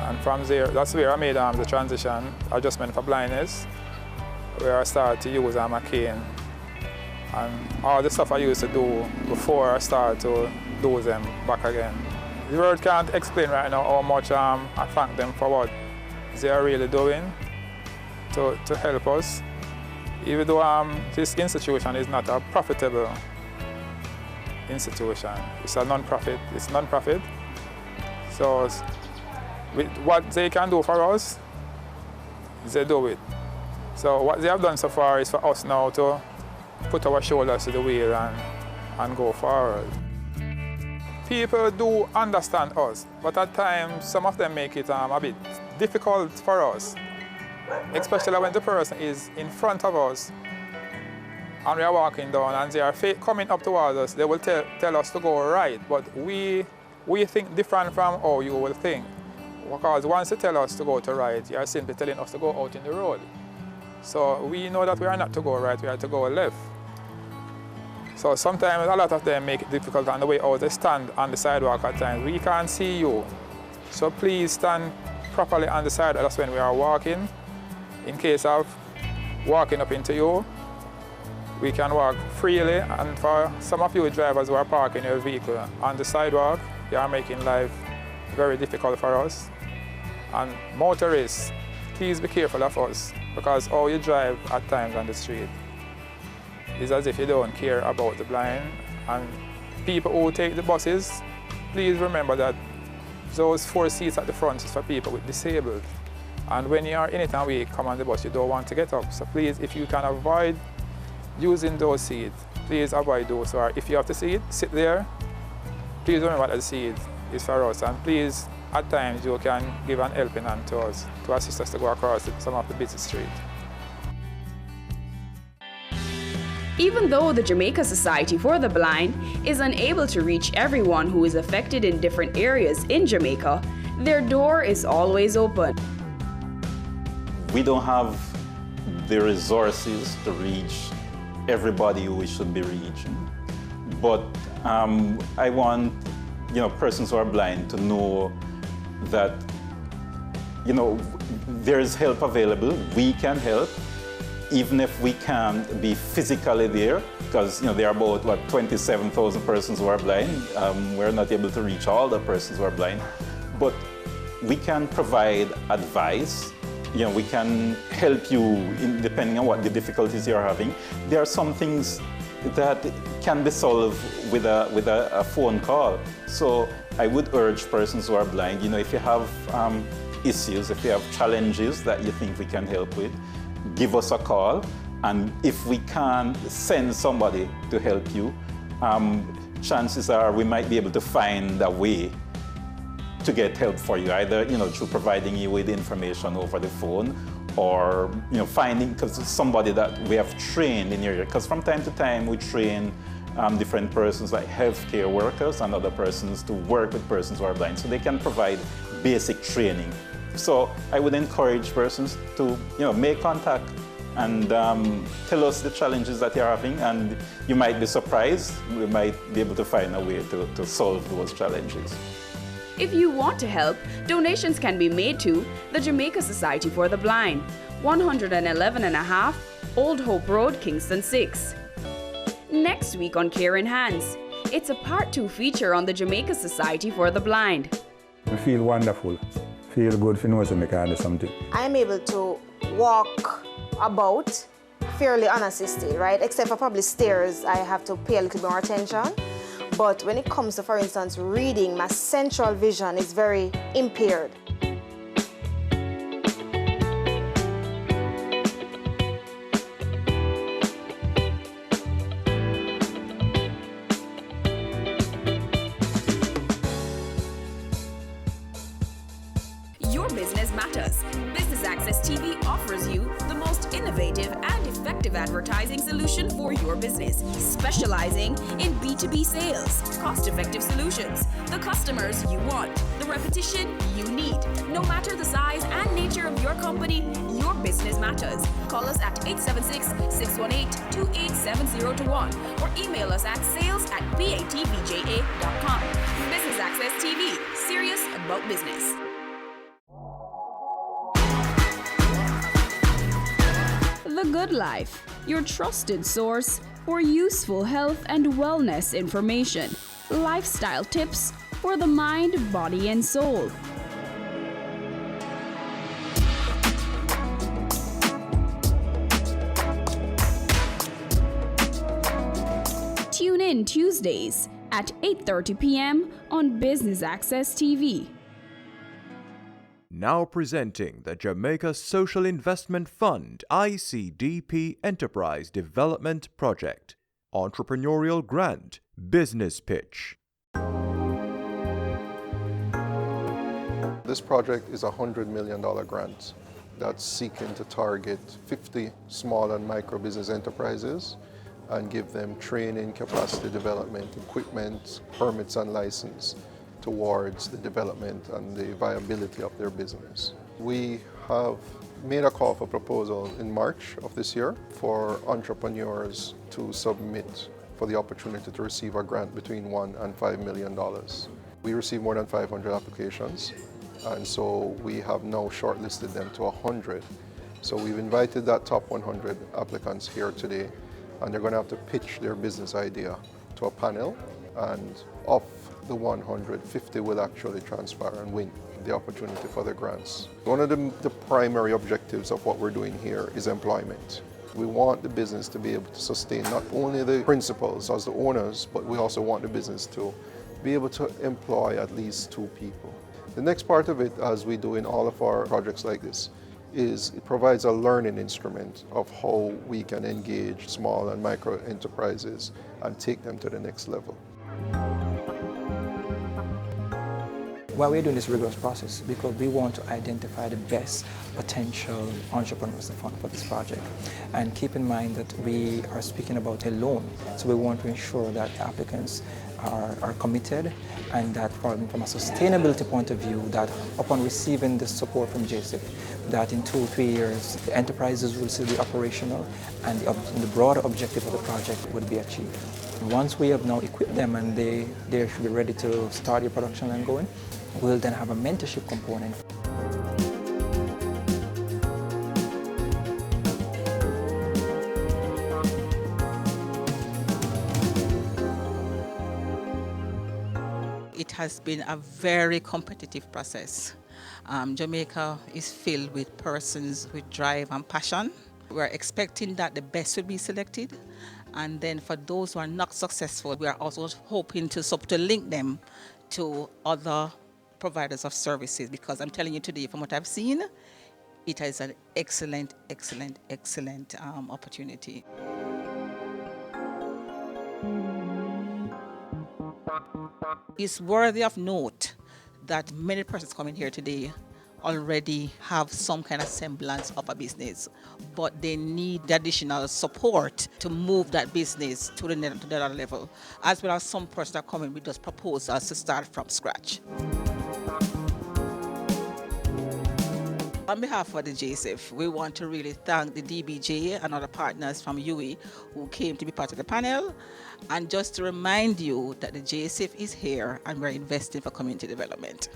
And from there, that's where I made the transition, adjustment for blindness, where I started to use a cane. And all the stuff I used to do before, I started to do them back again. The world can't explain right now how much I thank them for what they are really doing to help us. Even though this institution is not a profitable institution, it's a non-profit. It's non-profit. So with what they can do for us, they do it. So what they have done so far is for us now to put our shoulders to the wheel and go forward. People do understand us, but at times some of them make it a bit difficult for us, especially when the person is in front of us and we are walking down and they are coming up towards us. They will tell us to go right, but we think different from how you will think. Because once they tell us to go to right, you are simply telling us to go out in the road. So we know that we are not to go right, we are to go left. So sometimes a lot of them make it difficult on the way out. They stand on the sidewalk at times. We can't see you. So please stand properly on the side. That's when we are walking. In case of walking up into you, we can walk freely. And for some of you drivers who are parking your vehicle on the sidewalk, you are making life very difficult for us. And motorists, please be careful of us, because how you drive at times on the street is as if you don't care about the blind. And people who take the buses, please remember that those 4 seats at the front is for people with disabled. And when you are in it and we come on the bus, you don't want to get up. So please, if you can avoid using those seats, please avoid those. Or if you have to sit there, please remember that the seat is for us. And please, at times, you can give an helping hand to us to assist us to go across some of the busy streets. Even though the Jamaica Society for the Blind is unable to reach everyone who is affected in different areas in Jamaica, their door is always open. We don't have the resources to reach everybody who we should be reaching. But I want persons who are blind to know that there is help available. We can help. Even if we can't be physically there, because there are about 27,000 persons who are blind. We're not able to reach all the persons who are blind, but we can provide advice. We can help you depending on what the difficulties you're having. There are some things that can be solved with a phone call. So I would urge persons who are blind, if you have issues, if you have challenges that you think we can help with, give us a call, and if we can send somebody to help you, chances are we might be able to find a way to get help for you, either through providing you with information over the phone, or finding somebody that we have trained in your area. Because from time to time we train different persons like healthcare workers and other persons to work with persons who are blind, so they can provide basic training. So I would encourage persons to make contact and tell us the challenges that you're having, and you might be surprised. We might be able to find a way to solve those challenges. If you want to help, donations can be made to the Jamaica Society for the Blind, 111.5 Old Hope Road, Kingston 6. Next week on Care in Hands, it's a Part 2 feature on the Jamaica Society for the Blind. I feel wonderful. Feel good for knowing I can do something. I'm able to walk about fairly unassisted, right? Except for probably stairs, I have to pay a little bit more attention. But when it comes to, for instance, reading, my central vision is very impaired. matters. Business Access TV offers you the most innovative and effective advertising solution for your business, specializing in B2B sales, cost-effective solutions, the customers you want, the repetition you need. No matter the size and nature of your company, your business matters. Call us at 876-618-2870 or email us at sales@batvja.com. Business Access TV, serious about business. The Good Life, your trusted source for useful health and wellness information, lifestyle tips for the mind, body, and soul. Tune in Tuesdays at 8:30 p.m. on Business Access TV. Now presenting the Jamaica Social Investment Fund ICDP Enterprise Development Project. Entrepreneurial Grant Business Pitch. This project is a $100 million grant that's seeking to target 50 small and micro business enterprises and give them training, capacity development, equipment, permits and license towards the development and the viability of their business. We have made a call for proposal in March of this year for entrepreneurs to submit for the opportunity to receive a grant between $1 and $5 million. We received more than 500 applications, and so we have now shortlisted them to 100. So we've invited that top 100 applicants here today, and they're going to have to pitch their business idea to a panel, and of the 150 will actually transfer and win the opportunity for the grants. One of the primary objectives of what we're doing here is employment. We want the business to be able to sustain not only the principals as the owners, but we also want the business to be able to employ at least 2 people. The next part of it, as we do in all of our projects like this, is it provides a learning instrument of how we can engage small and micro enterprises and take them to the next level. Why we're doing this rigorous process, because we want to identify the best potential entrepreneurs for this project. And keep in mind that we are speaking about a loan, so we want to ensure that applicants are committed, and that from a sustainability point of view, that upon receiving the support from JSIP, that in 2-3 years, the enterprises will still be operational and the broader objective of the project would be achieved. Once we have now equipped them and they should be ready to start their production and going, we'll then have a mentorship component. It has been a very competitive process. Jamaica is filled with persons with drive and passion. We're expecting that the best will be selected, and then for those who are not successful, we are also hoping to link them to other providers of services, because I'm telling you today, from what I've seen, it is an excellent opportunity. It's worthy of note that many persons coming here today already have some kind of semblance of a business, but they need the additional support to move that business to the other level, as well as some persons that are coming with those proposals to start from scratch. On behalf of the JSIF, we want to really thank the DBJ and other partners from UWI who came to be part of the panel, and just to remind you that the JSIF is here and we're investing for community development.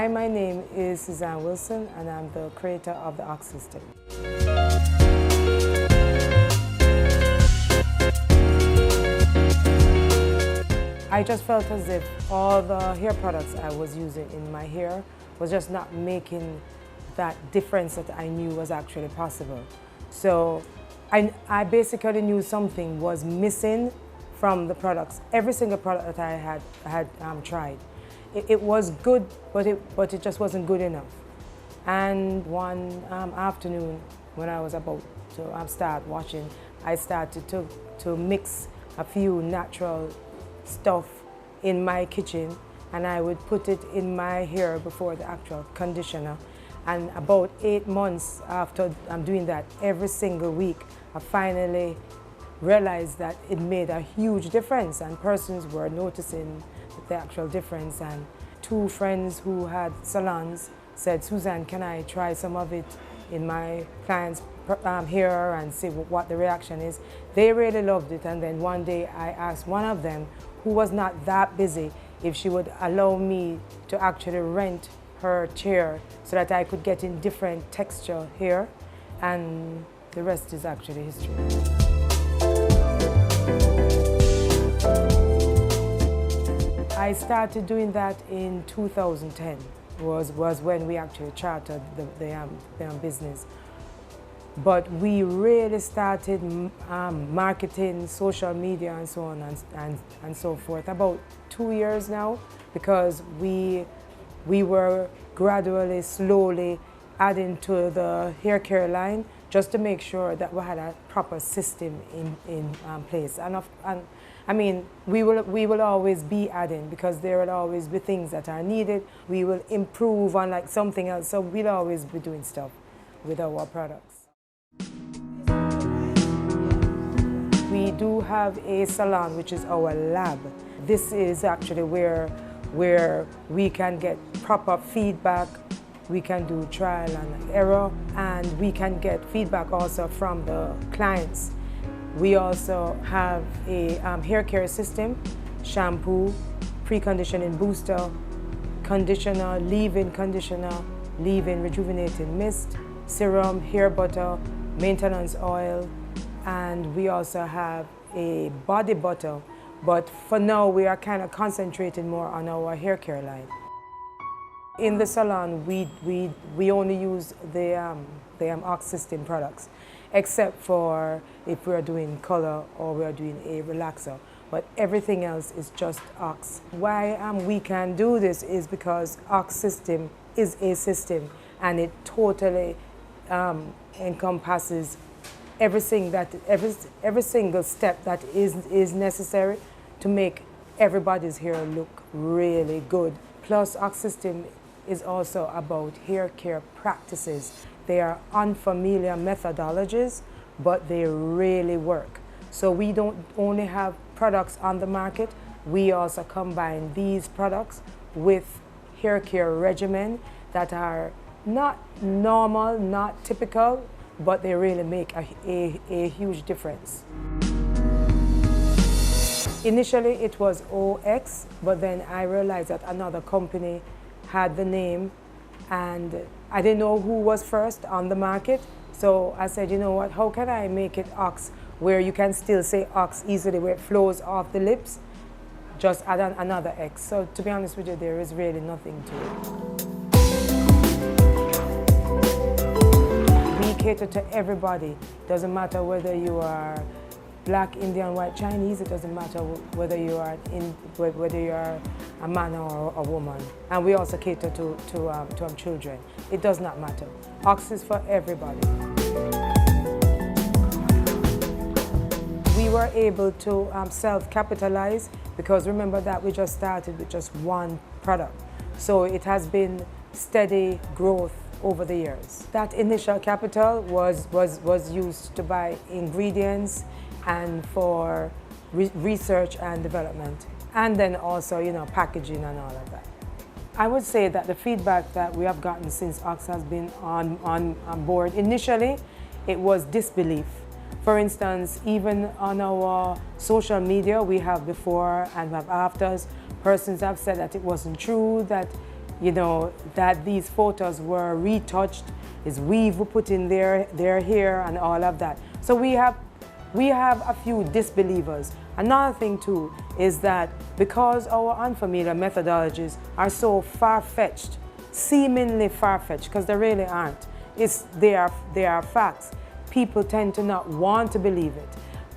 Hi, my name is Suzanne Wilson, and I'm the creator of the Ox System. I just felt as if all the hair products I was using in my hair was just not making that difference that I knew was actually possible. So I basically knew something was missing from the products. Every single product that I had tried. It was good, but it just wasn't good enough. And one afternoon, when I was about to start watching, I started to mix a few natural stuff in my kitchen, and I would put it in my hair before the actual conditioner. And about 8 months after I'm doing that every single week, I finally realized that it made a huge difference, and persons were noticing the actual difference. And 2 friends who had salons said, Suzanne, can I try some of it in my clients' hair and see what the reaction is? They really loved it. And then one day I asked one of them, who was not that busy, if she would allow me to actually rent her chair so that I could get in different texture hair, and the rest is actually history. I started doing that in 2010, was when we actually chartered the business. But we really started marketing, social media and so on and so forth about 2 years now, because we were gradually, slowly adding to the hair care line just to make sure that we had a proper system in place. And I mean, we will always be adding, because there will always be things that are needed. We will improve on like something else, so we'll always be doing stuff with our products. We do have a salon, which is our lab. This is actually where we can get proper feedback. We can do trial and error, and we can get feedback also from the clients. We also have a hair care system, shampoo, pre-conditioning booster, conditioner, leave-in rejuvenating mist, serum, hair butter, maintenance oil, and we also have a body butter. But for now, we are kind of concentrating more on our hair care line. In the salon, we only use the Ox System products, except for if we're doing color or we're doing a relaxer. But everything else is just Ox. Why we can do this is because Ox System is a system, and it totally encompasses every single step that is necessary to make everybody's hair look really good. Plus, Ox System is also about hair care practices. They are unfamiliar methodologies, but they really work. So we don't only have products on the market, we also combine these products with hair care regimen that are not normal, not typical, but they really make a huge difference. Initially it was OX, but then I realized that another company had the name, and I didn't know who was first on the market. So I said, you know what, how can I make it Ox, where you can still say Ox easily, where it flows off the lips? Just add another X. So to be honest with you, there is really nothing to it. We cater to everybody. Doesn't matter whether you are Black, Indian, white, Chinese. It doesn't matter whether you are a man or a woman. And we also cater to children. It does not matter. Ox is for everybody. We were able to self-capitalize, because remember that we just started with just one product. So it has been steady growth over the years. That initial capital was used to buy ingredients and for research and development, and then also, you know, packaging and all of that. I would say that the feedback that we have gotten since Ox has been on board, initially it was disbelief. For instance, even on our social media, we have before and have afters. Persons have said that it wasn't true, that you know, that these photos were retouched, his weave were put in their hair and all of that. So we have a few disbelievers. Another thing too is that because our unfamiliar methodologies are so far-fetched, seemingly far-fetched, because they really aren't. They are facts. People tend to not want to believe it.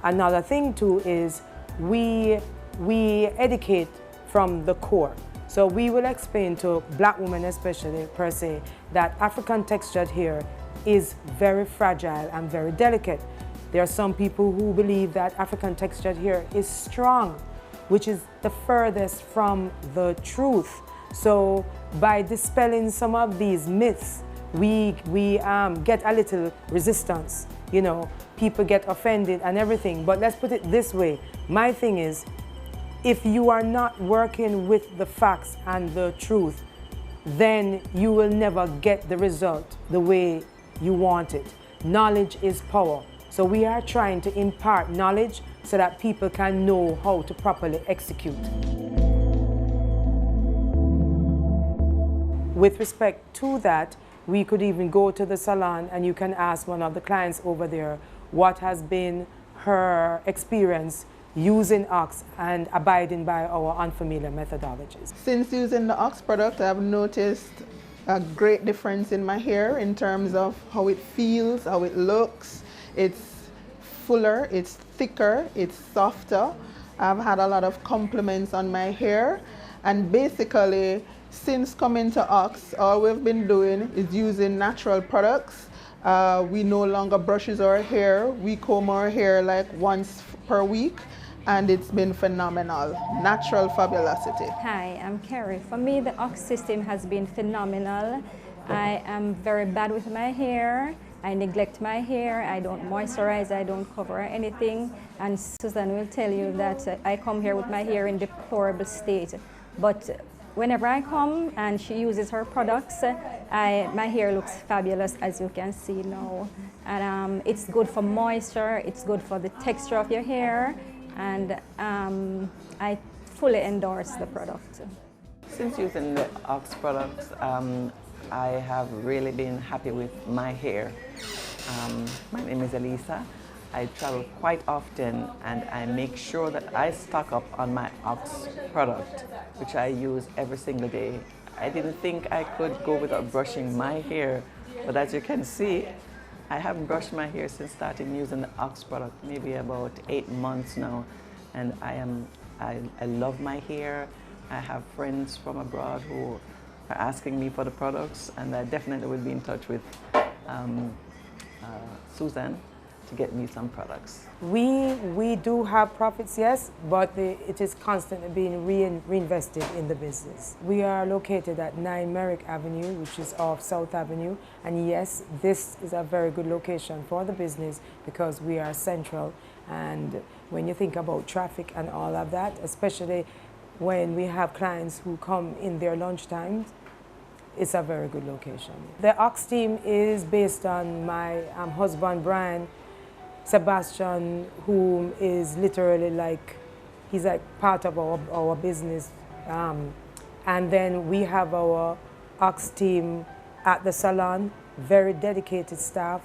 Another thing too is we educate from the core. So we will explain to black women especially per se that African textured hair is very fragile and very delicate. There are some people who believe that African textured hair is strong, which is the furthest from the truth. So by dispelling some of these myths, we get a little resistance. You know, people get offended and everything. But let's put it this way. My thing is, if you are not working with the facts and the truth, then you will never get the result the way you want it. Knowledge is power. So we are trying to impart knowledge so that people can know how to properly execute. With respect to that, we could even go to the salon and you can ask one of the clients over there what has been her experience using Ox and abiding by our unfamiliar methodologies. Since using the Ox product, I've noticed a great difference in my hair in terms of how it feels, how it looks. It's fuller, it's thicker, it's softer. I've had a lot of compliments on my hair, and basically since coming to Ox, all we've been doing is using natural products. We no longer brushes our hair. We comb our hair like once per week, and it's been phenomenal. Natural fabulosity. Hi, I'm Carrie. For me, the Ox system has been phenomenal. I am very bad with my hair. I neglect my hair. I don't moisturize. I don't cover anything. And Susan will tell you that I come here with my hair in deplorable state. But whenever I come and she uses her products, my hair looks fabulous, as you can see now. And it's good for moisture. It's good for the texture of your hair. And I fully endorse the product. Since using the Ox products, I have really been happy with my hair. My name is Elisa. I travel quite often and I make sure that I stock up on my Ox product, which I use every single day. I didn't think I could go without brushing my hair, but as you can see, I haven't brushed my hair since starting using the Ox product, maybe about 8 months now, and I love my hair. I have friends from abroad who are asking me for the products, and I definitely will be in touch with Susan to get me some products. We do have profits, yes, but it is constantly being reinvested in the business. We are located at 9 Merrick Avenue, which is off South Avenue, and yes, this is a very good location for the business because we are central, and when you think about traffic and all of that, especially when we have clients who come in their lunch times, it's a very good location. The Ox team is based on my husband, Brian Sebastian, who is literally he's like part of our business. And then we have our Ox team at the salon, very dedicated staff,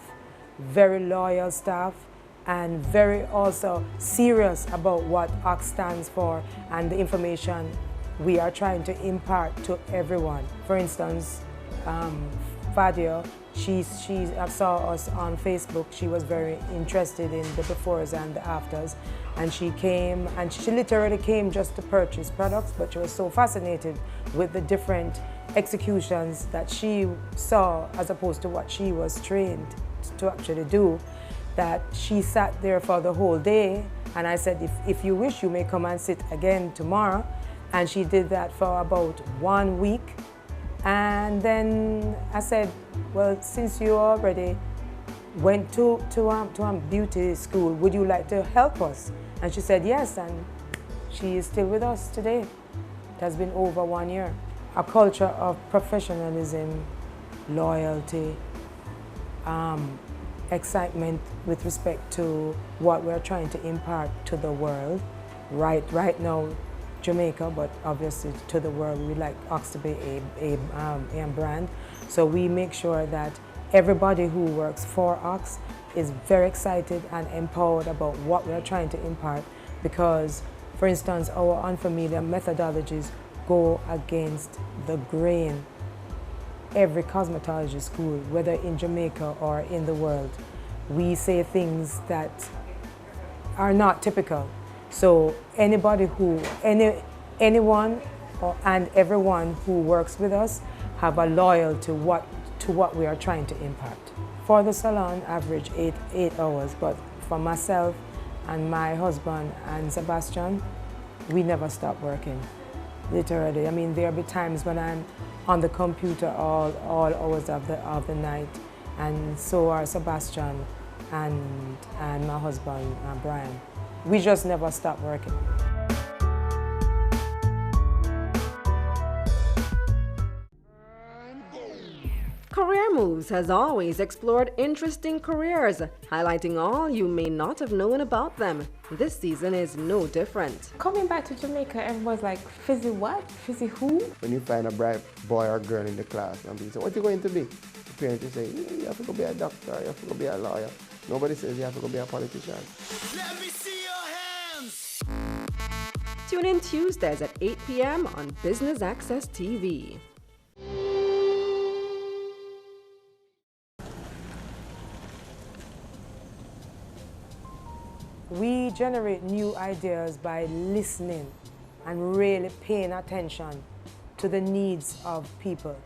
very loyal staff, and very also serious about what Ox stands for and the information we are trying to impart to everyone. For instance, Fadia, she saw us on Facebook. She was very interested in the befores and the afters, and she came, and she literally came just to purchase products, but she was so fascinated with the different executions that she saw as opposed to what she was trained to actually do, that she sat there for the whole day. And I said, if you wish, you may come and sit again tomorrow. And she did that for about 1 week. And then I said, well, since you already went to a beauty school, would you like to help us? And she said yes, and she is still with us today. It has been over 1 year. A culture of professionalism, loyalty, excitement with respect to what we're trying to impart to the world. Right now, Jamaica, but obviously to the world, we like Ox to be a brand. So we make sure that everybody who works for Ox is very excited and empowered about what we're trying to impart, because, for instance, our unfamiliar methodologies go against the grain. Every cosmetology school, whether in Jamaica or in the world, we say things that are not typical. So anybody anyone and everyone who works with us have a loyal to what we are trying to impart. For the salon, average eight hours, but for myself and my husband and Sebastian, we never stop working, literally. I mean, there'll be times when I'm on the computer all hours of the night, and so are Sebastian and my husband, Brian. We just never stop working. Career Moves has always explored interesting careers, highlighting all you may not have known about them. This season is no different. Coming back to Jamaica, everyone's like, Fizzy what? Fizzy who? When you find a bright boy or girl in the class and people say, what are you going to be? The parents will say, you have to go be a doctor, you have to go be a lawyer. Nobody says you have to go be a politician. Let me see your hands! Tune in Tuesdays at 8 p.m. on Business Access TV. We generate new ideas by listening and really paying attention to the needs of people,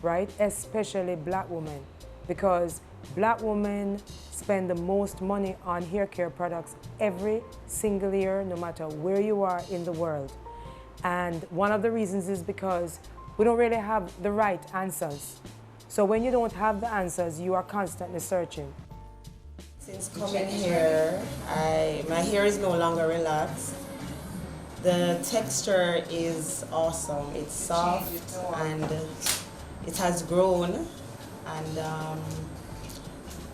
right? Especially black women, because black women spend the most money on hair care products every single year, no matter where you are in the world. And one of the reasons is because we don't really have the right answers. So when you don't have the answers, you are constantly searching. Since coming here, my hair is no longer relaxed. The texture is awesome. It's soft and it has grown, and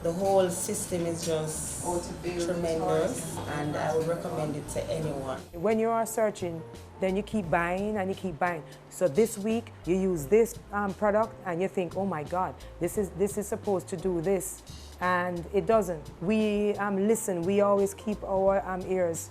the whole system is just tremendous, and I would recommend it to anyone. When you are searching, then you keep buying and you keep buying. So this week you use this product and you think, oh my God, this is supposed to do this. And it doesn't. We listen. We always keep our ears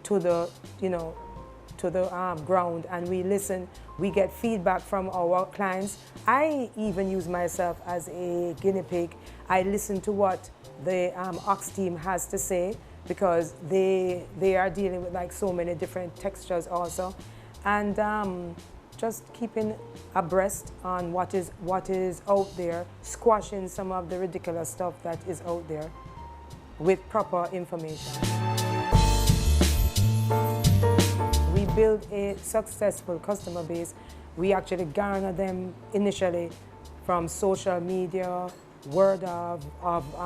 to the, to the ground, and we listen. We get feedback from our clients. I even use myself as a guinea pig. I listen to what the Ox team has to say, because they are dealing with like so many different textures also, and just keeping abreast on what is out there, squashing some of the ridiculous stuff that is out there with proper information. We build a successful customer base. We actually garner them initially from social media, word of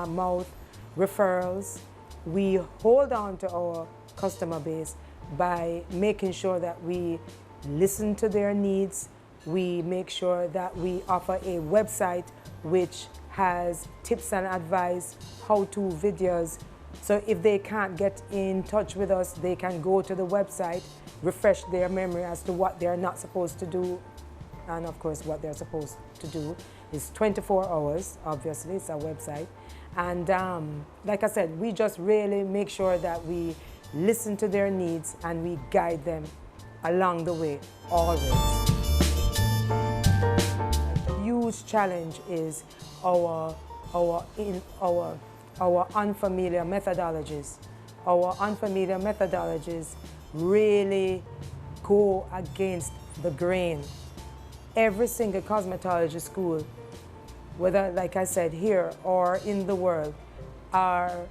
mouth, referrals. We hold on to our customer base by making sure that we listen to their needs. We make sure that we offer a website which has tips and advice, how-to videos. So if they can't get in touch with us, they can go to the website, refresh their memory as to what they're not supposed to do, and of course what they're supposed to do. It's 24 hours, obviously, it's a website. And like I said, we just really make sure that we listen to their needs and we guide them along the way, always. A huge challenge is our unfamiliar methodologies. Our unfamiliar methodologies really go against the grain. Every single cosmetology school, whether, like I said, here or in the world, are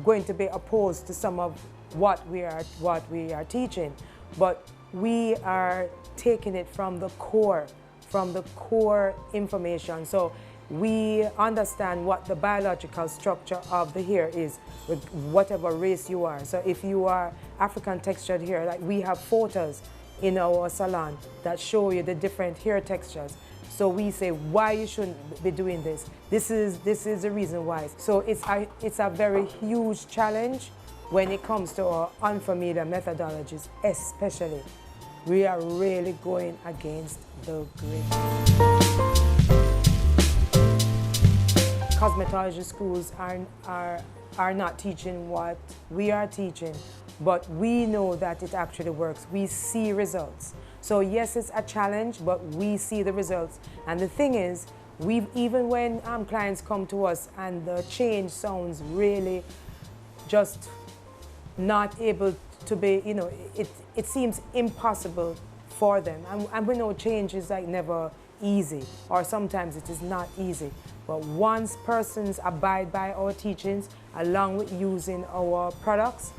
going to be opposed to some of what we are teaching. But we are taking it from the core information. So we understand what the biological structure of the hair is, with whatever race you are. So if you are African textured hair, like we have photos in our salon that show you the different hair textures. So we say why you shouldn't be doing this. This is the reason why. So it's a very huge challenge, when it comes to our unfamiliar methodologies, especially, we are really going against the grain. Cosmetology schools are not teaching what we are teaching, but we know that it actually works. We see results. So yes, it's a challenge, but we see the results. And the thing is, even when clients come to us and the change sounds really just not able to be, it seems impossible for them. And we know change is like never easy, or sometimes it is not easy. But once persons abide by our teachings, along with using our products,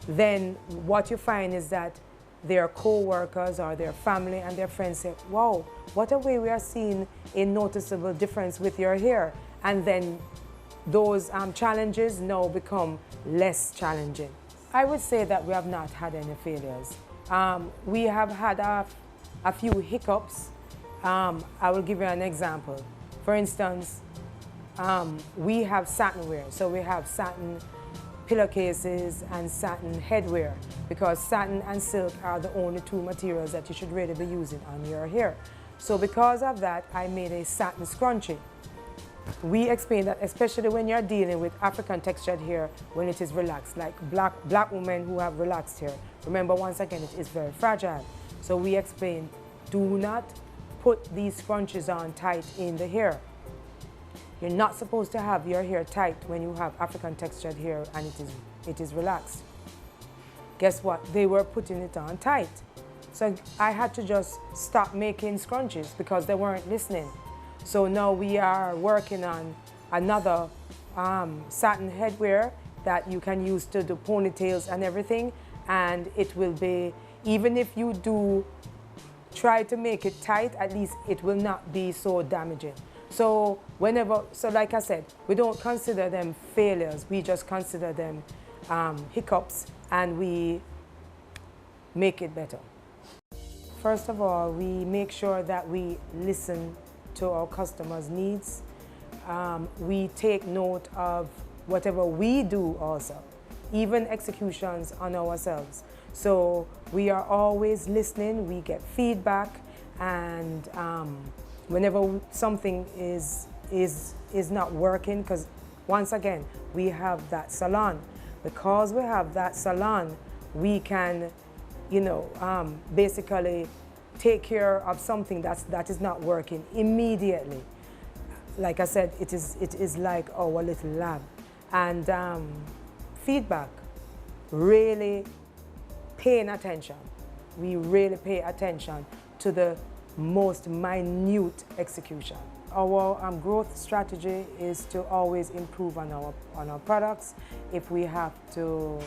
then what you find is that their co-workers or their family and their friends say, wow, what a way we are seeing a noticeable difference with your hair. And then those challenges now become less challenging. I would say that we have not had any failures. We have had a few hiccups. I will give you an example. For instance, we have satin wear, so we have satin pillowcases and satin headwear, because satin and silk are the only two materials that you should really be using on your hair. So because of that, I made a satin scrunchie. We explain that especially when you're dealing with African textured hair, when it is relaxed, like black women who have relaxed hair. Remember, once again, it is very fragile. So we explain, do not put these scrunchies on tight in the hair. You're not supposed to have your hair tight when you have African textured hair and it is relaxed. Guess what? They were putting it on tight. So I had to just stop making scrunchies because they weren't listening. So now we are working on another satin headwear that you can use to do ponytails and everything. And it will be, even if you do try to make it tight, at least it will not be so damaging. So like I said, we don't consider them failures, we just consider them hiccups, and we make it better. First of all, we make sure that we listen to our customers' needs. We take note of whatever we do also, even executions on ourselves. So we are always listening, we get feedback, and whenever something is not working, because once again, we have that salon. Because we have that salon, we can, basically take care of something that is not working immediately. Like I said, it is like our little lab. And feedback, really paying attention. We really pay attention to the most minute execution. Our growth strategy is to always improve on our products. If we have to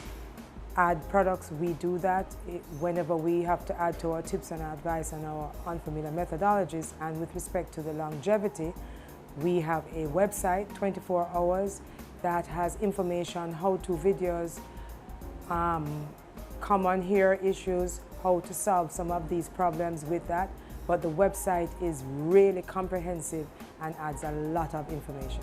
add products, we do that. Whenever we have to add to our tips and advice and our unfamiliar methodologies. And with respect to the longevity, we have a website, 24 hours, that has information, how-to videos, common hair issues, how to solve some of these problems with that. But the website is really comprehensive and adds a lot of information.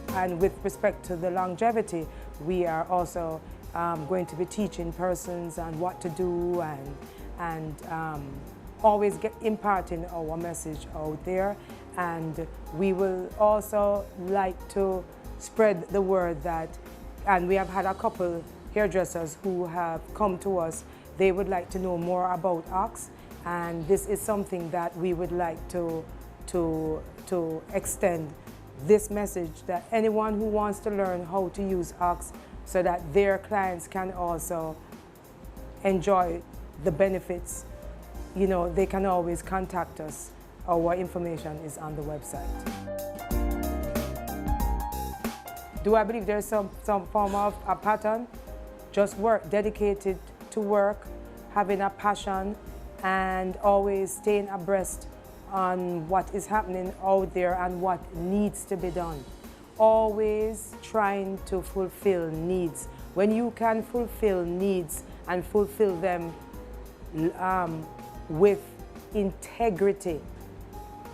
And with respect to the longevity, we are also going to be teaching persons on what to do and always imparting our message out there. And we will also like to spread the word that, and we have had a couple hairdressers who have come to us, they would like to know more about Ox, and this is something that we would like to extend this message, that anyone who wants to learn how to use Ox so that their clients can also enjoy the benefits, they can always contact us. Our information is on the website. Do I believe there's some form of a pattern? Just work, dedicated to work, having a passion, and always staying abreast on what is happening out there and what needs to be done. Always trying to fulfill needs. When you can fulfill needs and fulfill them with integrity,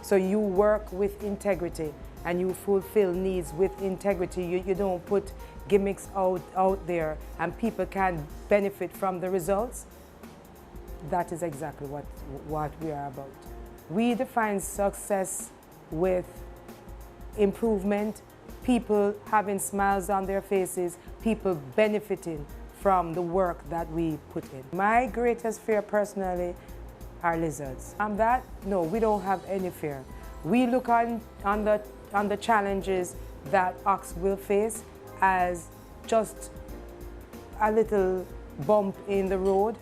so you work with integrity, and you fulfill needs with integrity. You don't put gimmicks out there and people can benefit from the results. That is exactly what we are about. We define success with improvement, people having smiles on their faces, people benefiting from the work that we put in. My greatest fear personally are lizards. No, we don't have any fear. We look on the challenges that Ox will face as just a little bump in the road,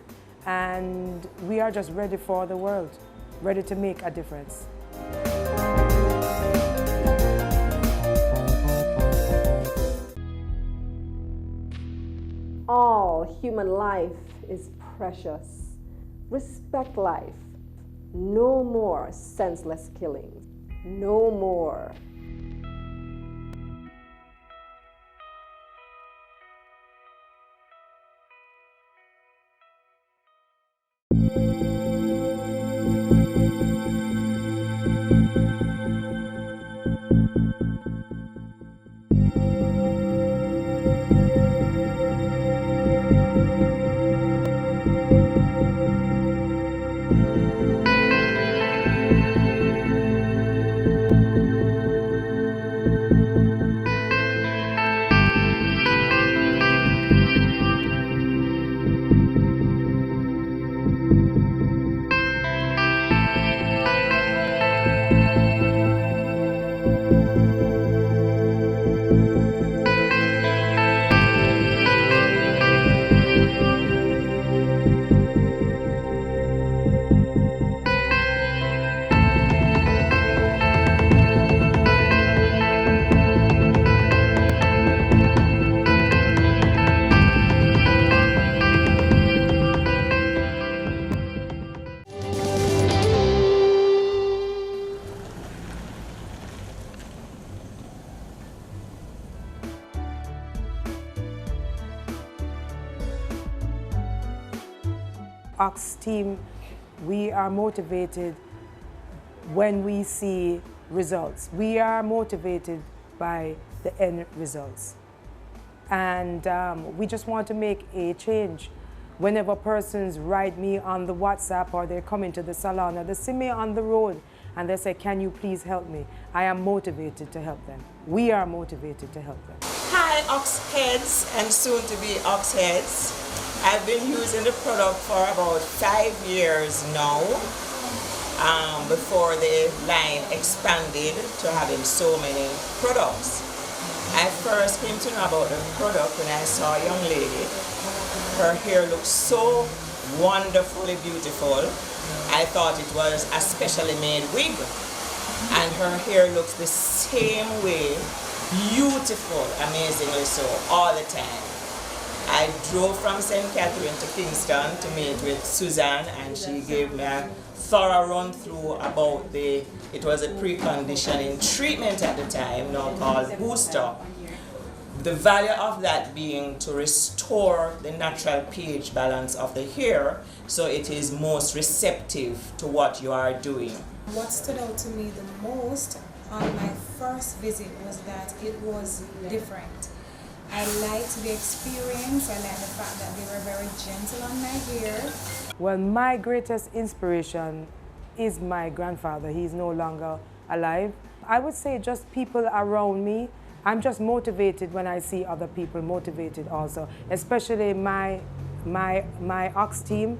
and we are just ready for the world, ready to make a difference. All human life is precious. Respect life. No more senseless killing. No more. Ox team, we are motivated when we see results. We are motivated by the end results. And we just want to make a change. Whenever persons write me on the WhatsApp or they come into the salon or they see me on the road and they say, can you please help me? I am motivated to help them. We are motivated to help them. Hi, Ox heads and soon to be Ox heads. I've been using the product for about 5 years now, before the line expanded to having so many products. I first came to know about the product when I saw a young lady. Her hair looked so wonderfully beautiful. I thought it was a specially made wig. And her hair looks the same way, beautiful, amazingly so, all the time. I drove from St. Catherine to Kingston to meet with Suzanne, and she gave me a thorough run through about it was a preconditioning treatment at the time, now called Booster. The value of that being to restore the natural pH balance of the hair so it is most receptive to what you are doing. What stood out to me the most on my first visit was that it was different. I liked the experience, I liked the fact that they were very gentle on my hair. Well, my greatest inspiration is my grandfather. He's no longer alive. I would say just people around me. I'm just motivated when I see other people motivated also, especially my Ox team.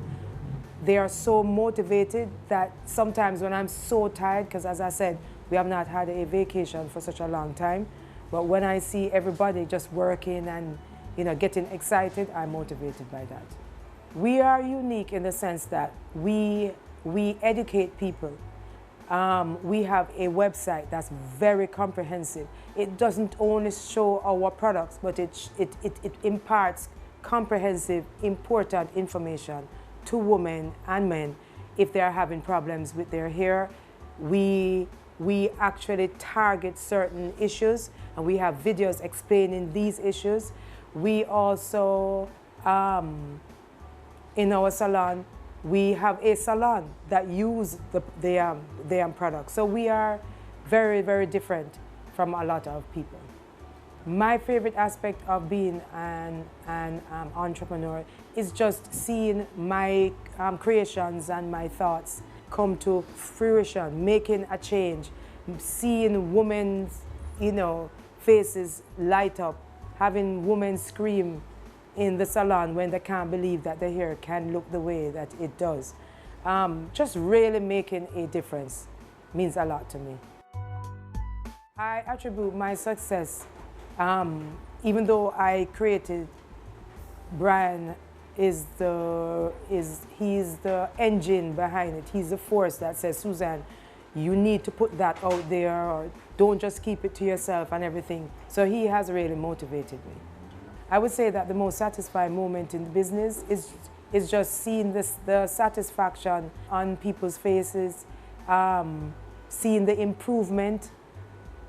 They are so motivated that sometimes when I'm so tired, because as I said, we have not had a vacation for such a long time, but when I see everybody just working and getting excited, I'm motivated by that. We are unique in the sense that we educate people. We have a website that's very comprehensive. It doesn't only show our products, but it imparts comprehensive, important information to women and men if they are having problems with their hair. We actually target certain issues, and we have videos explaining these issues. We also, in our salon, we have a salon that use the products. So we are very, very different from a lot of people. My favorite aspect of being an entrepreneur is just seeing my creations and my thoughts come to fruition, making a change, seeing women's, faces light up, having women scream in the salon when they can't believe that their hair can look the way that it does. Just really making a difference means a lot to me. I attribute my success, even though I created Brian, he's the engine behind it. He's the force that says, Suzanne, you need to put that out there, or don't just keep it to yourself and everything. So he has really motivated me. I would say that the most satisfying moment in the business is just seeing the satisfaction on people's faces, seeing the improvement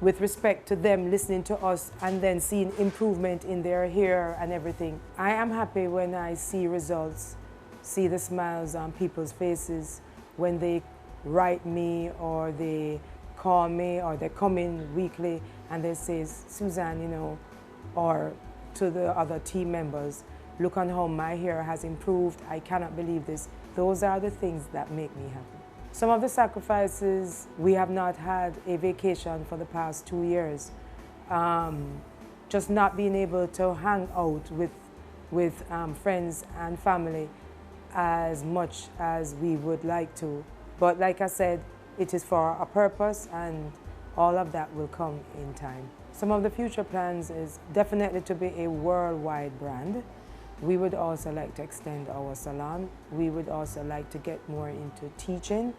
with respect to them listening to us, and then seeing improvement in their hair and everything. I am happy when I see results, see the smiles on people's faces when they write me or they call me or they come in weekly and they say, Suzanne, or to the other team members, look on how my hair has improved. I cannot believe this. Those are the things that make me happy. Some of the sacrifices, we have not had a vacation for the past 2 years. Just not being able to hang out with friends and family as much as we would like to. But like I said, it is for a purpose, and all of that will come in time. Some of the future plans is definitely to be a worldwide brand. We would also like to extend our salon. We would also like to get more into teaching,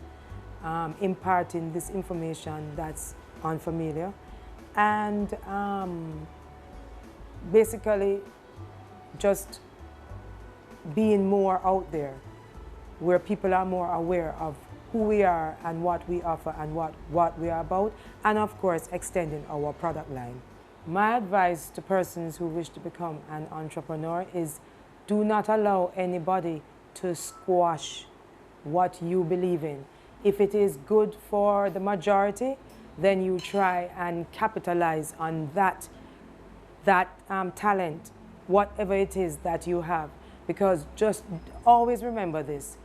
imparting this information that's unfamiliar, and basically just being more out there where people are more aware of who we are and what we offer and what we are about, and of course extending our product line. My advice to persons who wish to become an entrepreneur is do not allow anybody to squash what you believe in. If it is good for the majority, then you try and capitalize on that talent, whatever it is that you have. Because just always remember this,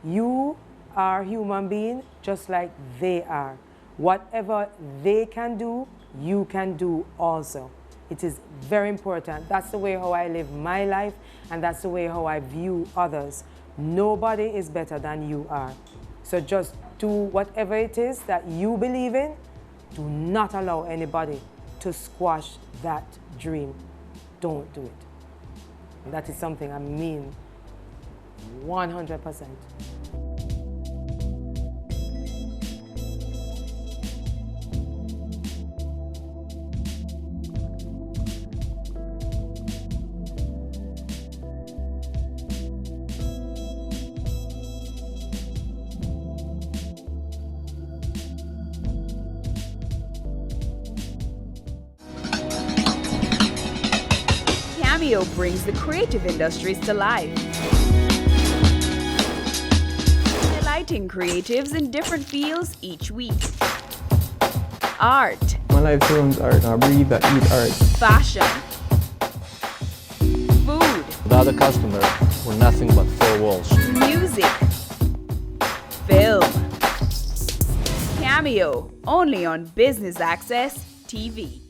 you are a human being just like they are. Whatever they can do, you can do also. It is very important. That's the way how I live my life, and that's the way how I view others. Nobody is better than you are. So just do whatever it is that you believe in. Do not allow anybody to squash that dream. Don't do it. And that is something I mean 100%. Cameo brings the creative industries to life, highlighting creatives in different fields each week. Art. My life surrounds art. I breathe, I eat art. Fashion. Food. Without a customer, we're nothing but four walls. Music. Film. Cameo, only on Business Access TV.